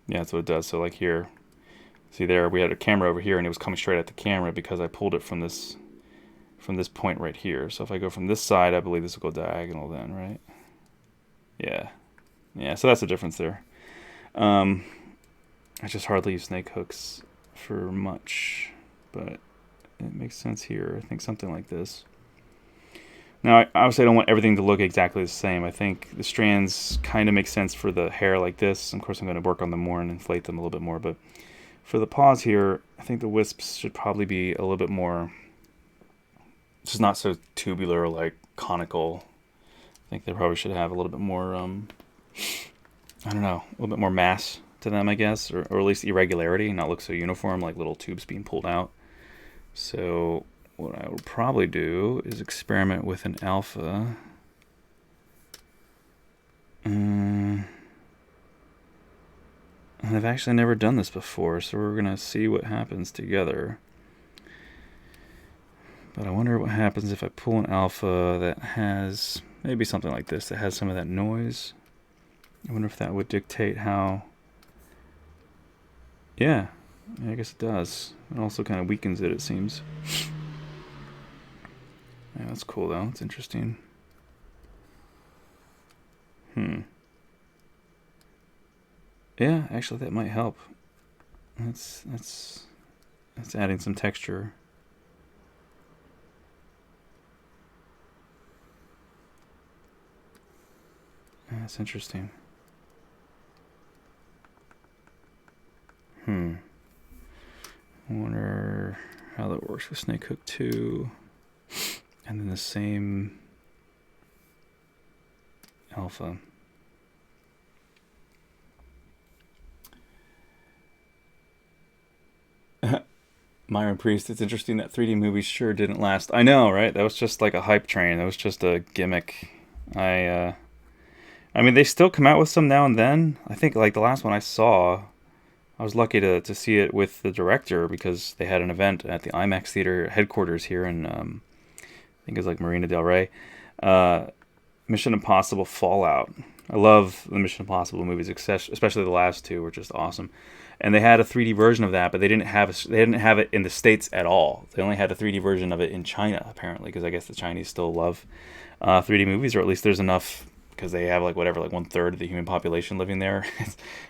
that's what it does. So like here, see there, we had a camera over here and it was coming straight at the camera because I pulled it from this point right here. So if I go from this side, I believe this will go diagonal then, right? Yeah, so that's the difference there. I just hardly use snake hooks for much, but it makes sense here. I think something like this. Now, obviously I don't want everything to look exactly the same. I think the strands kind of make sense for the hair like this. Of course, I'm going to work on them more and inflate them a little bit more, but for the paws here, I think the wisps should probably be a little bit more, just not so tubular or like conical. I think they probably should have a little bit more, I don't know, a little bit more mass to them, I guess, or at least irregularity, not look so uniform, like little tubes being pulled out. So what I would probably do is experiment with an alpha. And I've actually never done this before, so we're going to see what happens together. But I wonder what happens if I pull an alpha that has maybe something like this, that has some of that noise. I wonder if that would dictate how... Yeah, I guess it does. It also kind of weakens it seems. Yeah, that's cool though. It's interesting. Yeah, actually that might help. That's adding some texture. That's interesting. I wonder how that works with Snakehook 2. And then the same alpha. Myron Priest, it's interesting that 3D movies sure didn't last. I know, right? That was just like a hype train. That was just a gimmick. I mean, they still come out with some now and then. I think like the last one I saw, I was lucky to see it with the director because they had an event at the IMAX Theater headquarters here in, I think it was like Marina del Rey. Mission Impossible Fallout. I love the Mission Impossible movies, especially the last two were just awesome. And they had a 3D version of that, but they didn't have it in the States at all. They only had a 3D version of it in China, apparently, because I guess the Chinese still love 3D movies, or at least there's enough, because they have like 1/3 of the human population living there.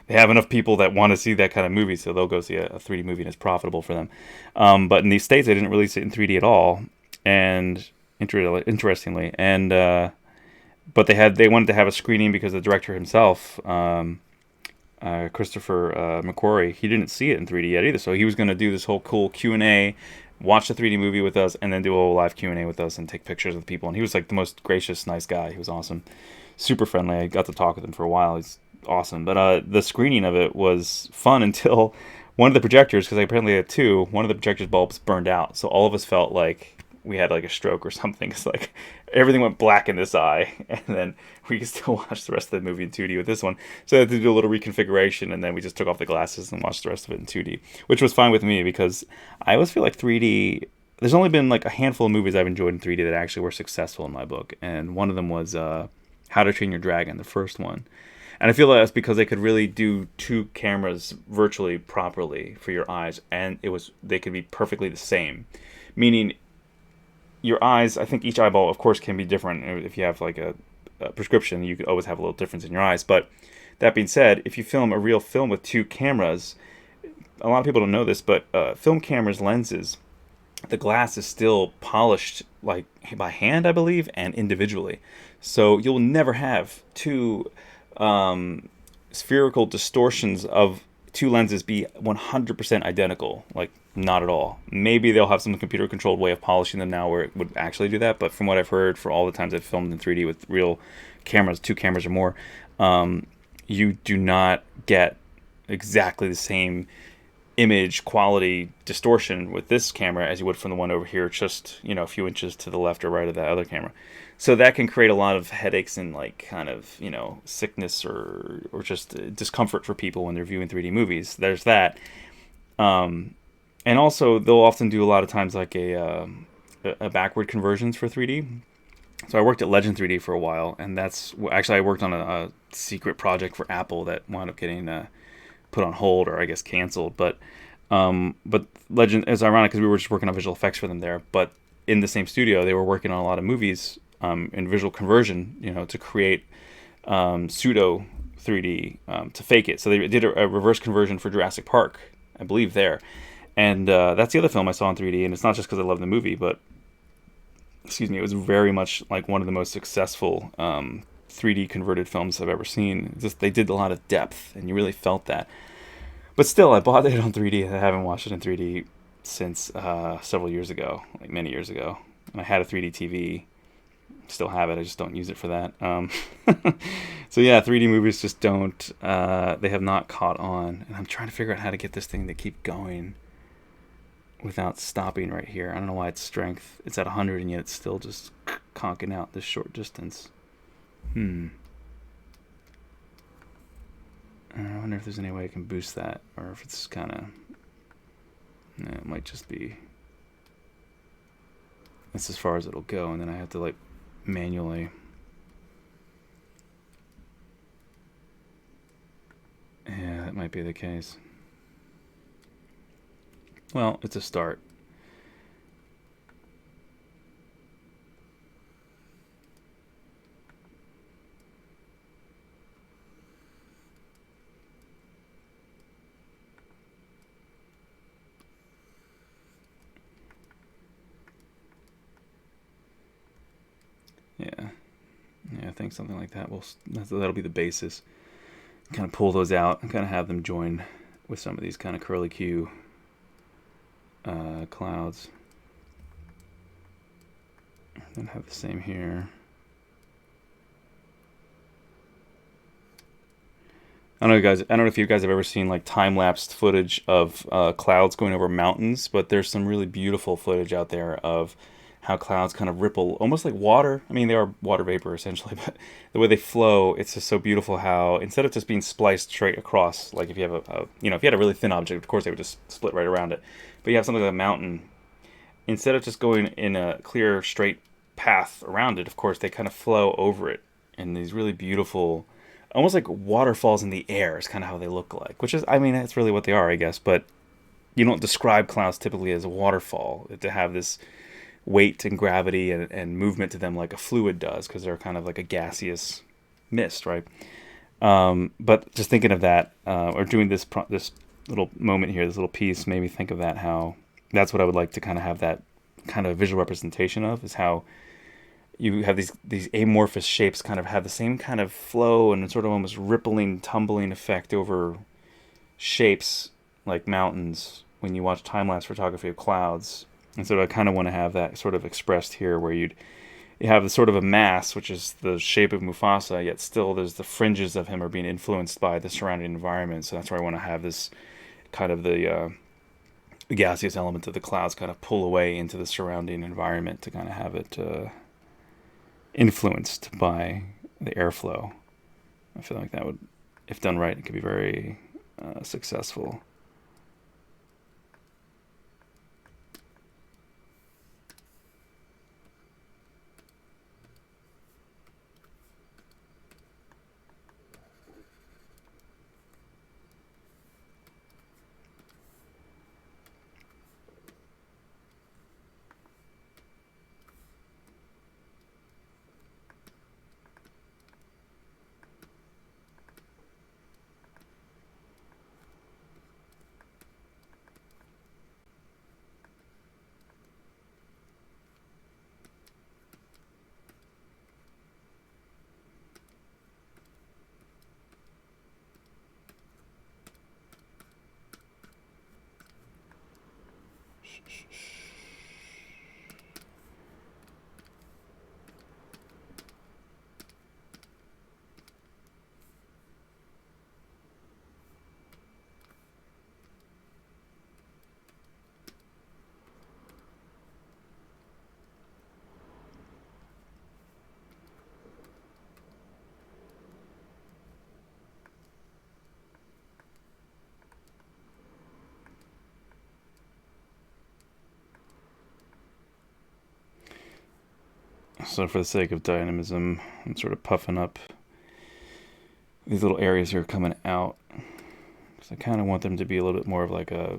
They have enough people that want to see that kind of movie, so they'll go see a 3D movie and it's profitable for them. But in these States, they didn't release it in 3D at all, and interestingly, and but they wanted to have a screening because the director himself, Christopher McQuarrie, he didn't see it in 3D yet either. So he was going to do this whole cool Q&A, watch the 3D movie with us, and then do a whole live Q&A with us and take pictures with people. And he was like the most gracious, nice guy. He was awesome, super friendly. I got to talk with him for a while. He's awesome. But the screening of it was fun until one of the projectors, because I apparently had two, one of the projector's bulbs burned out. So all of us felt like we had like a stroke or something. It's like everything went black in this eye, and then we could still watch the rest of the movie in 2D with this one. So I had to do a little reconfiguration, and then we just took off the glasses and watched the rest of it in 2D, which was fine with me because I always feel like 3D. There's only been like a handful of movies I've enjoyed in 3D that actually were successful in my book, and one of them was How to Train Your Dragon, the first one. And I feel like that's because they could really do two cameras virtually properly for your eyes, and they could be perfectly the same, meaning your eyes, I think each eyeball, of course, can be different. If you have like a prescription, you could always have a little difference in your eyes. But that being said, if you film a real film with two cameras, a lot of people don't know this, but film cameras, lenses, the glass is still polished like by hand, I believe, and individually. So you'll never have two spherical distortions of two lenses be 100% identical. Like, not at all. Maybe they'll have some computer-controlled way of polishing them now where it would actually do that, but from what I've heard for all the times I've filmed in 3D with real cameras, two cameras or more, you do not get exactly the same image quality distortion with this camera as you would from the one over here, just, a few inches to the left or right of that other camera. So that can create a lot of headaches and like kind of, sickness or just discomfort for people when they're viewing 3D movies. There's that. And also, they'll often do a lot of times like a backward conversions for 3D. So I worked at Legend 3D for a while, and actually I worked on a secret project for Apple that wound up getting put on hold or I guess canceled. But Legend is ironic because we were just working on visual effects for them there. But in the same studio, they were working on a lot of movies in visual conversion, to create pseudo 3D to fake it. So they did a reverse conversion for Jurassic Park, I believe, there. And that's the other film I saw in 3D, and it's not just because I love the movie, but, it was very much like one of the most successful 3D converted films I've ever seen. They did a lot of depth, and you really felt that. But still, I bought it on 3D, and I haven't watched it in 3D since several years ago, like many years ago. And I had a 3D TV, still have it, I just don't use it for that. So yeah, 3D movies just don't, they have not caught on, and I'm trying to figure out how to get this thing to keep going without stopping right here. I don't know why its strength, it's at 100 and yet it's still just conking out this short distance. I wonder if there's any way I can boost that, or if it's kind of, it might just be, that's as far as it'll go, and then I have to like manually, yeah, that might be the case. Well, it's a start. Yeah, I think something like that that'll be the basis. Kind of pull those out and kind of have them join with some of these kind of curly Q clouds. And have the same here. I don't know, guys. I don't know if you guys have ever seen like time-lapsed footage of clouds going over mountains, but there's some really beautiful footage out there of how clouds kind of ripple, almost like water. I mean, they are water vapor essentially, but the way they flow, it's just so beautiful. How instead of just being spliced straight across, like if you have if you had a really thin object, of course they would just split right around it. But you have something like a mountain, instead of just going in a clear straight path around it, of course they kind of flow over it in these really beautiful, almost like waterfalls in the air is kind of how they look like, which is, I mean, that's really what they are, I guess. But you don't describe clouds typically as a waterfall, to have this weight and gravity and movement to them like a fluid does, because they're kind of like a gaseous mist, right? But just thinking of that, or doing this little moment here, this little piece made me think of that, how that's what I would like to kind of have that kind of visual representation of, is how you have these amorphous shapes kind of have the same kind of flow and sort of almost rippling, tumbling effect over shapes like mountains when you watch time-lapse photography of clouds. And so I kind of want to have that sort of expressed here, where you have the sort of a mass, which is the shape of Mufasa, yet still there's the fringes of him are being influenced by the surrounding environment. So that's where I want to have this kind of the gaseous element of the clouds kind of pull away into the surrounding environment to kind of have it influenced by the airflow. I feel like that would, if done right, it could be very successful. So for the sake of dynamism, I'm sort of puffing up these little areas here coming out, because I kind of want them to be a little bit more of like a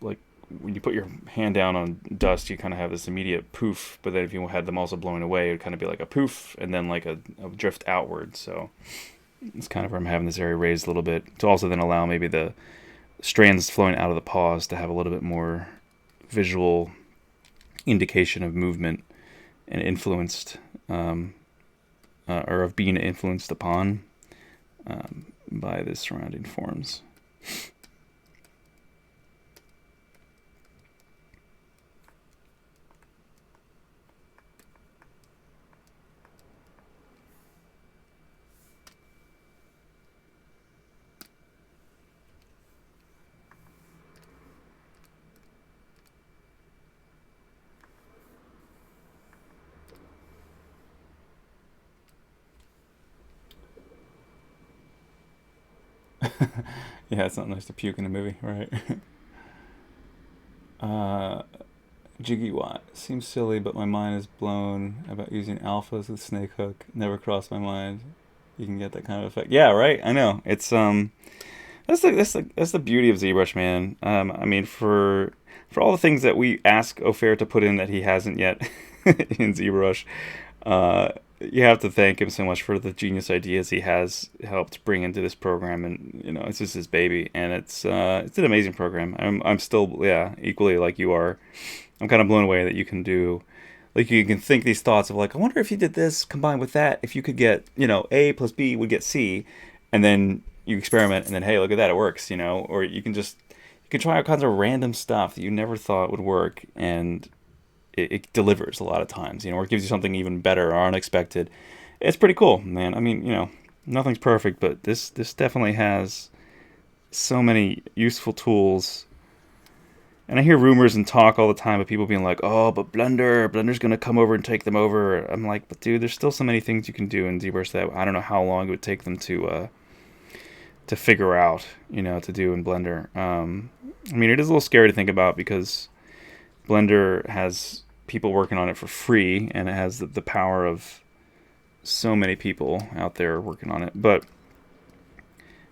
like when you put your hand down on dust, you kind of have this immediate poof, but then if you had them also blowing away, it would kind of be like a poof and then like a drift outward. So it's kind of where I'm having this area raised a little bit to also then allow maybe the strands flowing out of the paws to have a little bit more visual indication of movement and influenced, or of being influenced upon by the surrounding forms. Yeah, it's not nice to puke in a movie, right? Jiggy Watt. Seems silly, but my mind is blown about using alphas with snake hook. Never crossed my mind. You can get that kind of effect. Yeah, right. I know. It's that's the beauty of ZBrush, man. I mean, for all the things that we ask Ofer to put in that he hasn't yet in ZBrush, you have to thank him so much for the genius ideas he has helped bring into this program. And you know, it's just his baby, and it's an amazing program. I'm still, yeah, equally like you are. I'm kind of blown away that you can do, like, you can think these thoughts of like, I wonder if you did this combined with that, if you could get, you know, A plus B would get C, and then you experiment, and then, hey, look at that, it works, you know. Or you can try all kinds of random stuff that you never thought would work, and it delivers a lot of times, you know, or it gives you something even better or unexpected. It's pretty cool, man. I mean, you know, nothing's perfect, but this definitely has so many useful tools. And I hear rumors and talk all the time of people being like, oh, but Blender's going to come over and take them over. I'm like, but dude, there's still so many things you can do in ZBrush that I don't know how long it would take them to figure out, you know, to do in Blender. I mean, it is a little scary to think about because Blender has people working on it for free, and it has the power of so many people out there working on it. But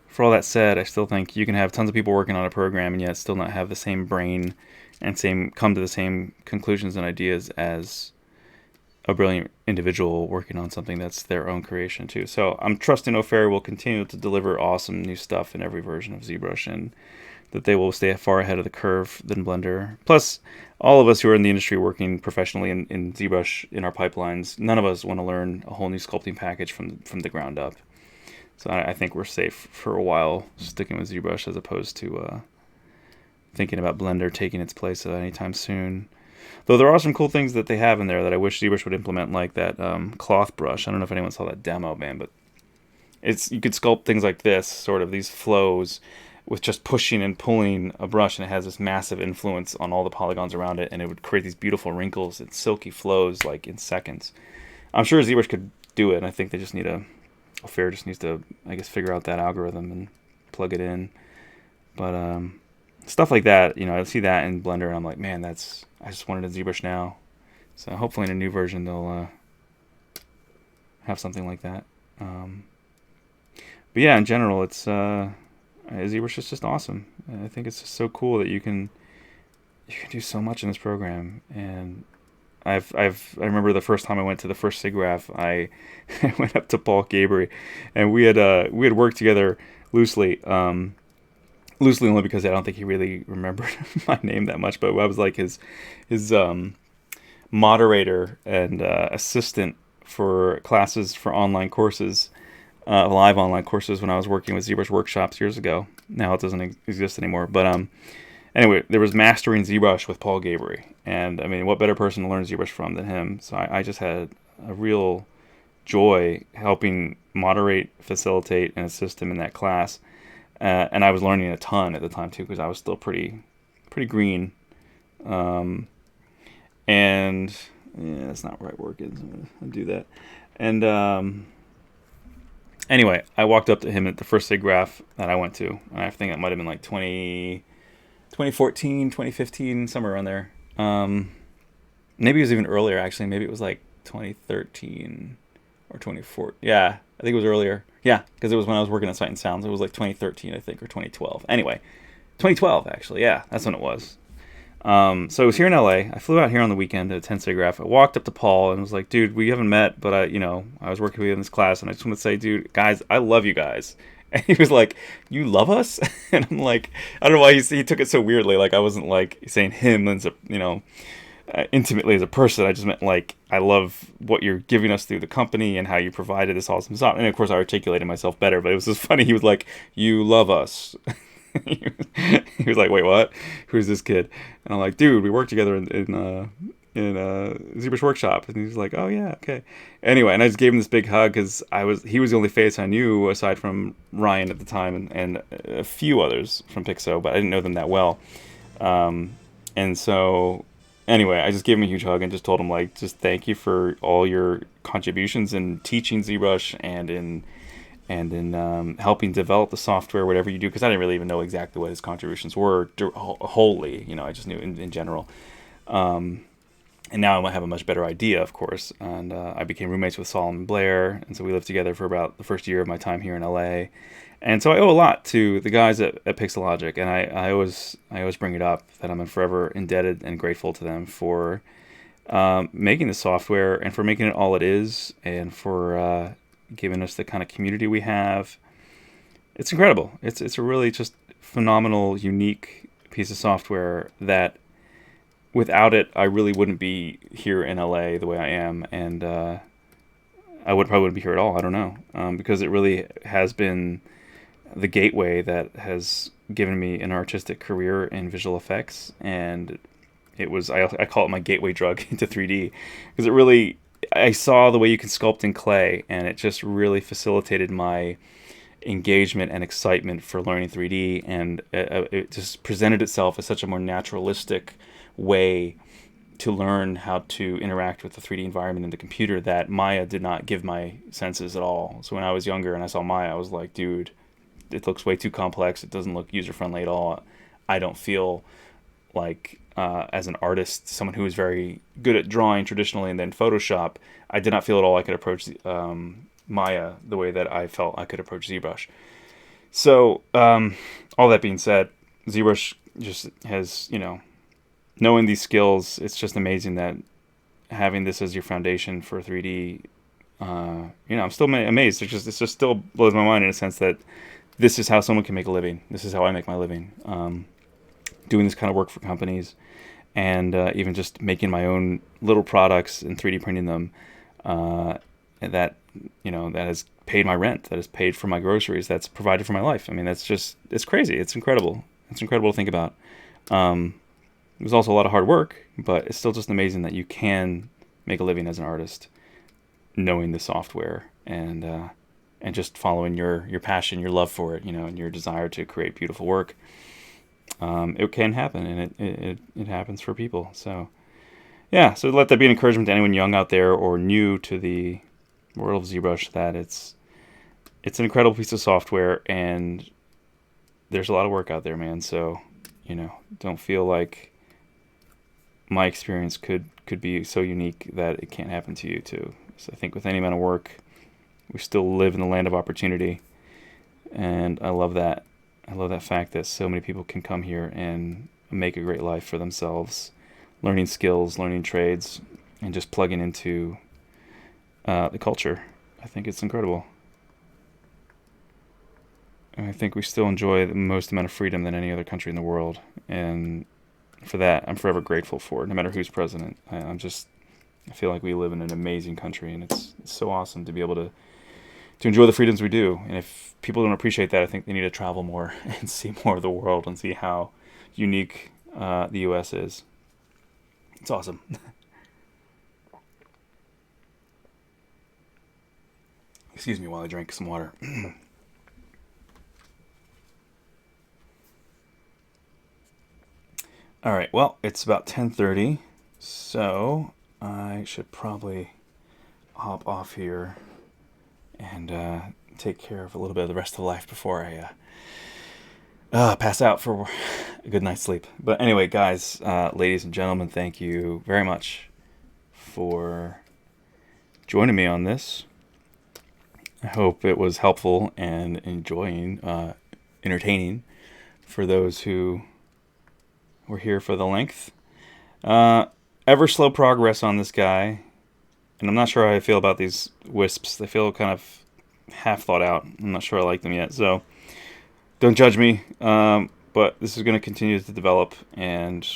for all that said, I still think you can have tons of people working on a program and yet still not have the same brain and come to the same conclusions and ideas as a brilliant individual working on something that's their own creation too. So I'm trusting O'Fair will continue to deliver awesome new stuff in every version of ZBrush, and that they will stay far ahead of the curve than Blender. Plus, all of us who are in the industry working professionally in ZBrush in our pipelines, none of us want to learn a whole new sculpting package from the ground up. So I think we're safe for a while sticking with ZBrush as opposed to thinking about Blender taking its place anytime soon. Though there are some cool things that they have in there that I wish ZBrush would implement, like that cloth brush. I don't know if anyone saw that demo, man, but you could sculpt things like this, sort of these flows, with just pushing and pulling a brush, and it has this massive influence on all the polygons around it, and it would create these beautiful wrinkles and silky flows like in seconds. I'm sure ZBrush could do it, and I think they just need Fair just needs to, I guess, figure out that algorithm and plug it in. But stuff like that, you know, I see that in Blender, and I'm like, man, I just wanted a ZBrush now. So hopefully in a new version they'll have something like that. But yeah, in general, it's ZBrush is just awesome. I think it's just so cool that you can do so much in this program. And I remember the first time I went to the first SIGGRAPH, I went up to Paul Gabry, and we had worked together loosely only because I don't think he really remembered my name that much, but I was like his moderator and assistant for classes for online courses, live online courses when I was working with ZBrush workshops years ago. Now it doesn't exist anymore, but anyway, there was Mastering ZBrush with Paul Gabry, and I mean, what better person to learn ZBrush from than him? So I just had a real joy helping moderate, facilitate, and assist him in that class. And I was learning a ton at the time too, because I was still pretty green. And yeah, that's not where I work is. I'm gonna do that. And anyway, I walked up to him at the first SIGGRAPH that I went to. And I think it might have been like 2014, 2015, somewhere around there. Maybe it was even earlier, actually. Maybe it was like 2013 or 2014. Yeah, I think it was earlier. Yeah, because it was when I was working at Sight and Sounds. It was like 2013, I think, or 2012. Anyway, 2012, actually. Yeah, that's when it was. So it was here in LA. I flew out here on the weekend to attend SIGGRAPH. I walked up to Paul and was like, dude, we haven't met, but I was working with you in this class, and I just want to say, dude, guys, I love you guys. And he was like, you love us? And I'm like, I don't know why he took it so weirdly. Like, I wasn't like saying him as a, intimately as a person. I just meant like, I love what you're giving us through the company and how you provided this awesome stuff. And of course I articulated myself better, but it was just funny. He was like, you love us. He was like, wait, what? Who's this kid? And I'm like, dude, we worked together in ZBrush workshop. And he's like, oh yeah, okay. Anyway, and I just gave him this big hug because he was the only face I knew aside from Ryan at the time and a few others from Pixo, but I didn't know them that well. And so anyway, I just gave him a huge hug and just told him, like, just thank you for all your contributions in teaching ZBrush and in helping develop the software, whatever you do, because I didn't really even know exactly what his contributions were wholly. I just knew in general. And now I have a much better idea, of course. And I became roommates with Solomon Blair, and so we lived together for about the first year of my time here in LA. And so I owe a lot to the guys at Pixelogic, and I always bring it up that I'm forever indebted and grateful to them for making the software and for making it all it is, and for giving us the kind of community we have. It's incredible. It's a really just phenomenal, unique piece of software that without it, I really wouldn't be here in LA the way I am, and I probably wouldn't be here at all. I don't know, because it really has been the gateway that has given me an artistic career in visual effects, and it was I call it my gateway drug into 3D, because it really, I saw the way you can sculpt in clay, and it just really facilitated my engagement and excitement for learning 3D, and it just presented itself as such a more naturalistic way to learn how to interact with the 3D environment in the computer that Maya did not give my senses at all. So when I was younger and I saw Maya, I was like, dude, it looks way too complex. It doesn't look user-friendly at all. I don't feel like, as an artist, someone who is very good at drawing traditionally and then Photoshop, I did not feel at all I could approach Maya the way that I felt I could approach ZBrush. So, all that being said, ZBrush just has, knowing these skills, it's just amazing that having this as your foundation for 3D, I'm still amazed. It just still blows my mind in a sense that this is how someone can make a living. This is how I make my living. Doing this kind of work for companies, and even just making my own little products and 3D printing them, that has paid my rent, that has paid for my groceries, that's provided for my life. I mean, it's crazy. It's incredible. It's incredible to think about. It was also a lot of hard work, but it's still just amazing that you can make a living as an artist, knowing the software and just following your passion, your love for it, and your desire to create beautiful work. It can happen, and it happens for people. So, yeah. So let that be an encouragement to anyone young out there or new to the world of ZBrush, that it's an incredible piece of software, and there's a lot of work out there, man. So, don't feel like my experience could be so unique that it can't happen to you too. So I think with any amount of work, we still live in the land of opportunity, and I love that. I love that fact that so many people can come here and make a great life for themselves, learning skills, learning trades, and just plugging into the culture. I think it's incredible. And I think we still enjoy the most amount of freedom than any other country in the world, and for that, I'm forever grateful for it, no matter who's president. I feel like we live in an amazing country, and it's so awesome to be able to enjoy the freedoms we do. And if people don't appreciate that, I think they need to travel more and see more of the world and see how unique the U.S. is. It's awesome. Excuse me while I drink some water. All right, well, it's about 10:30, so I should probably hop off here and take care of a little bit of the rest of life before I pass out for a good night's sleep. But anyway, guys, ladies and gentlemen, thank you very much for joining me on this. I hope it was helpful and entertaining for those who were here for the length. Ever slow progress on this guy, and I'm not sure how I feel about these wisps. They feel kind of half thought out. I'm not sure I like them yet, so don't judge me. But this is going to continue to develop, and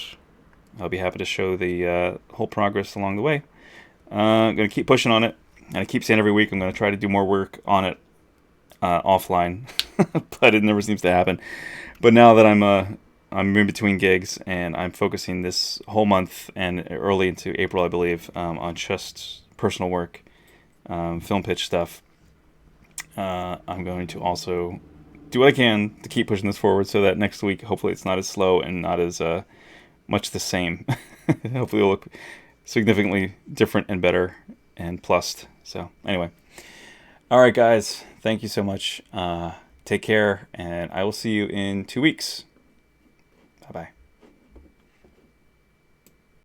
I'll be happy to show the whole progress along the way. I'm going to keep pushing on it, and I keep saying every week I'm going to try to do more work on it offline, but it never seems to happen. But now that I'm in between gigs, and I'm focusing this whole month and early into April, I believe, on just personal work, film pitch stuff. I'm going to also do what I can to keep pushing this forward so that next week, hopefully it's not as slow and not as much the same. Hopefully it'll look significantly different and better and plussed. So anyway. All right, guys. Thank you so much. Take care, and I will see you in 2 weeks. Bye-bye.